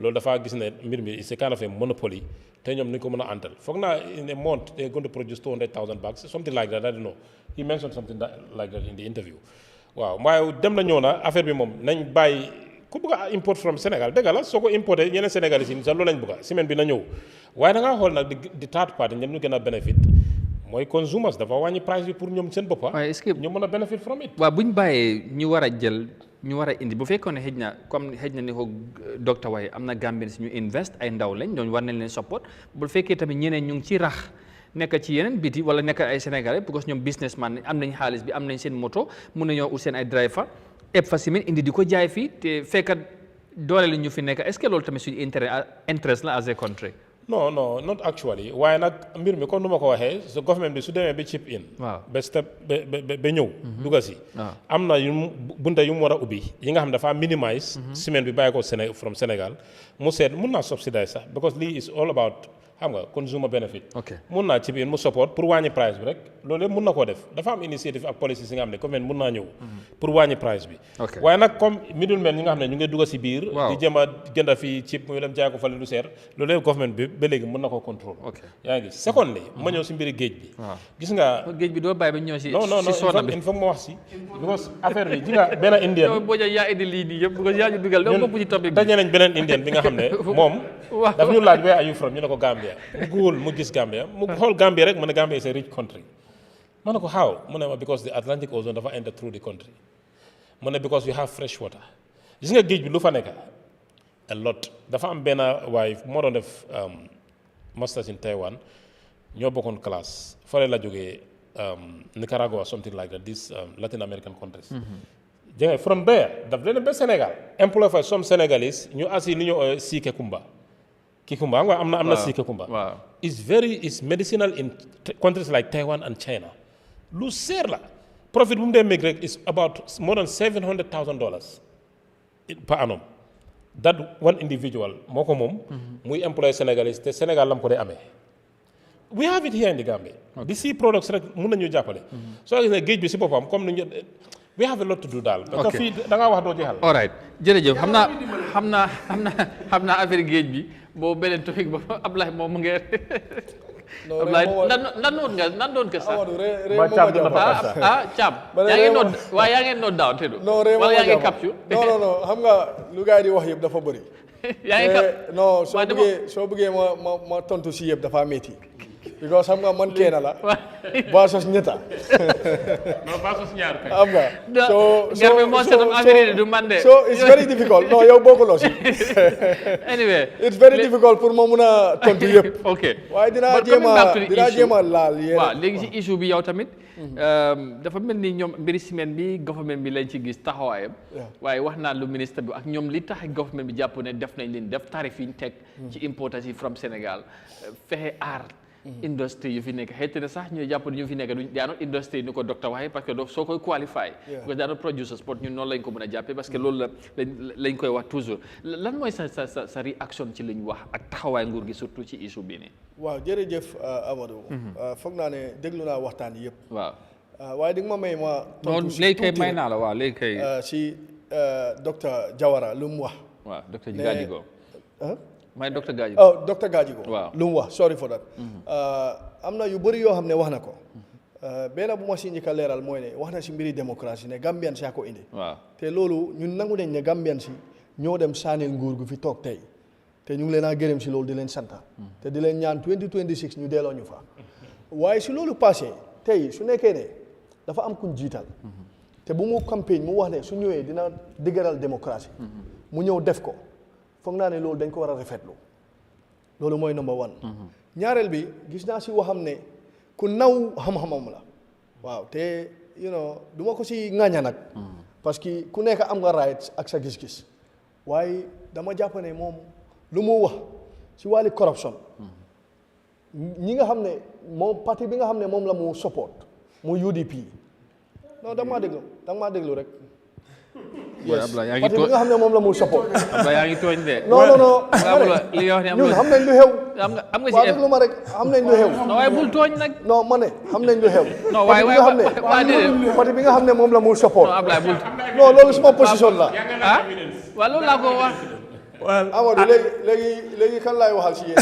loolu dafa gis ne mbir mi c'est kind of a monopoly te ñoom ni ko mën a antal foog naa in a month they're going to produce 200,000 bags something like that I don't know he mentioned something like that in the interview waaw waaye dem na ñëw na affaire bi moom nañ bàyyi ku bëgg a import from Sénégal dëgg la soo ko importé ñeneen Sénégalais yi sax loolu lañ bëgg a semaine bi na ñëw waaye da ngaa xool nag di third party ñoom ñu gën a benefit mooy consumers dafa wàññi price bi pour ñoom seen boppa waaye est-ce que ñu mën a benefit from it waaw bu ñu bàyyee ñu war a jël ñu war a indi bu fekkoon ne xëj na comme xëj na ni ko docteur waaye am na Gambien si ñu invest ay ndaw lañ ñooñu war nañ leen support bu fekkee tamit ñeneen ñu ngi ci rax nekk ci yeneen biti wala nekk ay Sénégalais parce que ñoom businessman am nañ xaalis bi am nañ seen moto mun nañoo ut seen ay driver eb fa simin indi di ko jaay fii te fekkat doole li ñu fi nekk est-ce que loolu tamit suñu interest la as a country non not actually waaye nag mbir mi comme nu ma ko waxee su government bi su demee ba chip in waaw ba step ba ñëw dugga si am na yu bunta yu mu war a ubbi yi nga xam dafa minimize semaine bi bàyyi ko from Sénégal mu seet mun naa subsidize sax because lii is all about xam nga consumer benefit mun naa chip in mu support pour wàññi price bi rek loolu yëpp mun na koo def dafa am initiative ak policy yi nga xam ne government mun naa ñëw pour wàññi price bi waaye nag comme middlemen ñi nga xam ne ñu ngi dugga si biir di jëm a jënda fii chip mu dem jaay ko fale lu seer loolu yëpp government bi ba léegi mën na ko contrôle yaa ngi secondly ma ñëw si mbiri géej bi gis nga géej bi doo bàyyi ba ñëw si non soona bi il faut ma wax si because affaire bi ji nga benn indien boo yaa indi lii nii yëpp because yaa ñu dugal doo bopp ci topic bi daje nañ beneen indien bi nga xam ne moom daf ñu laaj where are you from ñu ne ko Gambia mu Google mu gis Gambia mu xool Gambia rek mu ne Gambia is a rich country ma ne ko how mu ne ma because the Atlantic Ocean dafa enter through the country mu ne because we have fresh water gis nga géej bi lu fa nekk a lot dafa am benn waaye moo doon def masters in Taiwan ñoo bokkoon classe fare la jógee Nicaragua something like that these Latin American countries jënge from there daf leen ba Sénégal employ for some Senegalese ñu assi li ñu siike kumba Kikumba am na siike kumba is medicinal in countries like Taiwan and China lu seer la profit bu mu dee make rek is about more than $700,000 per annum that one individual moo ko moom muy employé Sénégalais te Sénégal lam ko dee amee we have it here in the Gambia di sea products rek mun nañu jàppale soo gis ne géej bi si boppam comme ni we have a lot to do daal parce que fii da ngaa wax doo jeexal all right jërëjëf xam naa affaire géej bi boobu beneen topic ba Ablaye moom mu ngi Ablaye nan doon ka sax Thiam yaa ngeen noot daaw te du wala yaa ngeen capture non xam nga lu gars yi di wax yëpp dafa bëri yaa ngi cap non soo bëggee ma tontu si yëpp dafa métti because xam nga man kenn la versus ñetta non versus ñaar kay xam nga garmi moo setam affaire du man de so it's very difficult non yow bokkuloo si anyway it's very difficult pour ma mun a tontu yëpp ok waaye dinaa jéem a laal yéen waaw léegi si issue bi yow tamit dafa mel ni ñoom mbiri semaine bi government bi lañ ci gis taxawaayam waaye wax naa lu ministre bi ak ñoom li tax government bi jàpp ne def nañ leen def tarif yi ñu teg ci importation from Sénégal fexe aar industrie yu fi nekk xëy na sax ñuy jàpp ne ñu fi nekk duñ daanoo industrie ni ko docteur waxee parce que soo koy qualify parce que daanoo producers sport ñun noonu lañ ko mën a jàppee parce que loolu lañ koy wax toujours lan mooy sa réaction ci li ñu wax ak taxawaay nguur gi surtout ci issue bii nii waaw jërëjëf Amadou foog naa ne déglu naa waxtaan yëpp waaw waaye di nga ma may ma non léegi kay may naa la waaw léegi kay si docteur Jawara lu mu wax waaw docteur Gajigo may docteur Gajigo docteur Gajigo waaw lu mu wax sorry for that am na yu bëri yoo xam ne wax na ko benn bu ma si njëkk a leeral mooy ne wax na si mbiri démocratie ne Gambian si ko indi waaw te loolu ñun nangu nañ ne Gambian si ñoo dem saanil nguur gu fi toog tey te ñu ngi leen a gërëm si loolu di leen santa te di leen ñaan 2026 ñu delloo ñu fa waaye si loolu passé tey su nekkee ne dafa am kuñ jiital te bu mu campagne mu wax ne su ñëwee dina dëgëral démocratie mu ñëw def ko foog naa ne loolu dañ ko war a rafetlu loolu mooy number one ñaareel bi gis naa si waxam ne ku naw xam-xamam la waaw te du ma ko si ŋàñña nag parce que ku nekk am nga right ak sa gis-gis waaye dama jàpp ne moom lu mu wax si wàllu corruption ñi nga xam ne moom parti bi nga xam ne moom la mu support mu UDP non da nga maa déglu rek parti bi nga xam ne moom la mu support Ablaye yaa ngi tooñ de non li nga wax ne ñun xam nañ lu xew am nga waaw déglu ma rek xam nañ lu xew non waaye bul tooñ nag non ma ne xam nañ lu xew non waaye parti bi nga xam ne moom la mu support non Ablaye bul non loolu suma position la waaw loolu laa ko wax Well, Amadou léegi kan laay waxal si yéen.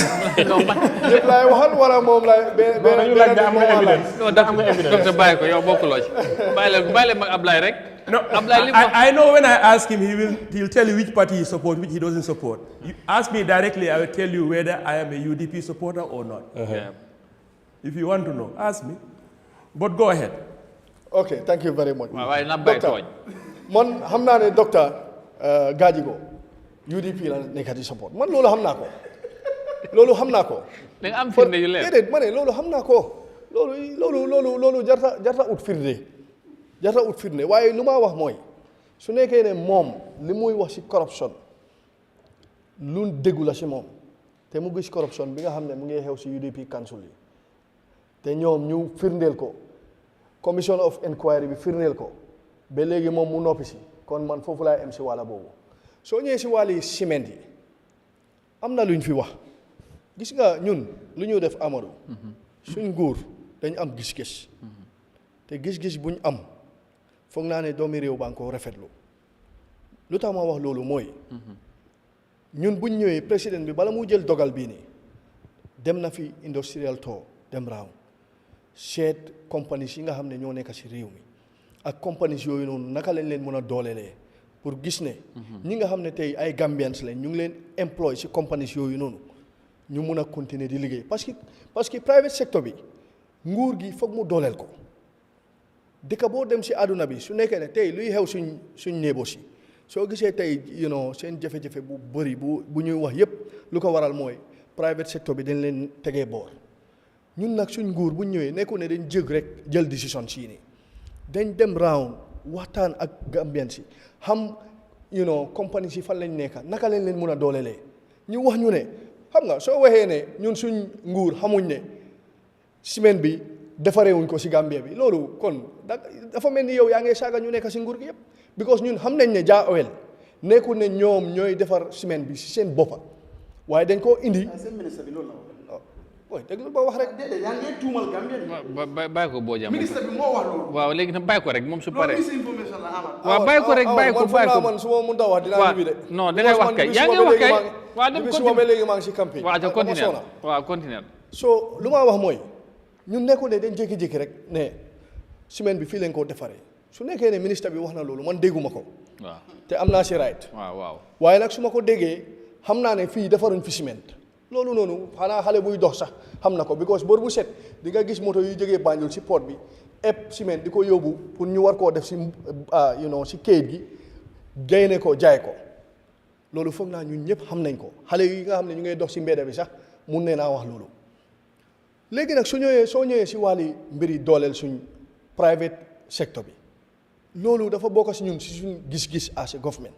Yëpp laay waxal wala moom laay. dañu laaj am nga evidence. non da am nga evidence docteur bàyyi ko yow bokkuloo ci bàyyi leen mag Ablaye rek. No, Ablaye I know when I ask him, he'll tell you which party he supports, which he doesn't support. You ask me directly, I will tell you whether I am a UDP supporter or not. Yeah. If you want to know, ask me. But go ahead. Okay, thank you very much. waaye na bàyyi tooñ. Man xam naa ne docteur Gajigo UDP la nekk di support man loolu xam naa ko. loolu xam naa ko. da nga am firnde yu leer. déedéet ma ne loolu xam naa ko. loolu jarta ut firnde. jarta ut firnde waaye lu ma wax mooy su nekkee ne moom li muy wax ci corruption lu déggu la ci moom te mu gis corruption bi nga xam ne mu ngi xew ci UDP council yi te ñoom ñu firndeel ko commission of inquiry bi firndeel ko ba léegi moom mu noppi ci kon man foofu laay am ci wàlla boobu soo ñëwee ci wàlli ciment yi am na luñ fi wax gis nga ñun lu ñu def Amadou suñ nguur dañ am gis-gis te gis-gis buñ am foog naa ne doomi réew baa ngi ko rafetlu lu tax ma wax loolu mooy ñun buñ ñëwee président bi bala mu jël dogal bii nii dem na fi industrial tour dem raaw seet compagnies yi nga xam ne ñoo nekk ci réew mi ak compagnies yooyu noonu naka lañ leen mën a doolelee pour gis ne ñi nga xam ne tey ay Gambians lañ ñu ngi leen employé ci compagnies yooyu noonu ñu mun a continuer di liggéey parce que private sector bi nguur gi foog mu dooleel ko dëkk boo dem ci àdduna bi su nekkee ne tey luy xew suñ néebo si soo gisee tey seen jafe-jafe bu bëri bu ñuy wax yépp lu ko waral mooy private sector bi dañ leen tegee boor ñun nag suñ nguur bu ñëwee nekku ne dañ jëg rek jël décision sii nii dañ dem round waxtaan ak Gambien si xam compagnie si fan lañ nekka naka lañ leen mun a doolelee ñu wax ñu ne xam nga soo waxee ne ñun suñ nguur xamuñ ne ciment bi defarewuñ ko si Gambia bi loolu kon dafa mel ni yow yaa ngi saaga ñu nekk si nguur gi yëpp because ñun xam nañ ne Jah Oil nekkul ne ñoom ñooy defar ciment bi si seen boppa waaye dañ koo indi. seen ministre bi loolu la wax. ooy déglu ba wax rek. déedéet yaa ngi tuumal Gambia. bàyyi ko boo jàmm. ministre bi moo wax loolu. waaw léegi nag bàyyi ko rek moom su paree. loolu misinformation la amal. waaw bàyyi ko rek bàyyi ko man su ma mënut a wax dinaa ñibbi de. non da ngay wax kay yaa ngi wax kay. waaw dem suba ba léegi maa ngi si campagne. waaw continuer waaw continuer. so lu ma wax mooy ñun nekkul ne dañ jékki-jékki rek ne semaine bi fii lañ ko defaree su nekkee ne ministre bi wax na loolu man dégguma ko. waaw te am naa si right. waaw waaye nag su ma ko déggee xam naa ne fii defaruñ fi ciment loolu noonu xanaa xale buy dox sax xam na ko because bor bu set di nga gis moto yu jógee Banjul si port bi ep ciment di ko yóbbu pour ñu war koo def si si kayit gi génne ko jaay ko loolu foog naa ñun ñëpp xam nañ ko xale yi nga xam ne ñu ngay dox si mbedda bi sax mun ne naa wax loolu léegi nag soo ñëwee si wàlli mbiri dooleel suñ private sector bi loolu dafa bokk si ñun si suñ gis-gis as a government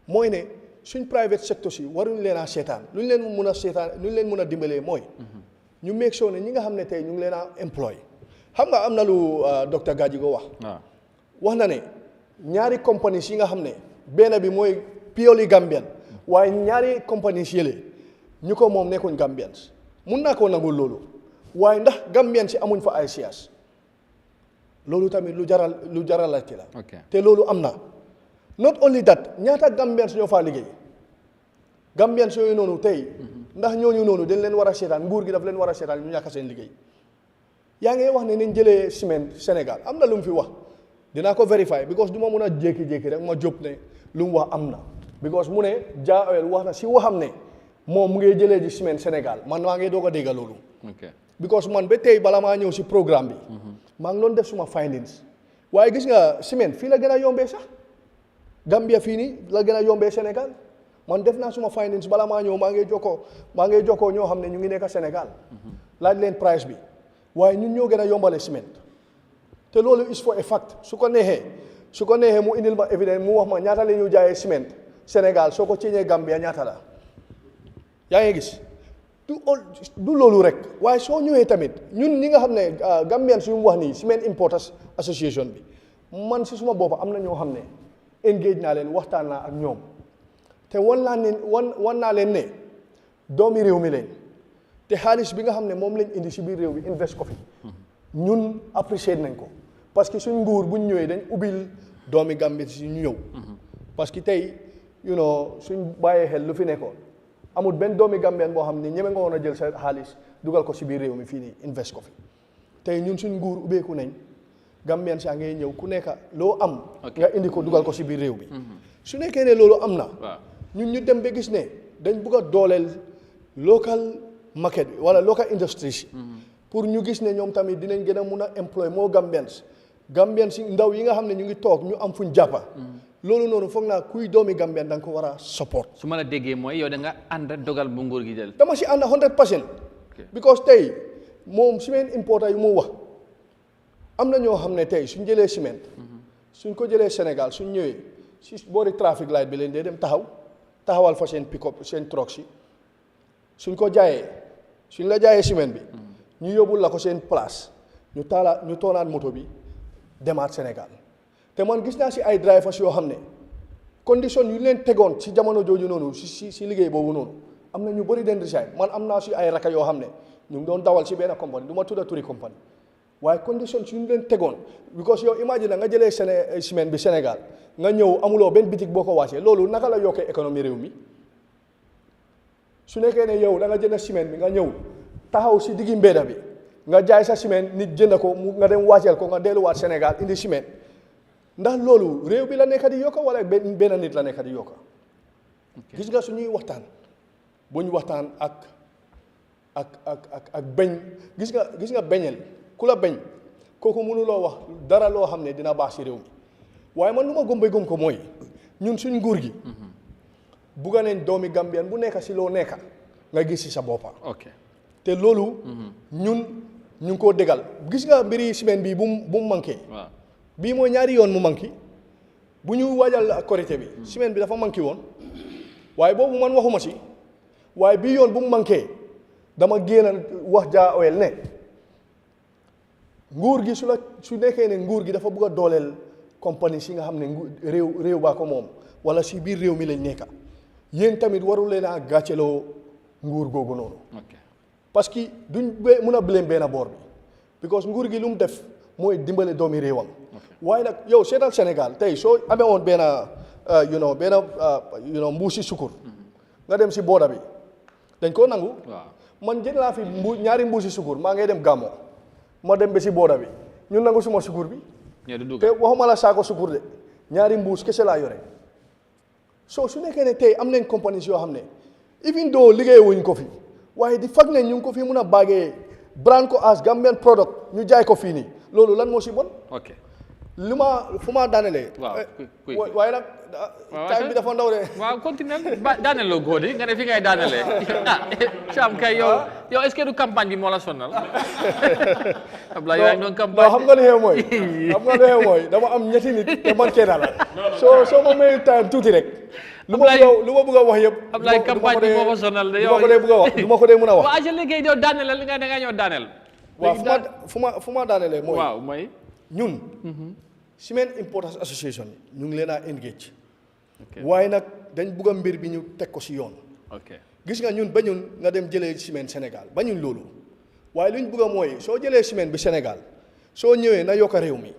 mooy ne suñ private sector si waruñ leen a seetaan lu ñu leen mun a seetaan lu ñu leen mun a dimbalee mooy ñu make sure ne ñi nga xam ne tey ñu ngi leen a employ xam nga am na lu docteur Gajigo wax na ne ñaari compagnies yi nga xam ne benn bi mooy purely Gambian waaye ñaari compagnies yële ñu ko moom nekkuñ Gambians mun naa koo nangul loolu waaye ndax Gambian si amuñ fa ay shares loolu tamit lu jaral laajte la te loolu am na not only that ñaata Gambians ñoo faa liggéey Gambians yooyu noonu tey ndax ñooñu noonu dañ leen war a seetaan nguur gi daf leen war a seetaan ñu ñàkk seen liggéey yaa ngi wax ne nañ jëlee ciment Sénégal am na lu mu fi wax dinaa ko vérifier because du ma mun a jékki-jékki rek ma jóg ne lu mu wax am na because mu ne Jah Oil wax na si waxam ne moom mu ngi jëlee ji ciment Sénégal man maa ngi doog a dégg loolu because man ba tey bala maa ñëw si programme bi maa ngi doon def suma findings waaye gis nga ciment fii la gën a yombee sax Gambia fii nii la gën a yombee Sénégal man def naa suma findings bala maa ñëw maa ngi jokkoo ñoo xam ne ñu ngi nekk Sénégal laaj leen price bi waaye ñun ñoo gën a yombale ciment te loolu is for a fact su ko neexee mu indil ma évidence mu wax ma ñaata la ñu jaayee ciment Sénégal soo ko ceeñee Gambia ñaata la yaa ngi gis du loolu rek waaye soo ñëwee tamit ñun ñi nga xam ne Gambian suñu wax nii Cement Importers Association bi man si suma bopp am na ñoo xam ne engage naa leen waxtaan naa ak ñoom te wan naa leen ne doomi réew mi leen te xaalis bi nga xam ne moom lañ indi si biir réew bi invest ko fi ñun apprécier nañ ko parce que suñ nguur buñ ñëwee dañ ubbil doomi Gambie si ñu ñëw parce que tey you know suñ bàyyee xel lu fi nekkoon amul benn doomi Gambien boo xam ne ñeme nga woon a jël sa xaalis dugal ko si biir réew mi fii nii invest ko fi tey ñun suñ nguur ubbeeku nañ Gambien saa ngay ñëw ku nekk loo am nga indi ko dugal ko si biir réew bi su nekkee ne loolu am na ñun ñu dem ba gis ne dañ bugg a dooleel local market bi wala local industries pour ñu gis ne ñoom tamit dinañ gën a mun a employ moo Gambiens si ndaw yi nga xam ne ñu ngi toog ñu am fuñ jàppa loolu noonu foog naa kuy doomi Gambien da nga ko war a support. su ma la déggee mooy yow da nga ànd dogal bu nguur gi jël. dama si ànd 100%. because tey moom ciment importer yu mu wax am na ñoo xam ne tey suñ jëlee ciment suñ ko jëlee Sénégal suñ ñëwee si boori traffic light bi leen dee dem taxawal fa seen pick-up seen truck si suñ ko jaayee suñ la jaayee ciment bi ñu yóbbul la ko seen place ñu toonaat moto bi demaat Sénégal te man gis naa si ay drivers yoo xam ne condition yu leen tegoon si jamono jooju noonu si liggéey boobu noonu am na ñu bëri den resign man am naa si ay raka yoo xam ne ñu ngi doon dawal si benn compagnie du ma tudda turi compagnie waaye condition yu leen tegoon because yow imagine nga jëlee ciment bi Sénégal nga ñëw amuloo benn bitik boo ko wàccee loolu naka la yokkee économie réew mi su nekkee ne yow da nga jënd ciment bi nga ñëw taxaw si diggi mbedda bi nga jaay sa ciment nit jënd ko nga dem wàcceel ko nga delluwaat Sénégal indi ciment ndax loolu réew bi la nekk di yokka wala benn nit la nekk di yokka gis nga suñuy waxtaan bu ñu waxtaan ak beñ gis nga beñel ku la beñ kooku mënuloo wax dara loo xam ne dina baax si réew mi waaye man lu ma gëm ko mooy ñun suñ nguur gi bugga nañ doomi Gambien bu nekk si loo nekka nga gis si sa boppa te loolu ñun ñu ngi koo dégal gis nga mbiri semaine bii bu mu manqué bii mooy ñaari yoon mu manqué bu ñu waajal korité bi semaine bi dafa manqué woon waaye boobu man waxuma si waaye bii yoon bu mu manqué dama génn wax Jah Oil ne nguur gi su nekkee ne nguur gi dafa bugg a dooleel compagnie si nga xam ne réew baa ko moom wala si biir réew mi lañ nekka yéen tamit warul leen a gàcceloo nguur googu noonu parce que duñ mun a blame benn boor bi because nguur gi lu mu def mooy dimbale doomi réewam waaye nag yow seetal Sénégal tey soo amee woon benn mbuusi sukur nga dem si booda bi dañ koo nangu man jël naa fi ñaari mbuusi sukur maa ngay dem Gàmmo ma dem ba si booda bi ñu nangu suma sukur bi te waxuma la saako sukur de ñaari mbuus kese laa yore soo su nekkee ne tey am nañ compagnie yoo xam ne even though liggéey wuñ ko fi waaye di fag ne ñu ngi ko fi mun a baagee brand ko as Gambian product ñu jaay ko fii nii loolu lan moo si bon fu ma daanelee waaye nag time bi dafa ndaw de waaw continue daaneloo góor yi nga ne fi ngay daanelee Cham kay yow est-ce que du campagne bi moo la sonal Ablaye yaa ngi doon campagne xam nga lu xew mooy dama am ñetti nit te man kenn la soo ma may time tuuti rek lu ma bëgg a wax yëpp Ablaye campagne bi moo ko sonal de yow du ma ko dee mën a wax waaw je liggéey yow daanelal li nga da nga ñëw daanel waaw fu ma daanelee mooy ñun Cement Importers Association ñu ngi leen a engage waaye nag dañ bugg a mbir bi ñu teg ko si yoon gis nga ñun bañun nga dem jëlee ciment Sénégal bañun loolu waaye lu ñu bugg a mooy soo jëlee ciment bi Sénégal soo ñëwee na yokk réew mi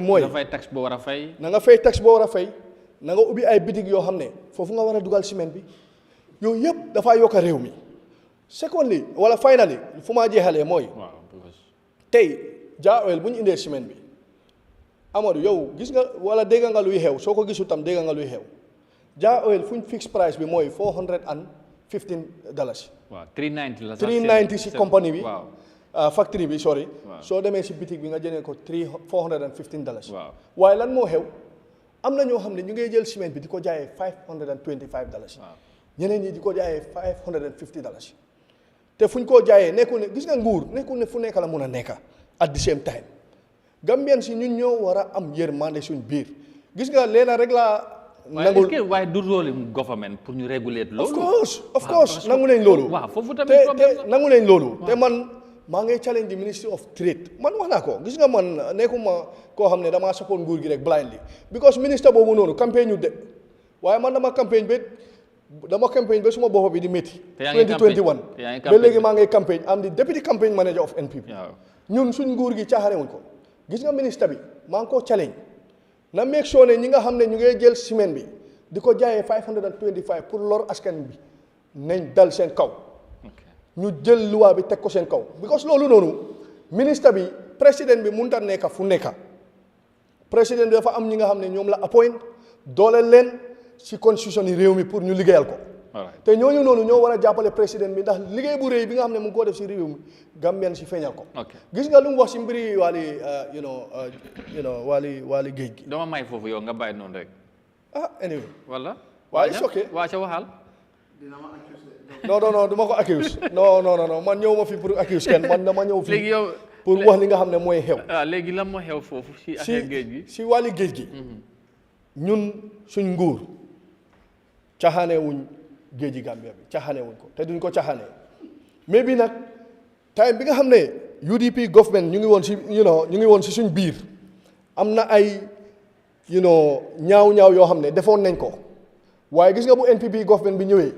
mooy nga fay taxe boo war a fay na nga fay taxe boo war a fay na nga ubbi ay bitig yoo xam ne foofu nga war a dugal ciment bi yooyu yëpp dafaa yokk réew mi secondly wala finally fu maa jeexalee mooy tey Jah Oil bu ñu indee ciment bi Amadou yow gis nga wala dégg nga luy xew soo ko gisul tam dégg nga luy xew Jah Oil fu ñu fix price bi mooy $415. waaw 390 la 390 si compagnie bi. factory bi sorry. soo demee si bitig bi nga jëndee ko $415. waaye lan moo xew am na ñoo xam ne ñu ngay jël ciment bi di ko jaayee $525. ñeneen ñi di ko jaayee $550. te fu ñu koo jaayee nekkul ne gis nga nguur nekkul ne fu nekk la mun a nekka at the same time Gambien si ñun ñoo war a am yërmande suñ biir gis nga leena rek laa nangul waaye du rôle government pour ñu réguler loolu of course nangu nañ loolu waaw foofu tamit problème te nangu nañ loolu te man maa ngay challenge the Ministry of Trade man wax naa ko gis nga man nekkuma koo xam ne damaa support nguur gi rek blindly because ministre boobu noonu campagne ñu de waaye man dama campagne ba suma bopp bi di métti 2021 ba léegi maa ngay campagne am di deputy campaign manager of NPP ñun suñ nguur gi caaxarewuñ ko gis nga ministre bi maa ngi koo challenge na make sure ne ñi nga xam ne ñu ngay jël ciment bi di ko jaayee 525 pour lor askan bi nañ dal seen kaw ñu jël loi bi teg ko seen kaw because loolu noonu ministre bi président bi mënut a nekk fu nekk président bi dafa am ñi nga xam ne ñoom la appoint dooleel leen si constitution yi réew mi pour ñu liggéeyal ko te ñooñu noonu ñoo war a jàppale président bi ndax liggéey bu rëy bi nga xam ne mu ngi koo def si réew mi Gambien si feeñal ko gis nga lu mu wax si mbiri waali waali géej gi dama may foofu yow nga bàyyi noonu rek anyway wala waaye it's okay waa ca waxal non du ma ko accuse non man ñëw ma fi pour accuse kenn man dama ñëw fi léegi yow pour wax li nga xam ne mooy xew léegi lan moo xew foofu si affaire géej gi si wàlli géej gi ñun suñ nguur caxaane wuñ géej gi Gambia bi caxaane wuñ ko te duñ ko caxaane mais bi nag time bi nga xam ne UDP government ñu ngi woon si ñu ngi woon si suñ biir am na ay ñaaw yoo xam ne defoon nañ ko waaye gis nga bu NPP government bi ñëwee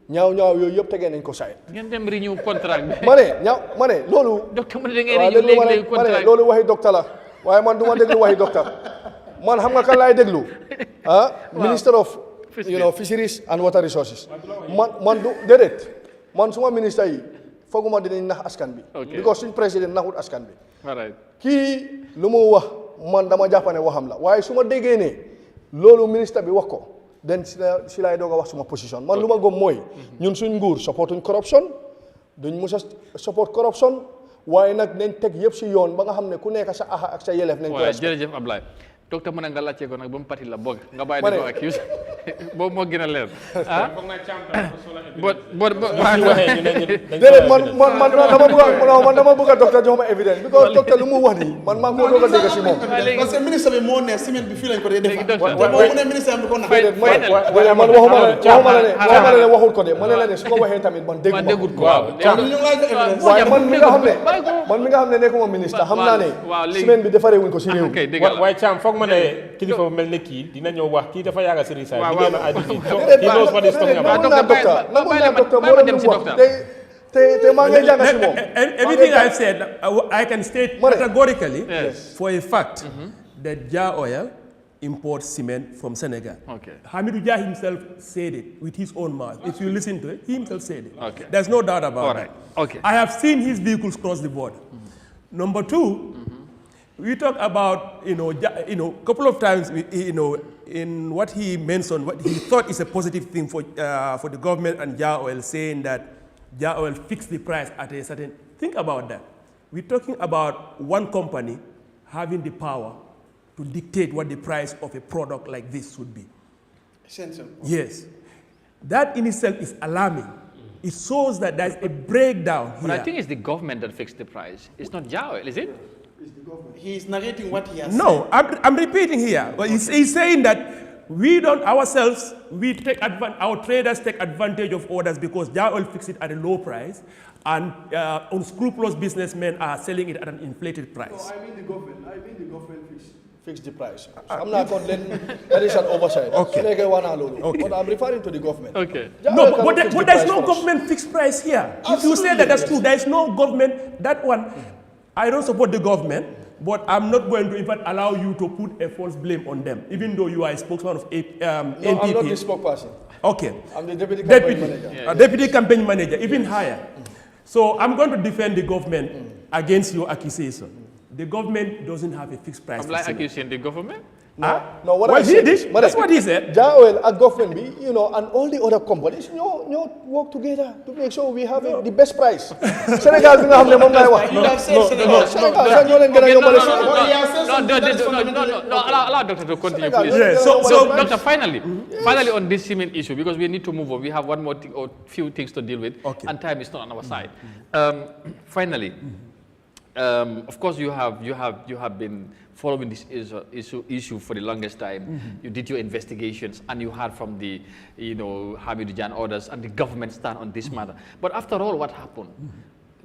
ñaaw yooyu yëpp tegee nañ ko saay ngeen dem renew contract bi ma ne loolu docteur mu ne da ngay renew léegi contract loolu waxi docteur la waaye man du ma déglu waxi docteur man xam nga kan laay déglu minister of fisheries and water resources man du déedéet man suma ministre yi fooguma dinañ nax askan bi because suñ président naxut askan bi kii lu mu wax man dama jàppane waxam la waaye su ma déggee ne loolu ministre bi wax ko den si laay doog a wax suma position man lu ma gëm mooy ñun suñ nguur supportuñ corruption duñ mus a support corruption waaye nag nañ teg yëpp si yoon ba nga xam ne ku nekk sa axa ak sa yelef nañ ko respect jërëjëf Ablaye docteur mu ne nga laajte ko nag ba mu pati la bëgg nga bàyyi di ko accuse boobu moo gën a leer déedéet man dama bëgg a docteur jox ma évidence because docteur lu mu wax nii man maa ngi ko doog a dégg si moom parce que ministre bi moo ne semaine bi fii lañ ko dee def docteur mu ne ministre am di ko nax man waxuma la ne waxul ko de ma ne la ne su ko waxee tamit man déggut ko waaye man mi nga xam ne nekkuma ministre xam naa ne semaine bi defaree wuñ ko si réew waaye Thiam foog ma ne kilifa bu mel ne kii dina ñëw wax kii dafa yàgg Siri Saay liggéey na IDP he knows what he's talking about docteur moo doon wax te maa ngi jàng si moom everything I've said I can state categorically for a fact that Jah Oil imports cement from Senegal. Hamidou Jah himself said it with his own mouth. If you listen to it, he himself said it. There's no doubt about that. I have seen his vehicles cross the border. Number two, we talk about, couple of times, in what he mentioned, what he thought is a positive thing for the government and Jah Oil, saying that Jah Oil fixed the price at a certain. Think about that. We're talking about one company having the power to dictate what the price of a product like this should be. Yes. That in itself is alarming. It shows that there's a breakdown here. But I think it's the government that fixed the price. It's not Jah Oil, is it? He's narrating what he has said. I'm repeating here. Well, he's saying that we don't ourselves, our traders take advantage of orders because Jah Oil fixed it at a low price and unscrupulous businessmen are selling it at an inflated price. No, I mean the government fixed the price. I'm not going to that is an oversight. But I'm referring to the government. No, but there's no government fixed price here. If you say that that's true, there's no government, that one. I don't support the government, but I'm not going to in fact allow you to put a false blame on them, even though you are a spokesman of NPP. No, I'm not the spokesperson. Okay. I'm the deputy campaign manager. Deputy campaign manager, even higher. So I'm going to defend the government against your accusation. The government doesn't have a fixed price. I'm like accusing the government? No, what I said is, that's what he said. Jah Oil, a government, and all the other companies, work together to make sure we have the best price. Senegal, we have the money. No, allow Doctor to continue, please. So, Doctor, finally on this cement issue, because we need to move on. We have one more thing or few things to deal with, and time is not on our side. Finally, of course, you have been following this issue for the longest time. You did your investigations and you heard from the, Hamidou Jah orders and the government stand on this matter. But after all, what happened?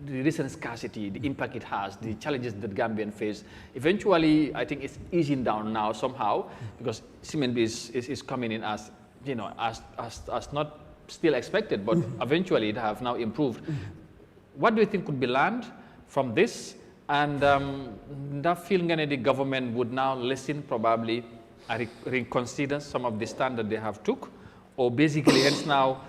The recent scarcity, the impact it has, the challenges that Gambian face. Eventually, I think it's easing down now somehow because cement is coming in as, as not still expected, but eventually it have now improved. What do you think could be learned from this? And that feeling that the government would now listen probably reconsider some of the standard they have took, or basically hence now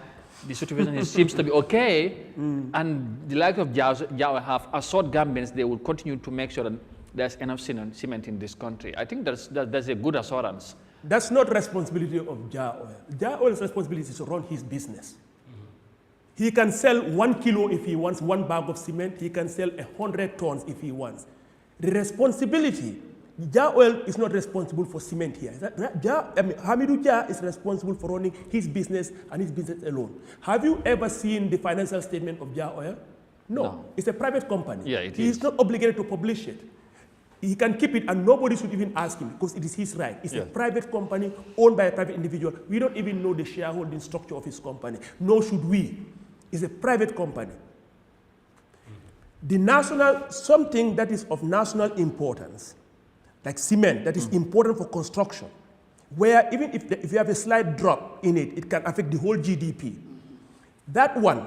the situation seems to be okay, and the like of Jammeh have assured Gambians they will continue to make sure that there's enough cement in this country. I think that's a good assurance. That's not responsibility of Yahya Oil. Yahya Oil's responsibility is to run his business. He can sell 1 kilo if he wants, 1 bag of cement. He can sell 100 tons if he wants. The responsibility, Yahya Oil is not responsible for cement here. Hamidou Jah is responsible for running his business and his business alone. Have you ever seen the financial statement of Yahya Oil? No. It's a private company. Yeah, it he is not obligated to publish it. He can keep it and nobody should even ask him because it is his right. It's a private company owned by a private individual. We don't even know the shareholding structure of his company, nor should we. It's a private company. The national, something that is of national importance, like cement, that is important for construction, where even if you have a slight drop in it, it can affect the whole GDP. That one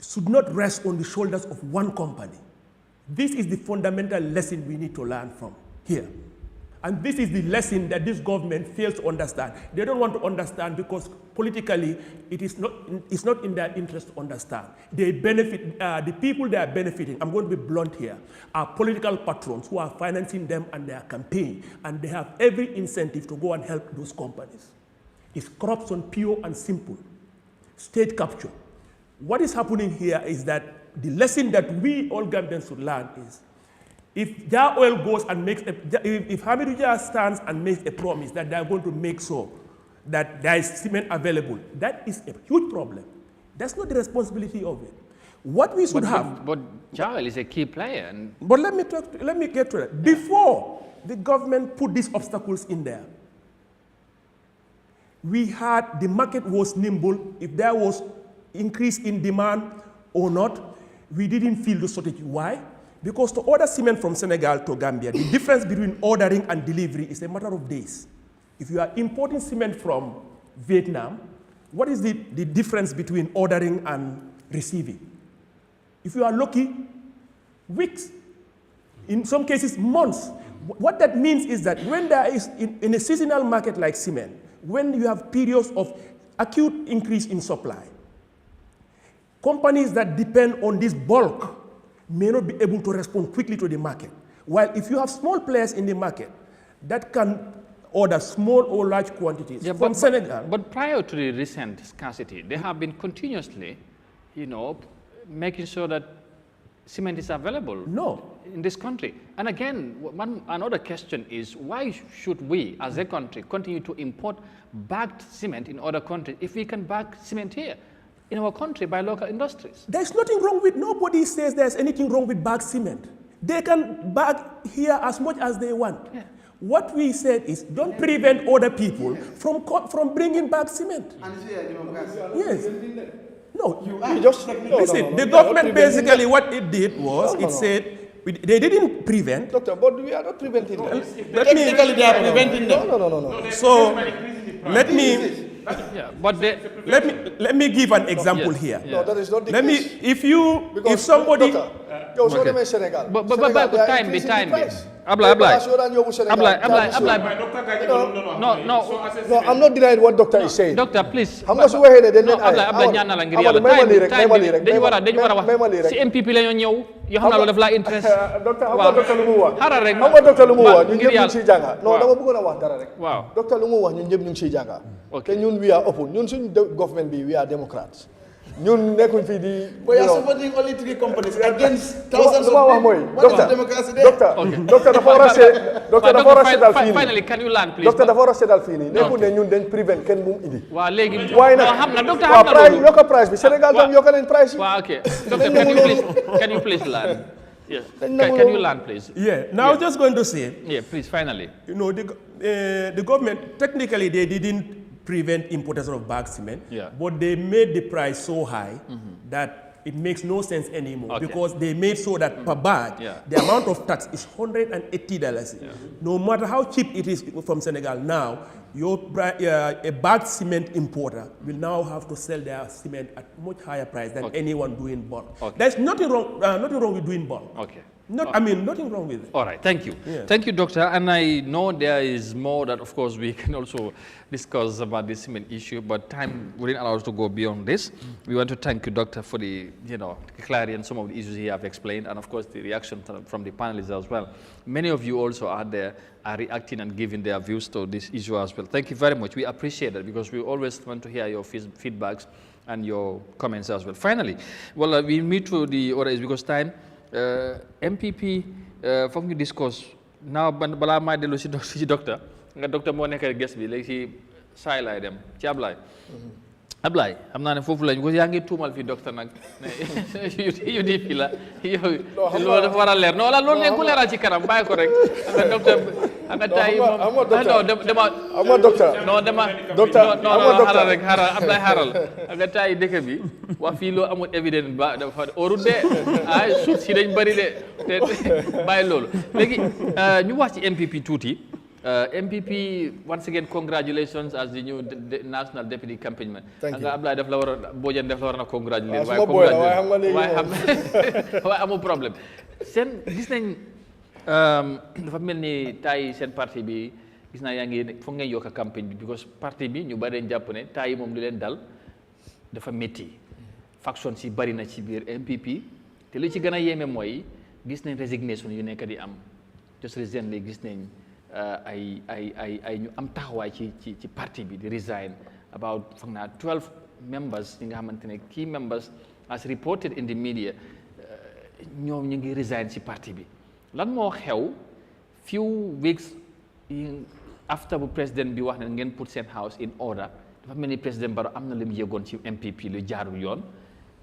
should not rest on the shoulders of one company. This is the fundamental lesson we need to learn from here. And this is the lesson that this government fails to understand. They don't want to understand because politically it's not in their interest to understand. They benefit, the people they are benefiting, I'm going to be blunt here, are political patrons who are financing them and their campaign. And they have every incentive to go and help those companies. It's corruption, pure and simple. State capture. What is happening here is that the lesson that we all Gambians should learn is, if Yahya Oil goes and makes, if Hamidou Jah stands and makes a promise that they are going to make sure that there is cement available, that is a huge problem. That's not the responsibility of it. What we should have. But Yahya Oil is a key player. But let me get to that. Before the government put these obstacles in there, we had, the market was nimble. If there was increase in demand or not, we didn't feel the shortage. Why? Because to order cement from Senegal to Gambia, the difference between ordering and delivery is a matter of days. If you are importing cement from Vietnam, what is the difference between ordering and receiving? If you are lucky, weeks. In some cases, months. What that means is that when there is, in a seasonal market like cement, when you have periods of acute increase in supply, companies that depend on this bulk may not be able to respond quickly to the market. While if you have small players in the market that can order small or large quantities from Senegal. But prior to the recent scarcity, they have been continuously, making sure that cement is available in this country. And again, another question is, why should we as a country continue to import bagged cement in other countries if we can bag cement here in our country by local industries? There's nothing wrong with, nobody says there's anything wrong with bagged cement. They can bag here as much as they want. Yeah. What we said is, don't prevent other people from bringing back cement. Yes. No, you just listen. The government basically what it did was it said they didn't prevent. Doctor, but we are not preventing them. Technically, they are preventing them. No. So let me. Yeah, but let me give an example here. No, that is not the case. If somebody. Senegal. But time. Abla. No, I'm not denying what doctor is saying. Doctor, please. Abla si MPP la ñëw yo xam na lo def la interest. Docteur lu mu wax. Xaaral rek. Xam nga docteur lu mu wax ñun ñëpp ñu ci jànga. Non, dama bëggoon a wax dara rek. Waaw. Docteur lu mu wax ñun ñëpp ñu ci jànga. Te ñun we are open. Ñun suñu government bi we are Democrats. ñun nekkuñ fii di. We are supporting only 3 companies against thousands of people. Docteur dafa war a seetal fii nii. Finally, can you land, please? Docteur dafa war a seetal fii nii. Nekkul ne ñun dañ prevent kenn bu mu indi. Waaw léegi. waaye nag xam na docteur xam na loolu. Yokk price bi Sénégal tam yokk nañ price yi. Waaw okay. Doctor, can you please land? Yes. Can you land, please? Yeah. Now I was just going to say. Yeah, please. Finally. The government technically they didn't prevent importation of bagged cement, but they made the price so high that it makes no sense anymore because they made so that per bag, the amount of tax is $180. No matter how cheap it is from Senegal now, a bad cement importer will now have to sell their cement at much higher price than anyone doing bulk. There's nothing wrong with doing bulk. Okay. Nothing wrong with it. All right, thank you. Yeah. Thank you, Doctor. And I know there is more that, of course, we can also discuss about the cement issue, but time wouldn't allow us to go beyond this. We want to thank you, Doctor, for the, clarity and some of the issues you have explained, and of course, the reaction from the panelists as well. Many of you also out there are reacting and giving their views to this issue as well. Thank you very much. We appreciate that because we always want to hear your feedbacks and your comments as well. Finally, well, we meet to the orders because time. MPP foog ñu discuss now balaa maa dellu si docteur nga docteur moo nekk guest bi léegi si saay laay dem ci Ablaye xam naa ne foofu lañ ko yaa ngi tuumal fii docteur nag yu di fii la yow loolu dafa war a leer non la loolu ne ku leeral ci kanam bàyyi ko rek nga docteur nga tay ama docteur non dama docteur non xaaral rek Ablaye xaaral nga tay dëkk bi wax fii loo amul évidence ba dafa orut de ay suuf si dañ bëri de te bàyyi loolu léegi ñu wax ci MPP tuuti MPP once again congratulations as the new national deputy campaign man. Thank you. Ablaye daf la war a Bojang daf la war a congratulate waaye amul problème seen gis nañ dafa mel ni tay seen parti bi gis naa yaa ngi foog ngeen yokk campagne bi because parti bi ñu bari jàpp ne tay moom lu leen dal dafa métti faction si bari na ci biir MPP te li ci gën a yéeme mooy gis nañ resignation yu nekk di am just recently gis nañ ay ñu am taxawaay ci parti bi di resign about foog naa 12 members yi nga xamante ne key members as reported in the media ñoom ñu ngi resign ci parti bi lan moo xew few weeks after bu président bi wax ne ngeen put seen house in order dafa mel ni président Barrow am na lu mu yëgoon ci MPP lu jaarul yoon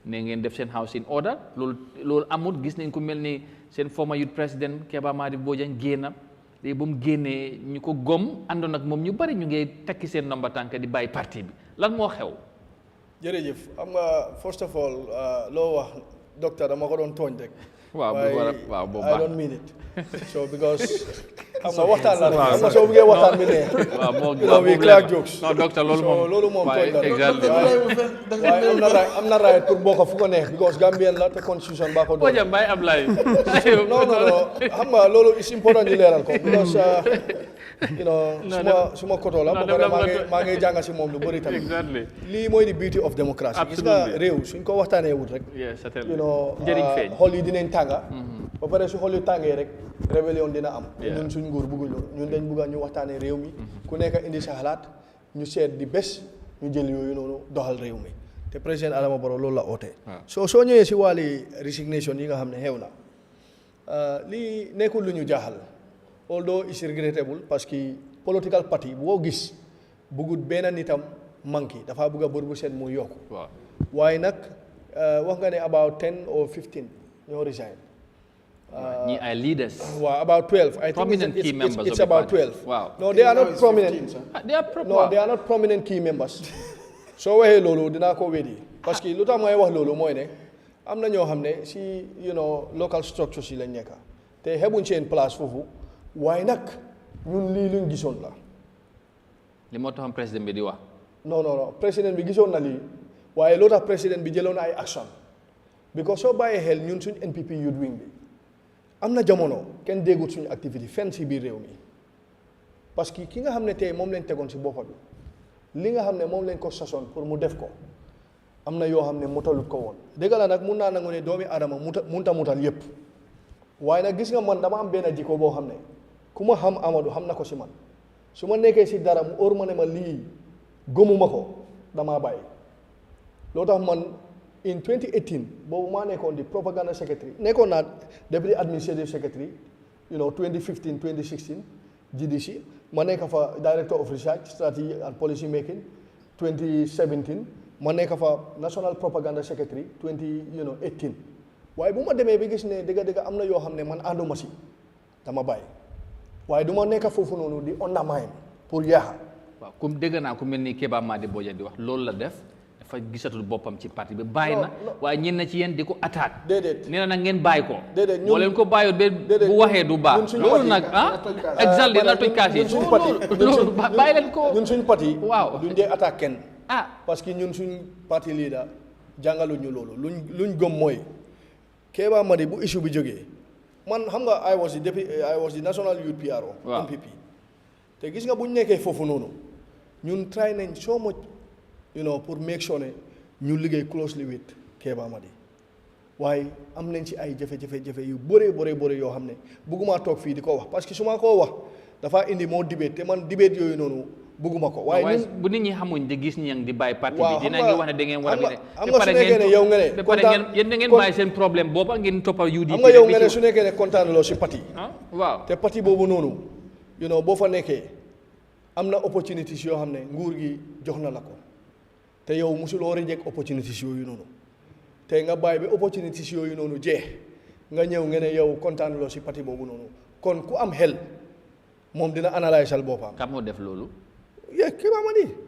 ne ngeen def seen house in order loolu amut gis nañ ko mel ni seen former youth président Keba Madi Bojang génna léegi ba mu génnee ñu ko gom àndoon ak moom ñu bari ñu ngi tekki seen nomba tànk di bàyyi parti bi lan moo xew. jërëjëf xam nga first of all loo wax docteur dama ko doon tooñ rek. waaw boobu I don't mean it so because xam nga waxtaan la rek xam nga soo bëggee waxtaan bi ne. waaw moo crack jokes. non docteur loolu moom tooñ la waaye am na right pour bokk fu ko neex because Gambien la te constitution baa ko doon. Bojang Baye Ablaye. non xam nga loolu is important ñu leeral ko because suma koto la ba pare maa ngi jàng si moom lu bëri tamit. lii mooy the beauty of democracy. gis nga réew suñ ko waxtaanee wut rek. njëriñ feeñ xol yi dinañ tànga ba pare su xol yi tàngee rek rébellion dina am. ñun suñ nguur bëgguñ loolu ñun dañ bëgg ñu waxtaanee réew mi ku nekk indi sa xalaat ñu seet di bés ñu jël yooyu noonu doxal réew mi te président Adama Barrow loolu la oote. soo ñëwee si wàlli resignation yi nga xam ne xew na lii nekkul lu ñu jaaxal although is regrettable parce que political party boo gis bëggut benn nitam manqué dafa bëgg a bër bu seet mu yokku. waaye nag wax nga ne about 10 or 15 ñoo resign. ñi ay leaders. waaw about 12. I prominent think key members it's of the about party. 12. Wow. No, they are not prominent. They are not prominent key members. soo waxee loolu dinaa ko weddi parce que lu tax may wax loolu mooy ne am na ñoo xam ne si local structures yi lañ nekk te xebuñ seen place foofu waaye nag ñun lii luñ gisoon la. li moo taxoon président bi di wax. non président bi gisoon na lii waaye loo tax président bi jëloon ay action because soo bàyyee xel ñun suñ NPP youth wing bi am na jamono kenn déggut suñu activité fenn si biir réew mi parce que ki nga xam ne tey moom lañ tegoon si boppa bi li nga xam ne moom lañ ko sasoon pour mu def ko am na yoo xam ne mutalut ko woon dëgg la nag mun naa nangu ne doomi aadama munta mutal yépp waaye nag gis nga man dama am benn jikko boo xam ne ku ma xam Amadou xam na ko si man su ma nekkee si dara mu óor ma ne ma lii gëmuma ko damaa bàyyi loo tax man in 2018 boobu maa nekkoon di propaganda secretary nekkoon naa deputy administrative secretary 2015 2016 GDC ma nekk fa director of research strategy and policy making 2017 ma nekk fa national propaganda secretary 2018 waaye bu ma demee ba gis ne dëgg am na yoo xam ne man ànduma si dama bàyyi waaye du ma nekk foofu noonu di undermine pour yaaxa. waaw comme dégg naa ku mel ni Keba Madi Bojang di wax loolu la def dafa gisatul boppam ci parti bi bàyyi na waaye ñenn na ci yéen di ko attaque déedéet nee na nag ngeen bàyyi ko déedéet boo leen ko bàyyoon ba bu waxee du baax loolu nag exemple dina toj kaas yi loolu bàyyi leen ko ñun suñ parti waaw duñ dee attaque kenn parce que ñun suñ parti leader jàngaluñu loolu luñ gëm mooy Keba Madi bu issue bi jógee man xam nga I was the national youth PRO NPP te gis nga buñ nekkee foofu noonu ñun try nañ so much pour make sure ne ñu liggéey closely with Keba Madi waaye am nañ ci ay jafe-jafe yu bëre yoo xam ne bëgguma toog fii di ko wax parce que su ma koo wax dafa indi moo debate te man debate yooyu noonu bëgguma ko waaye bu nit ñi xamuñ di gis ñi di bàyyi parti bi dina ngi wax ne da ngeen war a xam nga su nekkee ne yow nga ne ba pare yéen da ngeen bàyyi seen problème booba ngeen toppal UDP xam nga yow nga ne su nekkee ne kontaanuloo si parti waaw te parti boobu noonu boo fa nekkee am na opportunities yoo xam ne nguur gi jox na la ko te yow musuloo reject opportunities yooyu noonu te nga bàyyi ba opportunities yooyu noonu jeex nga ñëw nga ne yow kontaanuloo si parti boobu noonu kon ku am xel moom dina analyser boppam. kam moo def loolu.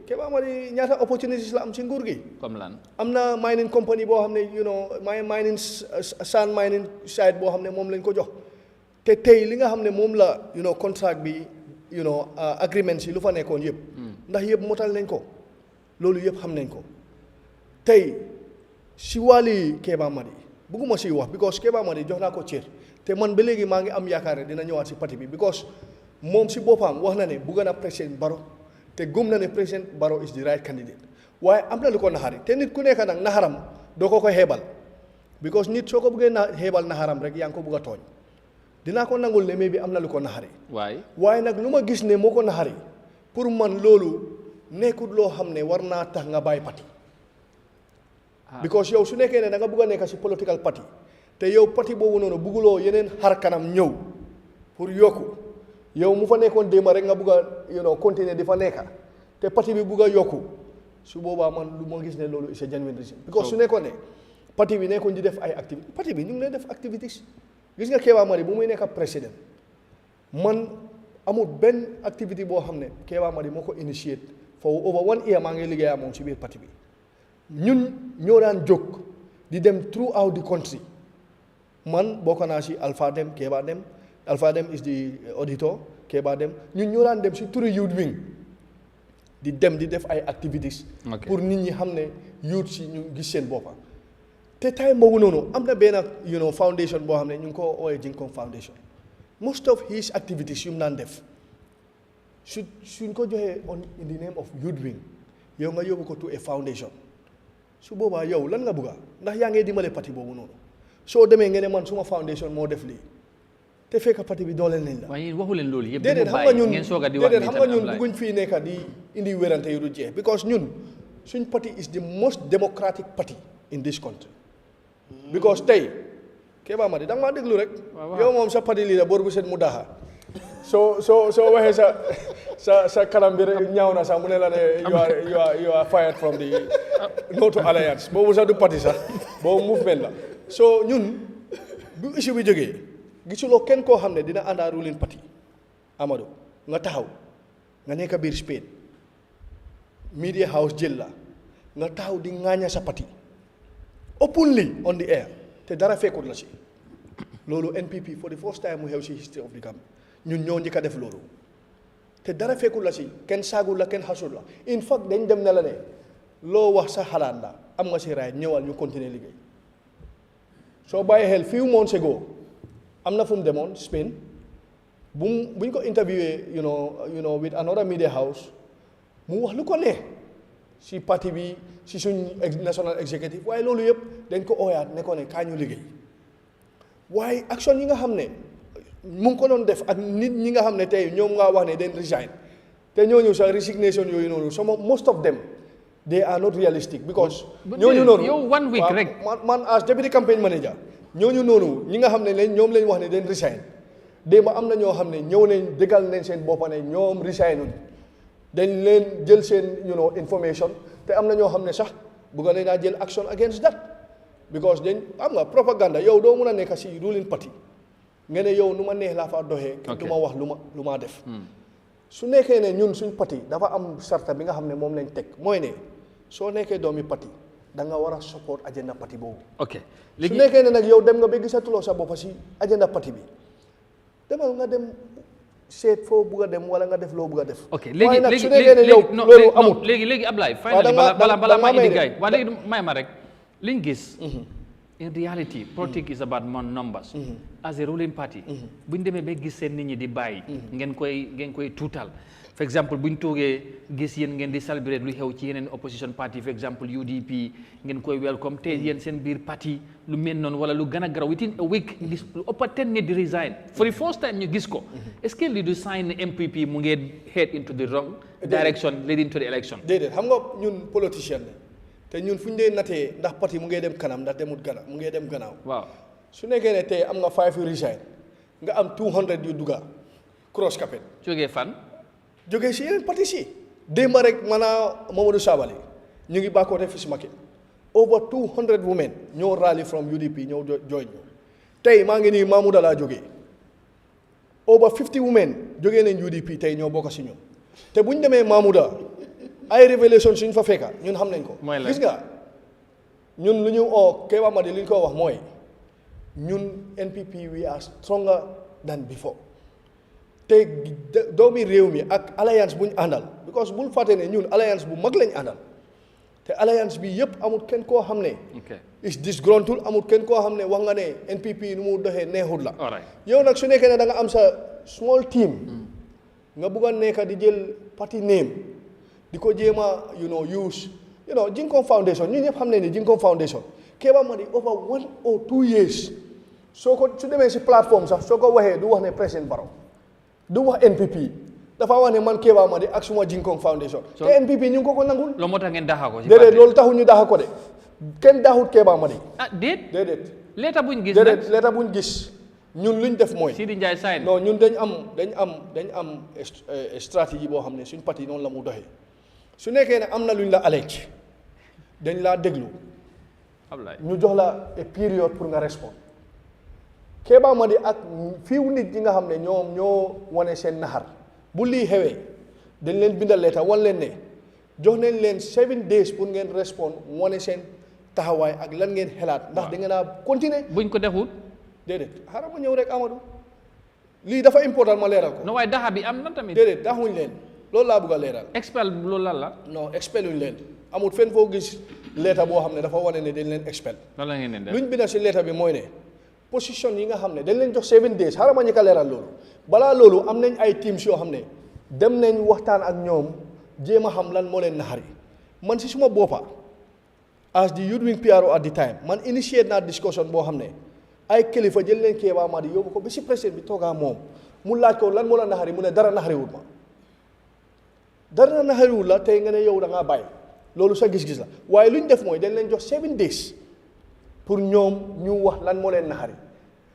Keba Madi ñaata opportunities la am si nguur gi. comme lan. am na mining company boo xam ne mining sand mining site boo xam ne moom lañ ko jox te tey li nga xam ne moom la contract bi agreement si lu fa nekkoon yëpp. ndax yëpp motal nañ ko loolu yëpp xam nañ ko tey si wàlli Keba Madi bëgguma si wax because Keba Madi jox naa ko cër te man ba léegi maa ngi am yaakaar ne dina ñëwaat si parti bi because moom si boppam wax na ne bugg na président Barrow te gëm na ne président Barrow is the right candidate waaye am na lu ko naxari te nit ku nekk nag naxaram doo ko xeebal because nit soo ko buggee xeebal naxaram rek yaa ngi ko bugg a tooñ dinaa ko nangul ne mais bi am na lu ko naxari waaye nag lu ma gis ne moo ko naxari pour man loolu nekkul loo xam ne war naa tax nga bàyyi parti because yow su nekkee ne da nga bugg a nekk si political party te yow parti boobu noonu bugguloo yeneen xar kanam ñëw pour yokku yow mu fa nekkoon démb rek nga bugg a continuer di fa nekka te parti bi bugg a yokku su boobaa man lu ma gis ne loolu c'est genuine reason because su nekkoon ne parti bi nekkoon di def ay activité parti bi ñu ngi leen def activités gis nga Keba Madi bu muy nekk président man amul benn activité boo xam ne Keba Madi moo ko initiate for over 1 year maa ngi liggéey ak moom si biir parti bi ñun ñoo daan jóg di dem throughout the country man bokk naa si Alpha Dem Keba Dem Alpha Dem is the auditor Keba Dem ñun ñoo daan dem si turu youth wing di dem di def ay activities pour nit ñi xam ne youth si ñu gis seen boppa te time boobu noonu am na benn foundation boo xam ne ñu ngi ko ooyee Jinkong Foundation most of his activities yu mu daan def suñ ko joxee in the name of youth wing yow nga yóbbu ko to a foundation su boobaa yow lan nga bugga ndax yaa ngee dimbale parti boobu noonu soo demee nga ne man suma foundation moo def lii te fekk parti bi dooleel nañ la. waaye waxu leen loolu yëpp. déedéet xam nga ñun bëgguñ fii nekk di indi wérante yu du jeex because ñun suñ parti is the most democratic party in this country. because tey Keba Madi da nga maa déglu rek. yow moom sa parti lii la boor bu set mu daxa soo waxee sa kanam bi rek ñaaw na sax mu ne la ne you are fired from the Noto Alliance boobu sax du parti sax boobu movement la so ñun bu issue bi jógee gisuloo kenn koo xam ne dina àndaa ruling party Amadou nga taxaw nga nekk biir Spain media house jël la nga taxaw di ŋaaña sa parti openly on the air te dara fekkut la si loolu NPP for the first time mu xew si history of the Gambia ñun ñoo njëkk a def loolu te dara fekkul la si kenn saagul la kenn xasul la in fact dañ dem ne la ne loo wax sa xalaat la am nga si raay ñëwal ñu continuer liggéey soo bàyyi xel few months ago am na fu mu demoon Spain buñ ko interviewé with another media house mu wax lu ko ne si parti bi si suñ national executive waaye loolu yëpp dañ ko ooyaat ne ko ne kaa ñu liggéey waaye action yi nga xam ne mu ngi ko doon def ak nit ñi nga xam ne tey ñoom nga wax ne dañ resign te ñooñu sax resignation yooyu noonu most of them they are not realistic because ñooñu noonu yow 1 week rek man as deputy campaign manager ñooñu noonu ñi nga xam ne ñoom lañ wax ne dañ resign démb am na ñoo xam ne ñëw nañ dëggal nañ seen boppa ne ñoom resignuñ dañ leen jël seen information te am na ñoo xam ne sax bëgg nañ naa jël action against that because dañ am nga propaganda yow doo mun a nekk si ruling party nga ne yow nu ma neex laa fa doxee du ma wax lu ma def su nekkee ne ñun suñ parti dafa am sarta bi nga xam ne moom lañ teg mooy ne soo nekkee doomi parti da nga war a support agenda parti boobu. ok su nekkee ne nag yow dem nga ba gisatuloo sa bopp si agenda parti bi demal nga dem seet foo bugg a dem wala nga def loo bugg a def. ok léegi su nekkee ne yow loolu amut. léegi Ablaye finally bala ma indi gaay waa léegi may ma rek liñ gis. in reality politics is about more numbers. as a ruling party. buñ demee ba gis seen nit ñi di bàyyi. ngeen koy tuutal. for example buñ toogee gis yéen ngeen di celebrate lu xew ci yeneen opposition party for example UDP ngeen koy welcome te yéen seen biir party lu mel noonu wala lu gën a garaw within a week lu ëpp 10 nit di resign for the first time ñu gis ko est-ce que li du sign MPP mu ngeen head into the wrong direction leading to the election. déedéet xam nga ñun politicien la te ñun fu ñu dee natee ndax parti mu ngee dem kanam ndax demut gannaaw mu ngee dem gannaaw. waaw su nekkee ne tey am nga 5 yu resign nga am 200 yu dugga cross capet. jógee fan. jógee si yeneen parti si démb rek maanaam Mamadou Sabally ñu ngi bàkkoote Fish Market over 200 women ñoo rally from UDP ñoo join ñu tey maa ngi nii Mamouda laa jógee over 50 women jógee nañ UDP tey ñoo bokk si ñun te bu ñu demee Mamouda ay révélation suñ fa fekka ñun xam nañ ko. gis nga ñun lu ñu oo Keba Madi li ñu ko wax mooy ñun NPP we are stronger than before. te doomi réew mi ak alliance bu ñu àndal because bul fàtte ne ñun alliance bu mag lañ àndal te alliance bi yëpp amul kenn koo xam ne. is disgruntled amul kenn koo xam ne wax nga ne NPP nu mu doxee neexut la. yow nag su nekkee ne da nga am sa small team. nga bugg a nekk di jël party name di ko jéem a use Jingcom Foundation ñun ñëpp xam ne ni Jingcom Foundation Keba Madi over 1 or 2 years su demee si plateforme sax soo ko waxee du wax ne président Barrow. du wax NPP dafa wax ne man Keba Madi ak suma Jingcom Foundation. te NPP ñu ngi ko nangul. loolu moo tax ngeen daxa ko. déedéet loolu taxul ñu daxa ko de kenn daxut Keba Madi. déedéet. leeta buñ gis déedéet leeta buñ gis ñun luñ def mooy. Sidi Ndiaye sign. non ñun dañ am stratégie boo xam ne suñ parti noonu la mu doxee su nekkee ne am na luñ la allège dañ laa déglu. ñu jox la a période pour nga répondre. Keba Madi ak fiiw nit ñi nga xam ne ñoom ñoo wane seen naxar bu lii xewee dañ leen bindal leeta wan leen ne jox nañ leen 7 days pour ngeen répondre wane seen taxawaay ak lan ngeen xelaat ndax da ngeen a continuer. buñ ko defut. déedéet xaaral ma ñëw rek Amadou lii dafa important ma leeral ko. non waaye daxa bi am na tamit. déedéet daxuñ leen loolu laa bëgg a leeral. expel loolu lan la. non expeluñ leen amul fenn foo gis leeta boo xam ne dafa wane ne dañ leen expel. lan la ngeen leen def luñ bindal si leeta bi mooy ne. position yi nga xam ne dañ leen jox 7 days xaaral ma ñu ko leeral loolu balaa loolu am nañ ay teams yoo xam ne dem nañ waxtaan ak ñoom jéem a xam lan moo leen naxari man si suma boppa as the youth wing PRO at the time man initiate naa discussion boo xam ne ay kilifa jël leen Keba Madi yóbbu ko ba si président bi toogaa moom mu laaj ko lan moo la naxari mu ne dara naxariwul ma dara naxariwul la tey nga ne yow da ngaa bàyyi loolu sa gis-gis la waaye lu ñu def mooy dañ leen jox 7 days pour ñoom ñu wax lan moo leen naxari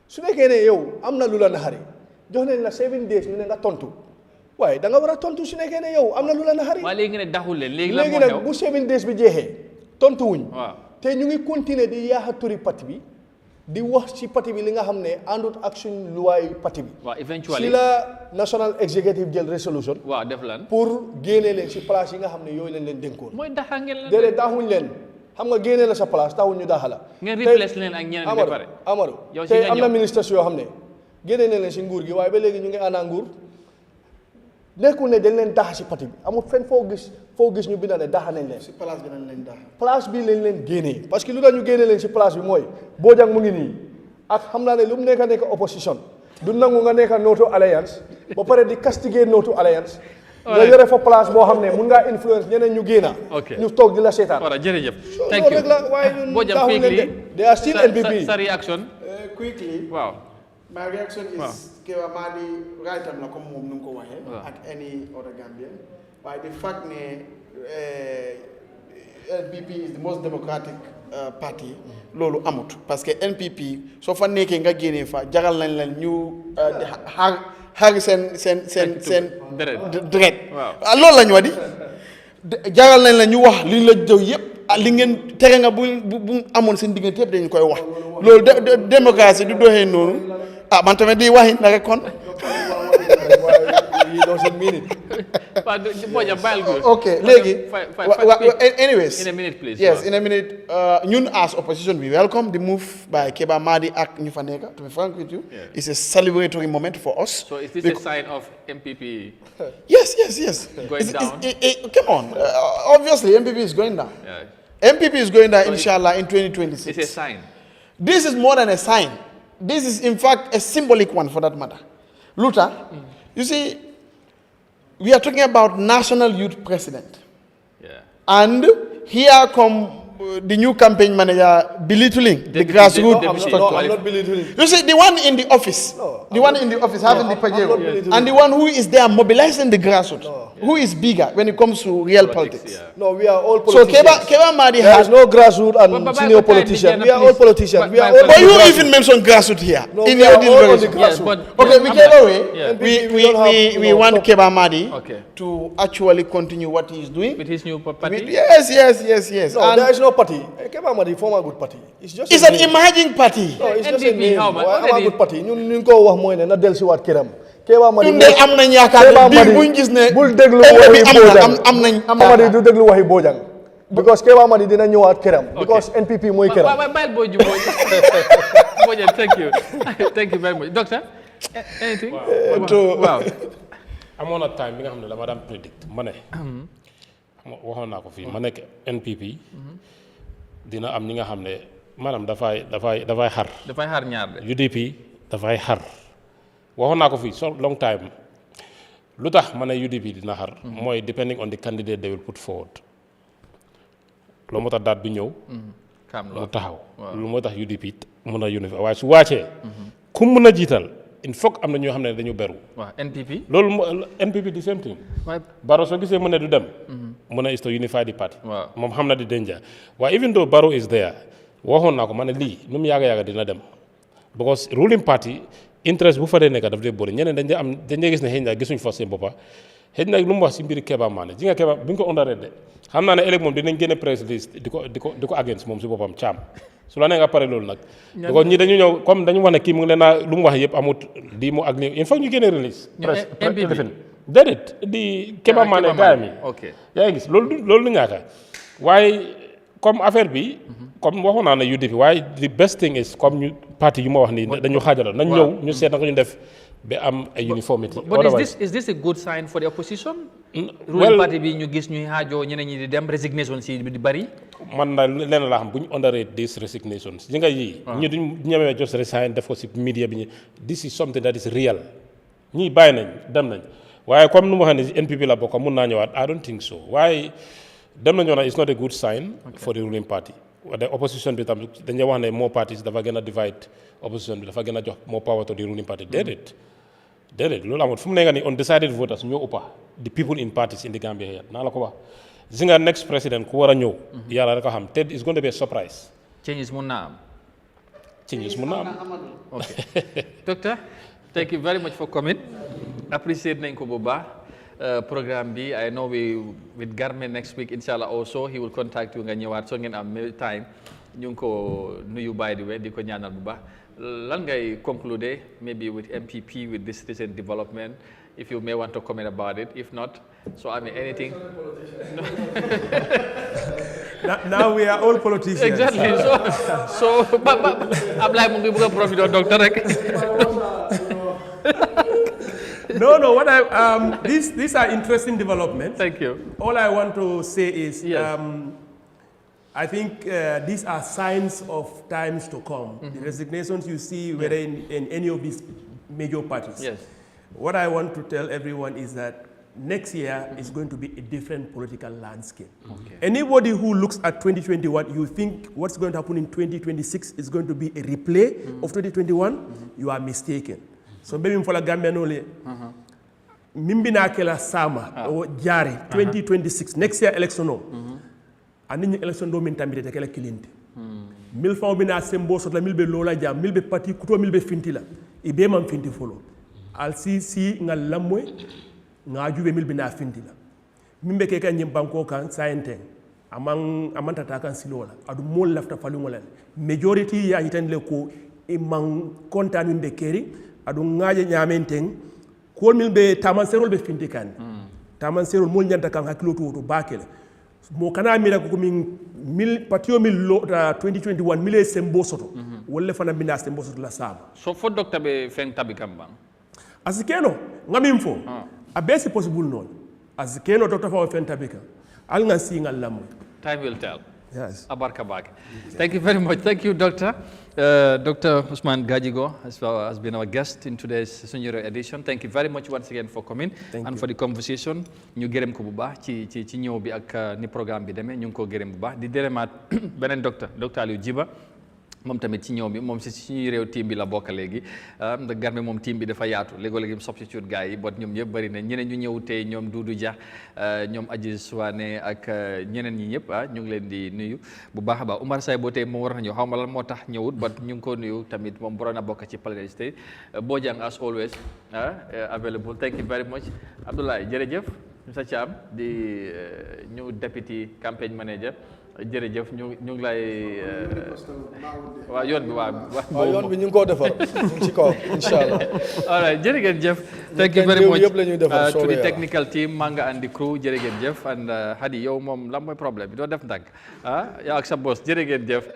su nekkee ne yow am na lu la naxari jox nañ la 7 days ñu ne nga tontu waaye da nga war a tontu su nekkee ne yow am na lu la naxari. waaye léegi ne daxul leen léegi la moo léegi nag bu 7 days bi jeexee tontu wuñ. waaw te ñu ngi continuer di yaaxa turi parti bi di wax ci parti bi li nga xam ne àndut ak suñ luwaay parti bi. waaw eventually si la national executive jël resolution. waaw def lan pour génne leen si place yi nga xam ne yooyu lañ leen dénkoon. mooy daxa ngeen leen. déedéet daxuñ leen. xam nga génne la sa place taxul ñu daxa la. ngeen replace leen ak ñeneen ba pare. Amadou yow si tey nga am na ñëw ministres yoo xam ne génne nañ leen si nguur gi waaye ba léegi ñu ngi ànd ak nguur nekkul ne dañ leen daxa si parti bi amul fenn foo gis ñu bind ne daxa nañ leen. si place bi nañ leen daxa. place bi lañ leen génnee parce que lu tax ñu génne leen si place bi mooy Bojang mu ngi nii ak xam naa ne lu mu nekk opposition du nangu nga nekk Noto Alliance ba pare di castiger Noto Alliance. nga yore fa place boo xam ne mun ngaa influence ñeneen ñu génna. ñu toog di la seetaan. voilà jërëjëf. thank you rek la waaye ñun Bojang quickly they are still NPP. sa reaction. Quickly. waaw. My reaction is Keba Madi right am la comme moom nu mu ko waxee. ak any other Gambian. waaye the fact ne NPP is the most democratic party. loolu amut parce que NPP soo fa nekkee nga génnee fa jagal nañ leen ñu xaar seen deret. waaw loolu la ñu wax di jagal nañ la ñu wax li la jëw yëpp li ngeen tere nga bu amoon seen diggante yëpp dañu koy wax loolu démocratie du doxee noonu man tamit di waxin na rek kon. he doesn't mean it. Okay, Legi. Anyways. In a minute, please. Yes, in a minute. Ñun as opposition, we welcome the move by Keba Madi ak Nifaneka. To be frank with you, it's a celebratory moment for us. So is this a sign of MPP? Yes. Going down? Come on. Obviously, MPP is going down. Yeah. MPP is going down, inshallah, in 2026. It's a sign. This is more than a sign. This is, in fact, a symbolic one for that matter. Luther, you see, we are talking about national youth president. Yeah. And here come the new campaign manager belittling the grassroots structure. No, I'm not belittling. You see, the one in the office, having the pajero, and the one who is there mobilizing the grassroots, who is bigger when it comes to real politics? Yeah. No, we are all politicians. So Keba Madi there has is no grassroots and senior politicians. We are all politicians. We are all. But you even mentioned grassroots here. No, in we your are all on the delivery. grassroots. Okay, whichever way, we want stop. Keba Madi to actually continue what he is doing. With his new party? Yes. No, And there is no party. Keba Madi form a good party. It's just. it's an emerging party. No, it's just a NDP, name. how much? I'm a good party. ñu ko wax mooy ne na del si waat këram. Keba Madi ñun de am nañ yaakaar ne bii buñ gis ne bul déglu waxi Bojang. Keba Madi du déglu waxi Bojang. Because Keba Madi dina ñëwaat këram. Because NPP mooy këram. Bojang, thank you. Thank you very much. Doctor, anything? Wow. Amoon na time bi nga xam ne dama daan predict ma ne waxoon naa ko fii ma nekk NPP dina am ñi nga xam ne maanaam dafay xar ñaar de. UDP dafay xar waxoon naa ko fii so long time lu tax ma ne UDP dina xar mooy depending on the candidate they will put forward loolu moo tax daat bi ñëw mu taxaw lu moo tax UDP mën a unify waaye su wàccee ku mën a jiital il faut am na ñoo xam ne dañu beru NPP loolu NPP the same thing Barrow soo gisee mu ne du dem mu ne is to unify the party moom xam na di danger waaye even though Barrow is there waxoon naa ko ma ne lii nu mu yàgga dina dem because ruling party interest bu fa dee nekk daf dee bëri ñeneen dañ dee gis ne xëy na gisuñ fa seen boppa xëy na lu mu wax si mbiri Keba Mane ji nga Keba bu ñu ko underrate de xam naa ne ëllëg moom dinañ génne press list di ko against moom si boppam caam su la nee nga pare loolu nag because ñi dañu ñëw comme dañu wax ne kii mu ngi leen naa lu mu wax yëpp amut lii mu ak lii il faut ñu génne release press déedéet di Keba Mane gaayam yi yaa ngi gis loolu lu ñaaka waaye comme affaire bi comme waxoon naa ne UDP waaye the best thing is comme ñu parti yu ma wax nii dañu xaajaloo nañ ñëw ñu seet naka ñu def ba am a uniformity. But is this a good sign for the opposition? Ruling party bi ñu gis ñuy xaajoo ñeneen ñi di dem resignation si di bari. Man na leen laa xam bu ñu underrate these resignations yi nga yii ñu duñ ñemee just resign def ko si media bi ñu this is something that is real ñii bàyyi nañ dem nañ waaye comme nu ma xam ne NPP la bokk mun naa ñëwaat I don't think so waaye dem nañoo na it's not a good sign for the ruling party. The opposition bi tam dañuy wax ne more parties dafa gën a divide opposition bi dafa gën a jox more power to the ruling party déedéet loolu amul fu mu nekk nii undecided voters ñoo ëppa the people in parties in the Gambia here naa la ko wax gis nga next president ku war a ñëw yàlla rek a xam te it's going to be a surprise. Changes mun naa am. Okay. Doctor, thank you very much for coming. Appreciate nañ ko bu baax programme bi I know with Garme next week inshallah also he will contact you nga ñëwaat so ngeen am time ñu ngi ko nuyu by the way di ko ñaanal bu baax lan ngay conclude maybe with MPP with this recent development if you may want to comment about it if not so I mean anything. Now we are all politicians. Exactly. So Ablaye mu ngi bëgg a profiter docteur rek. No. These are interesting developments. Thank you. All I want to say is, I think these are signs of times to come. The resignations you see, whether in any of these major parties. Yes. What I want to tell everyone is that next year is going to be a different political landscape. Okay. Anybody who looks at 2021, you think what's going to happen in 2026 is going to be a replay of 2021, you are mistaken. So maybe for the Gambia only, Mimbina Kela Sama or Jari 2026 next year election and then election do mintambi te kala kilindi. Mil fa bina sembo so la milbe lola jam milbe parti kuto milbe fintila ibe man finti folo al si ngal lamwe nga jube milbe na fintila mimbe ke kan banko kan sayente amanta ta kan silola adu mol lafta falungola majority ya yitan le ko imman kontan mimbe keri adu ngaaje nyamenten ko min be taman serol be finti kan taman serol mol nyanta kan hakilo to bakele mo kana mira ko min patio mil 2021 mille sembo soto wolle fana mina sembo soto la saba so fo docteur be fen tabi kamba asikeno ngamin fo a besi possible non asikeno docteur fa fen tabi ka al nga singal lam time will tell. Yes. Abarka Bag. Thank you very much. Thank you, Doctor. Dr. Ousman Gajigo has been our guest in today's Sunu edition. Thank you very much once again for coming and for the conversation. Ñu gërëm ko bu baax ci ñëw bi ak ni programme bi demee ñu ngi ko gërëm bu baax di gërëmaat beneen docteur Aliou Djiba moom tamit ci ñëw bi moom si suñuy réew team bi la bokk léegi ndax Gambie moom team bi dafa yaatu léegi substitute gars yi bot ñoom ñëpp bëri na ñeneen ñu ñëw tey ñoom Doudou Dia ñoom Adji Souane ak ñeneen ñi ñëpp ñu ngi leen di nuyu bu baax a baax Oumar Say boo tey moom war na ñëw xaw ma lan moo tax ñëwut but ñu ngi ko nuyu tamit moom waroon na bokk ci panelist tey Bojang as always available. Thank you very much. Abdoulaye jërëjëf Mr Thiam di ñu deputy campaign manager jërëjëf ñu ngi lay waaw yoon bi waaw yoon bi ñu ngi koo defar ci kaw inshallah all right jërëjëf thank you very much to the technical team Manga and the crew jërëjëf and Hadi yow moom lan mooy problème bi doo def ndànk yow ak sa boss jërëjëf